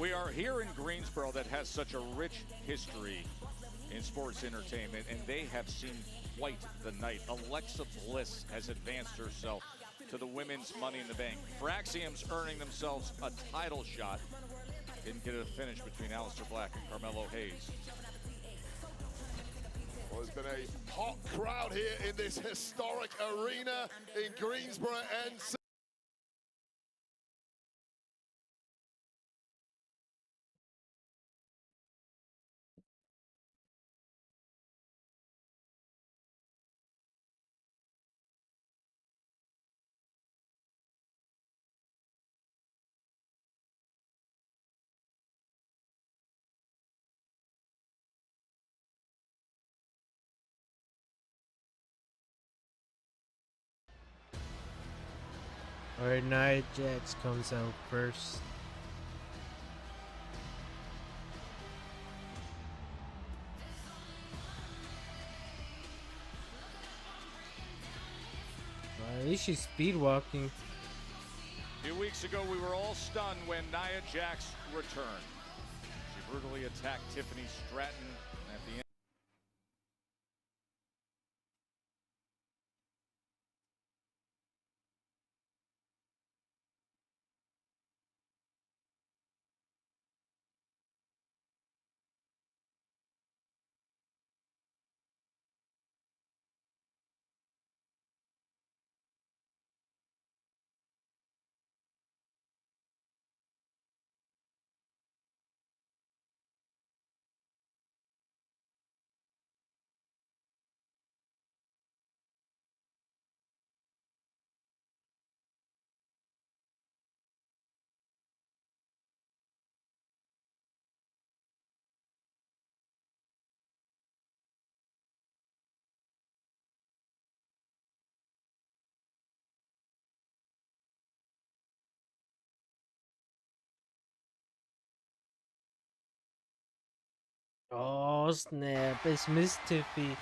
We are here in Greensboro that has such a rich history in sports entertainment, and they have seen quite the night. Alexa Bliss has advanced herself to the women's Money in the Bank. Fraxium's earning themselves a title shot. Didn't get a finish between Aleister Black and Carmelo Hayes. Well, there's been a hot crowd here in this historic arena in Greensboro, NC. Alright, Nia Jax comes out first. At least she's speed walking. A few weeks ago, we were all stunned when Nia Jax returned. She brutally attacked Tiffany Stratton at the end. Oh snap! It's Miss Tiffy.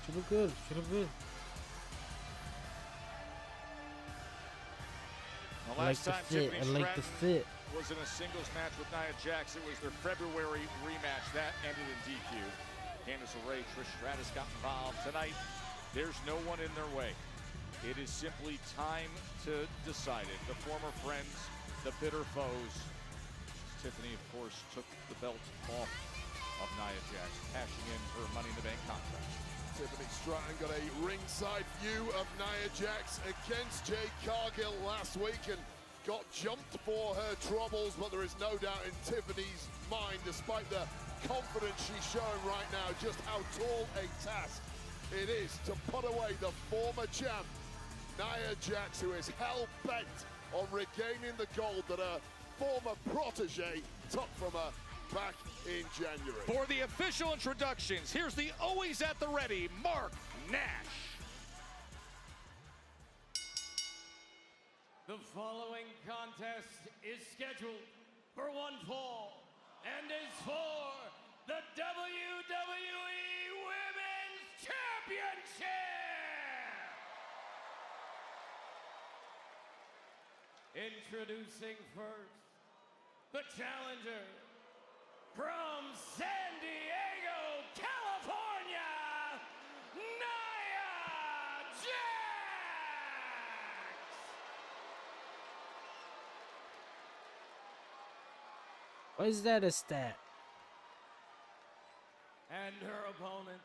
She look good. She look good. The last time Tiffany I like the Stratton fit. was in a singles match with Nia Jax. It was their February rematch. That ended in DQ. Candice LeRae, Trish Stratus got involved. Tonight, there's no one in their way. It is simply time to decide it. The former friends, the bitter foes. Tiffany, of course, took the belt off of Nia Jax, cashing in her Money in the Bank contract. Tiffany Stratton got a ringside view of Nia Jax against Jade Cargill last week and got jumped for her troubles, but there is no doubt in Tiffany's mind, despite the confidence she's showing right now, just how tall a task it is to put away the former champ, Nia Jax, who is hell-bent on regaining the gold that her former protege took from her back in January. For the official introductions, here's the always at the ready, Mark Nash. The following contest is scheduled for one fall and is for the WWE Women's Championship. Introducing first, the challenger from San Diego, California, Nia Jax. Why is that a stat? And her opponent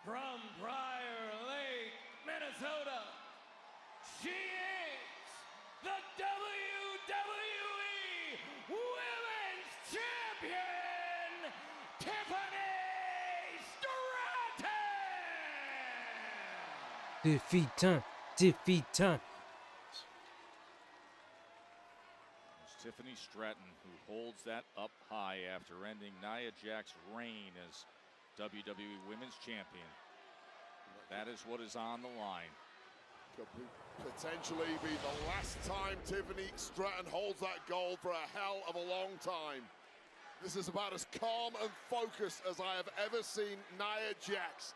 from Briar Lake, Minnesota, she is the WWE Women's Champion, Tiffany Stratton! Defeat time. Defeat time. It's Tiffany Stratton who holds that up high after ending Nia Jax's reign as WWE Women's Champion. That is what is on the line. Could potentially be the last time Tiffany Stratton holds that gold for a hell of a long time. This is about as calm and focused as I have ever seen Nia Jax.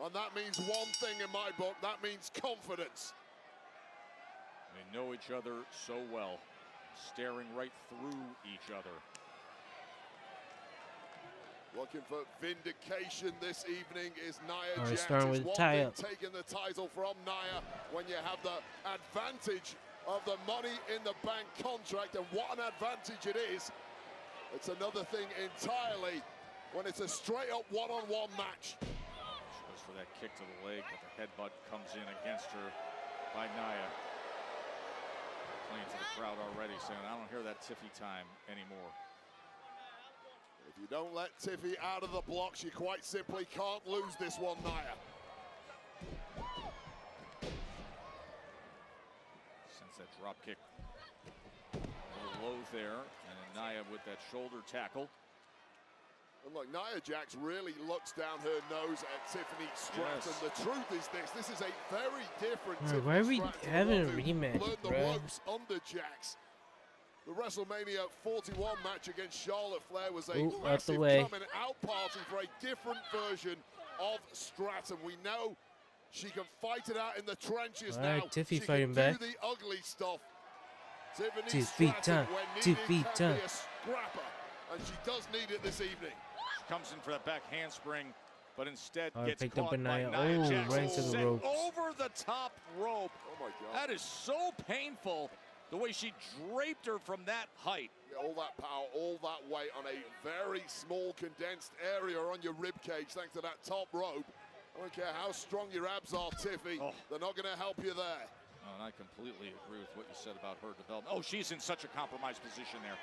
And that means one thing in my book, that means confidence. They know each other so well, staring right through each other. Looking for vindication this evening is Nia All right, Jax. starting It's with one tie-up. thing taking the title from Nia when you have the advantage of the Money in the Bank contract, and what an advantage it is. It's another thing entirely when it's a straight-up one-on-one match. She goes for that kick to the leg, but the headbutt comes in against her by Nia. Playing to the crowd already, saying, I don't hear that Tiffy time anymore. If you don't let Tiffy out of the blocks, you quite simply can't lose this one, Nia. Sends that drop kick a little low there, and then Nia with that shoulder tackle. And look, Nia Jax really looks down her nose at Tiffany Stratton. Yes. The truth is this is a very different Alright, Tiffany why are we Stratton to the having one a who rematch, learned the bruh? ropes under Jax. The WrestleMania 41 match against Charlotte Flair was a Ooh, out the massive way. coming out party for a different version of Stratton. We know she can fight it out in the trenches All right, now. Tiffy She fighting can back. do the ugly stuff. Tiffany Defeat Stratton, time. when needed, Defeat can time. be a scrapper, and she does need it this evening. She comes in for that back handspring, but instead Oh, gets picked up caught by by Nia. Nia Oh, Jax. right to the Sent ropes. over the top rope. Oh my God. That is so painful, the way she draped her from that height. Yeah, all that power, all that weight on a very small condensed area on your rib cage thanks to that top rope. I don't care how strong your abs are, Tiffy. They're not going to help you there. Oh, and I completely agree with what you said about her development. Oh, she's in such a compromised position there.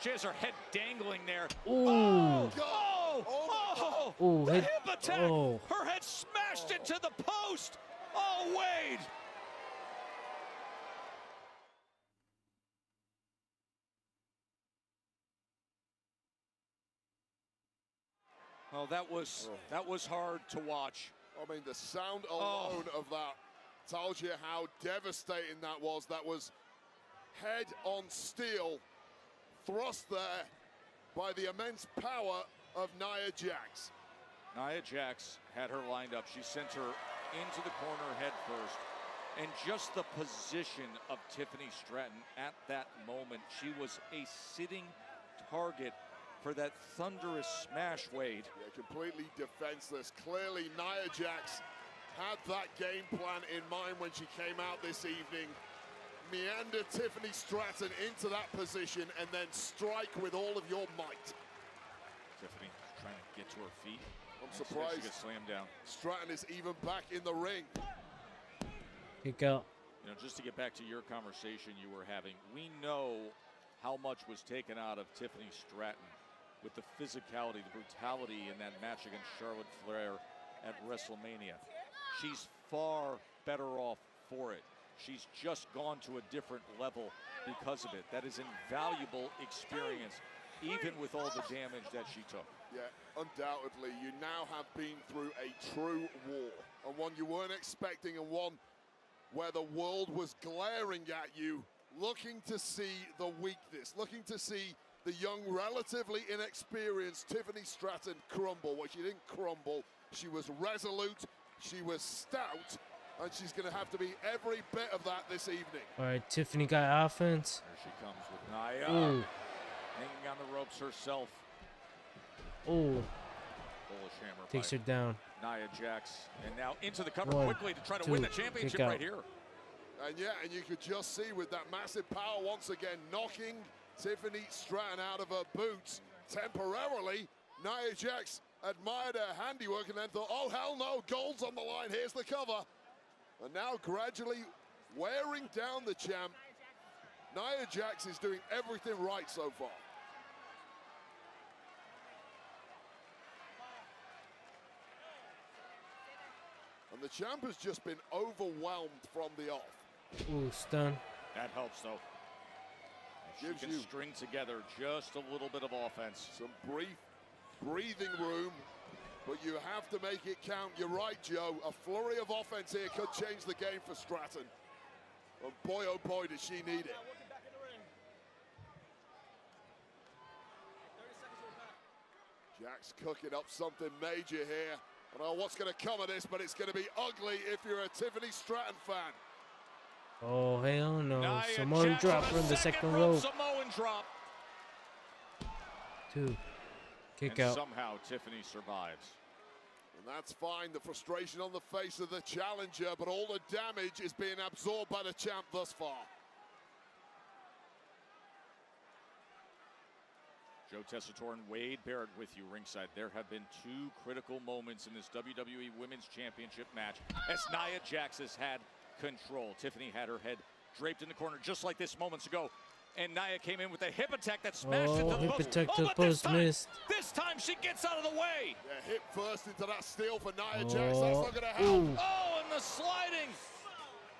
She has her head dangling there. Ooh. Oh, Ooh, the hit- hip attack. oh. Her head smashed into the post. Oh, Wade. Oh, that was hard to watch. I mean, the sound alone of that tells you how devastating that was. That was head on steel, thrust there by the immense power of Nia Jax. Nia Jax had her lined up. She sent her into the corner head first. And just the position of Tiffany Stratton at that moment, she was a sitting target for that thunderous smash, Wade. Yeah, completely defenseless. Clearly, Nia Jax had that game plan in mind when she came out this evening. Meander Tiffany Stratton into that position and then strike with all of your might. Tiffany trying to get to her feet. I'm surprised. She gets slammed down. Stratton is even back in the ring. Kick out. You know, just to get back to your conversation you were having, we know how much was taken out of Tiffany Stratton with the physicality, the brutality in that match against Charlotte Flair at WrestleMania. She's far better off for it. She's just gone to a different level because of it. That is invaluable experience, even with all the damage that she took. Yeah, undoubtedly, you now have been through a true war, and one you weren't expecting, and one where the world was glaring at you, looking to see the weakness, looking to see the young, relatively inexperienced Tiffany Stratton crumble. Well, she didn't crumble. She was resolute, she was stout, and she's going to have to be every bit of that this evening. All right, Tiffany got offense. There she comes with Nia. Ooh. Hanging on the ropes herself. Ooh. Bullish hammer Takes by her down. Nia Jax. And now into the cover 1, quickly to try to 2, win the championship kick right out. here. And yeah, and you could just see with that massive power once again, knocking Tiffany Stratton out of her boots temporarily. Nia Jax admired her handiwork and then thought, oh, hell no, gold's on the line, here's the cover. And now gradually wearing down the champ. Nia Jax is doing everything right so far. And the champ has just been overwhelmed from the off. Ooh, stun. That helps, though. She Gives can you string together just a little bit of offense. some brief breathing room, but you have to make it count. You're right, Joe. A flurry of offense here could change the game for Stratton. And boy, oh boy, does she need it. Jack's cooking up something major here. I don't know what's going to come of this, but it's going to be ugly if you're a Tiffany Stratton fan. Oh, hell no. Nia Samoan Jax drop on from the second rope. Samoan drop. 2. Kick And out. somehow Tiffany survives. And that's fine, the frustration on the face of the challenger, but all the damage is being absorbed by the champ thus far. Joe Tessitore and Wade Barrett with you ringside. There have been 2 critical moments in this WWE Women's Championship match as Nia Jax has had control. Tiffany had her head draped in the corner just like this moments ago. And Nia came in with a hip attack that smashed into the hip post. attack to the but this post, time, missed. This time she gets out of the way. Yeah, hip first into that steal for Nia Jax. That's not going to help. Ooh. Oh, and the sliding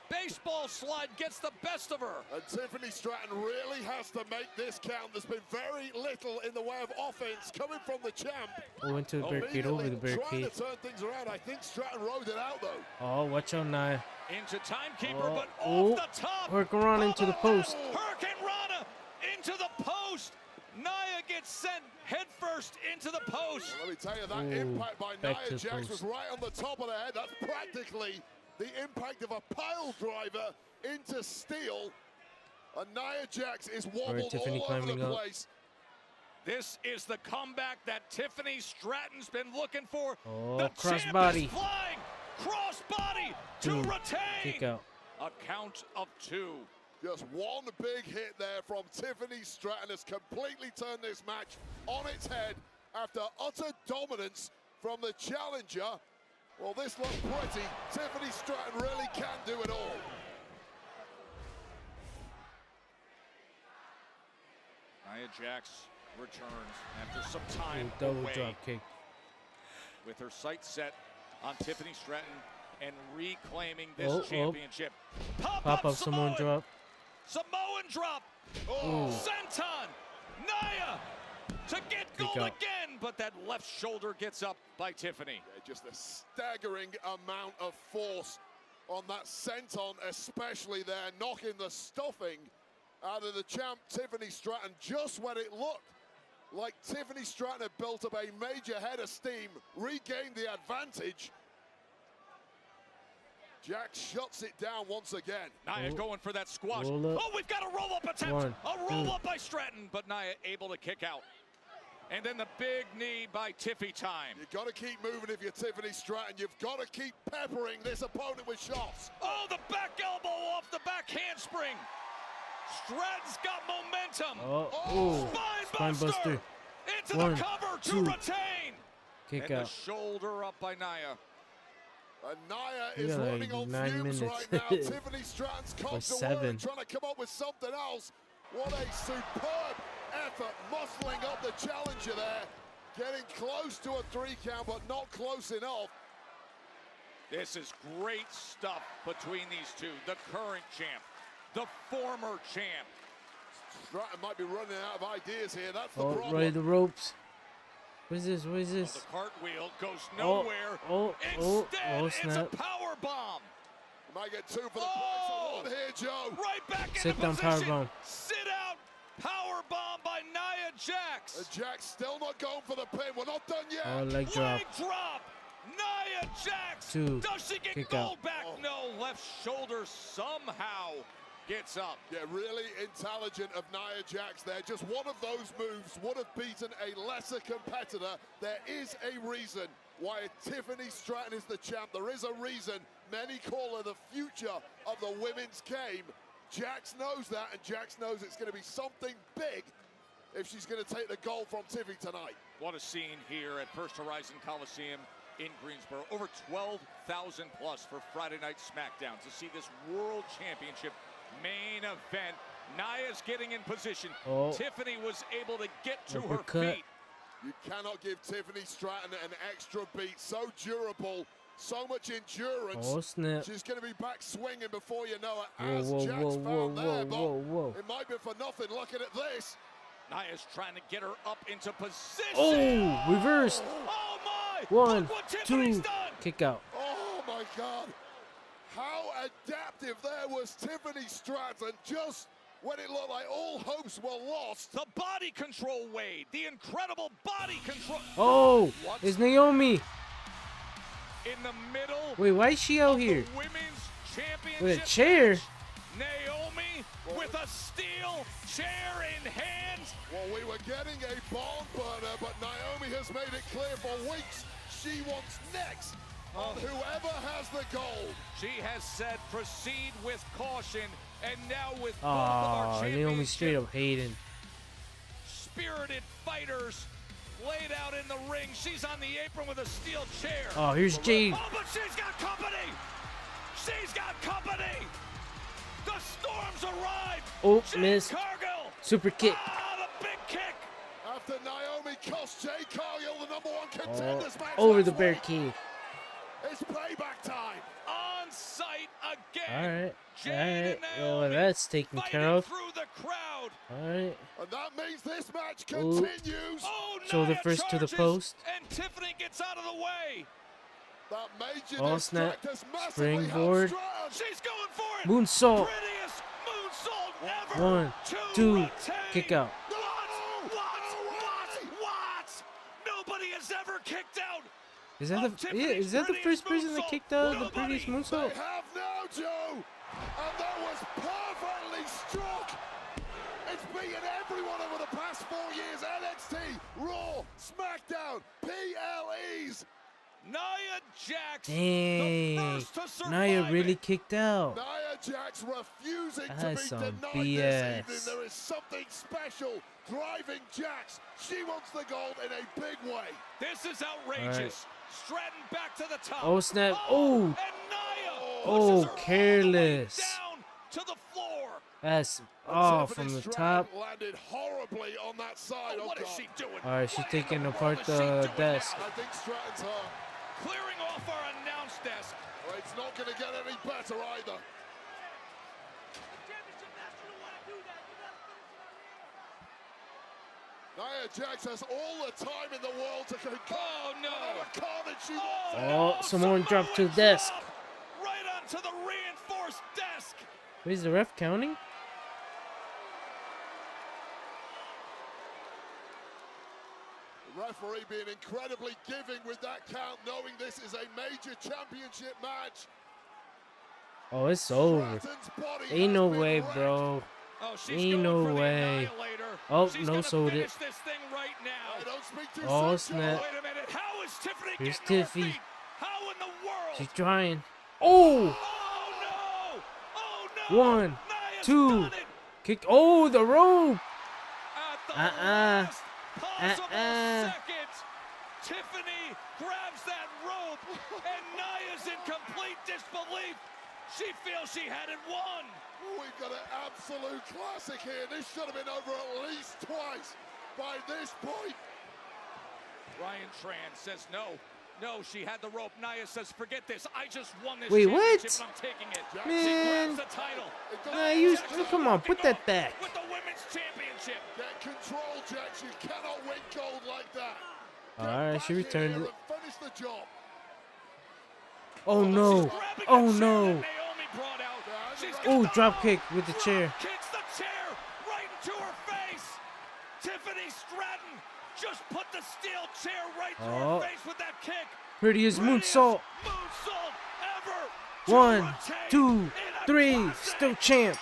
baseball slide gets the best of her. And Tiffany Stratton really has to make this count. There's been very little in the way of offense coming from the champ. Oh, into the barricade, over the Trying barricade. to turn things around. I think Stratton rode it out, though. Oh, watch out, Nia. Into timekeeper, Oh, but oh. off the top. Hurricane Rana into the post. Hurricane Rana into the post. Nia gets sent headfirst into the post. Well, let me tell you, that Ooh, impact by back Nia to Jax post. was right on the top of the head. That's practically the impact of a pile driver into steel. And Nia Jax is wobbled Tiffany all over climbing the up. place. This is the comeback that Tiffany Stratton's been looking for. Oh, the crossbody. champ is flying. Crossbody to 2. retain. Kick out. A count of 2. Just one big hit there from Tiffany Stratton has completely turned this match on its head after utter dominance from the challenger. Well, this looked pretty. Tiffany Stratton really can do it all. Nia Jax returns after some time Ooh, double away, drop kick. with her sights set on Tiffany Stratton and reclaiming this Oh, oh. championship. Pop up Samoan drop. Samoan drop. Ooh. Senton. Nia to get Kick gold out. again, but that left shoulder gets up by Tiffany. Yeah, just a staggering amount of force on that senton, especially there, knocking the stuffing out of the champ, Tiffany Stratton, just when it looked like Tiffany Stratton had built up a major head of steam, regained the advantage. Jack shuts it down once again. Nia going for that squash. Roll up. Oh, we've got a roll-up attempt. One, a roll-up two. by Stratton, but Nia able to kick out. And then the big knee by Tiffy time. You've got to keep moving if you're Tiffany Stratton. You've got to keep peppering this opponent with shots. Oh, the back elbow off the back handspring. Stratton's got momentum. Oh, spine buster. Into One, the cover to two. retain. Kick and out. the shoulder up by Nia. And Nia We is got like running on 9 fumes minutes. right now. Tiffany Stratton's Or come to 7. work, trying to come up with something else. What a superb effort, muscling up the challenger there. Getting close to a 3 count, but not close enough. This is great stuff between these two. The current champ, the former champ. Stratton might be running out of ideas here. That's the Oh, problem. right the ropes. What is this? What is The this? cartwheel goes nowhere. Instead, it's snap. a power bomb. Might get 2 for the price of 1 here, Joe. Right back Sit into down, position. powerbomb. Sit out. Power bomb by Nia Jax. Jax still not going for the pin. We're not done yet. Oh, leg drop. Leg drop. Nia Jax. 2. Does she get Kick gold out. back? No. Left shoulder somehow gets up. Yeah, really intelligent of Nia Jax there. Just one of those moves would have beaten a lesser competitor. There is a reason why Tiffany Stratton is the champ. There is a reason many call her the future of the women's game. Jax knows that, and Jax knows it's going to be something big if she's going to take the gold from Tiffy tonight. What a scene here at First Horizon Coliseum in Greensboro. Over 12,000 plus for Friday Night Smackdown to see this World Championship main event. Nia's getting in position. Oh. Tiffany was able to get to Uppercut. her feet. You cannot give Tiffany Stratton an extra beat. So durable, so much endurance. Oh, snap. She's going to be back swinging before you know it. Whoa, As whoa, Jax whoa, found whoa, there, but whoa, whoa. it might be for nothing looking at this. Nia's trying to get her up into position. Oh, reversed. Oh my! 1, Look what Tiffany's 2. done. Kick out. Oh my God. How adaptive there was Tiffany Stratton just when it looked like all hopes were lost. The body control, Wade. The incredible body control. Oh, What? it's Naomi. In the middle. Wait, why is she out here? The women's championship. With a chair? match. Naomi with a steel chair in hand. Well, we were getting a barn burner, but Naomi has made it clear for weeks she wants next on whoever has the gold. She has said proceed with caution, and now with both of our Oh, Naomi straight championship up hating. spirited fighters laid out in the ring. She's on the apron with a steel chair. Oh, here's Jade. Oh, but she's got company. She's got company. The Storms arrive. Oh, Jade miss. Cargill. Super kick. Ah, the big kick. After Naomi cost Jade Cargill the #1 contenders match Over last the week, barricade. it's payback time. On site again. All right. Jade All right. and Well, Naomi that's taken care fighting of. through the crowd. All right. And that means this match Ooh. continues. Oh, Shoulder Nia first to the charges, post. And Tiffany gets out of the way. That major Oh, snap. distract has massively helped Springboard. Stratton. She's going for it. Moonsault. Prettiest moonsault ever. 1, to 2. retain. Kick out. What? Nobody has ever kicked out. Is that Tiffany's the prettiest first person that moonsault. kicked out the Nobody. prettiest moonsault? They have now, Joe. And that was perfectly struck. It's beaten everyone over the past 4 years. NXT, Raw, SmackDown, PLEs. Nia Jax, the Dang. first to survive Nia really it. kicked out. Nia Jax refusing to That's be some denied BS. this evening. There is something special driving Jax. She wants the gold in a big way. This is outrageous. Stratton back to the top. Oh, snap. Oh. And Nia Oh, pushes her all the way careless. down to the floor. That's Tiffany from the Stratton top. landed horribly on that side. Oh, what is God. she doing? All right, she's What in taking the apart world is she the doing desk. now? I think Stratton's hurt. Clearing off our announce desk. Well, it's not going to get any better either. Nia Jax has all the time in the world to conclude. Oh no! Oh, Samoan drop to the desk. Right onto the reinforced desk. Wait, is the ref counting? The referee being incredibly giving with that count, knowing this is a major championship match. Oh, it's over. Ain't no way, bro. Ain't no way. Oh, no sold it. Oh, snap. Here's Tiffy. She's trying. Oh! 1, 2. Kick. Oh, the rope. Tiffany grabs that rope, and Nia's in complete disbelief. She feels she had it won. We've got an absolute classic here. This should have been over at least twice by this point. Ryan Tran says no. No, she had the rope. Nia says, forget this. I just won this Wait, championship. what? I'm taking it. Man. She grabs the title. Nah, you, come on, put that back. With the women's championship. Get control, Jax. You cannot win gold like that. Alright, she returned it. Finish the job. Oh no. Oh no. Oh, drop kick with the chair. Kicks the chair right into her face. Tiffany Stratton just put the steel chair right through her face with that kick. Prettiest moonsault. Ever. 1, 2, 3. Still champ.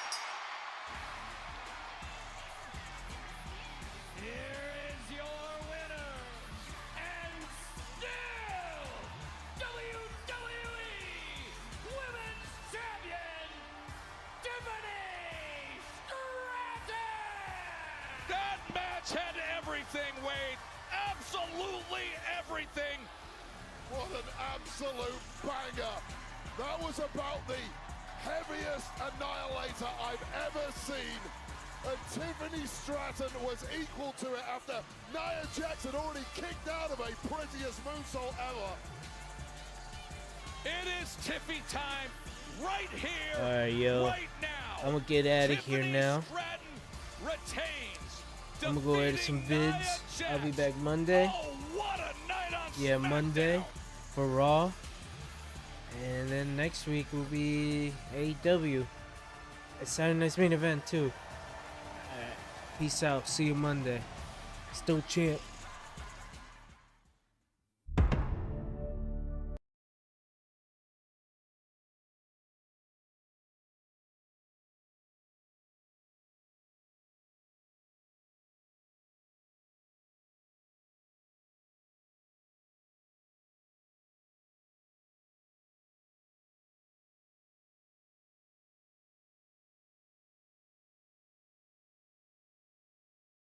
Had everything, Wade. Absolutely everything. What an absolute banger. That was about the heaviest annihilator I've ever seen. And Tiffany Stratton was equal to it after Nia Jax had already kicked out of a prettiest moonsault ever. It is Tiffy time right here, Alright, yo. right now. I'm gonna get out of here now. Stratton retains. I'm gonna go edit some vids. I'll be back Monday. Yeah, Monday for Raw. And then next week will be AEW. It's Saturday night's main event too. Alright. Peace out. See you Monday. Still champ.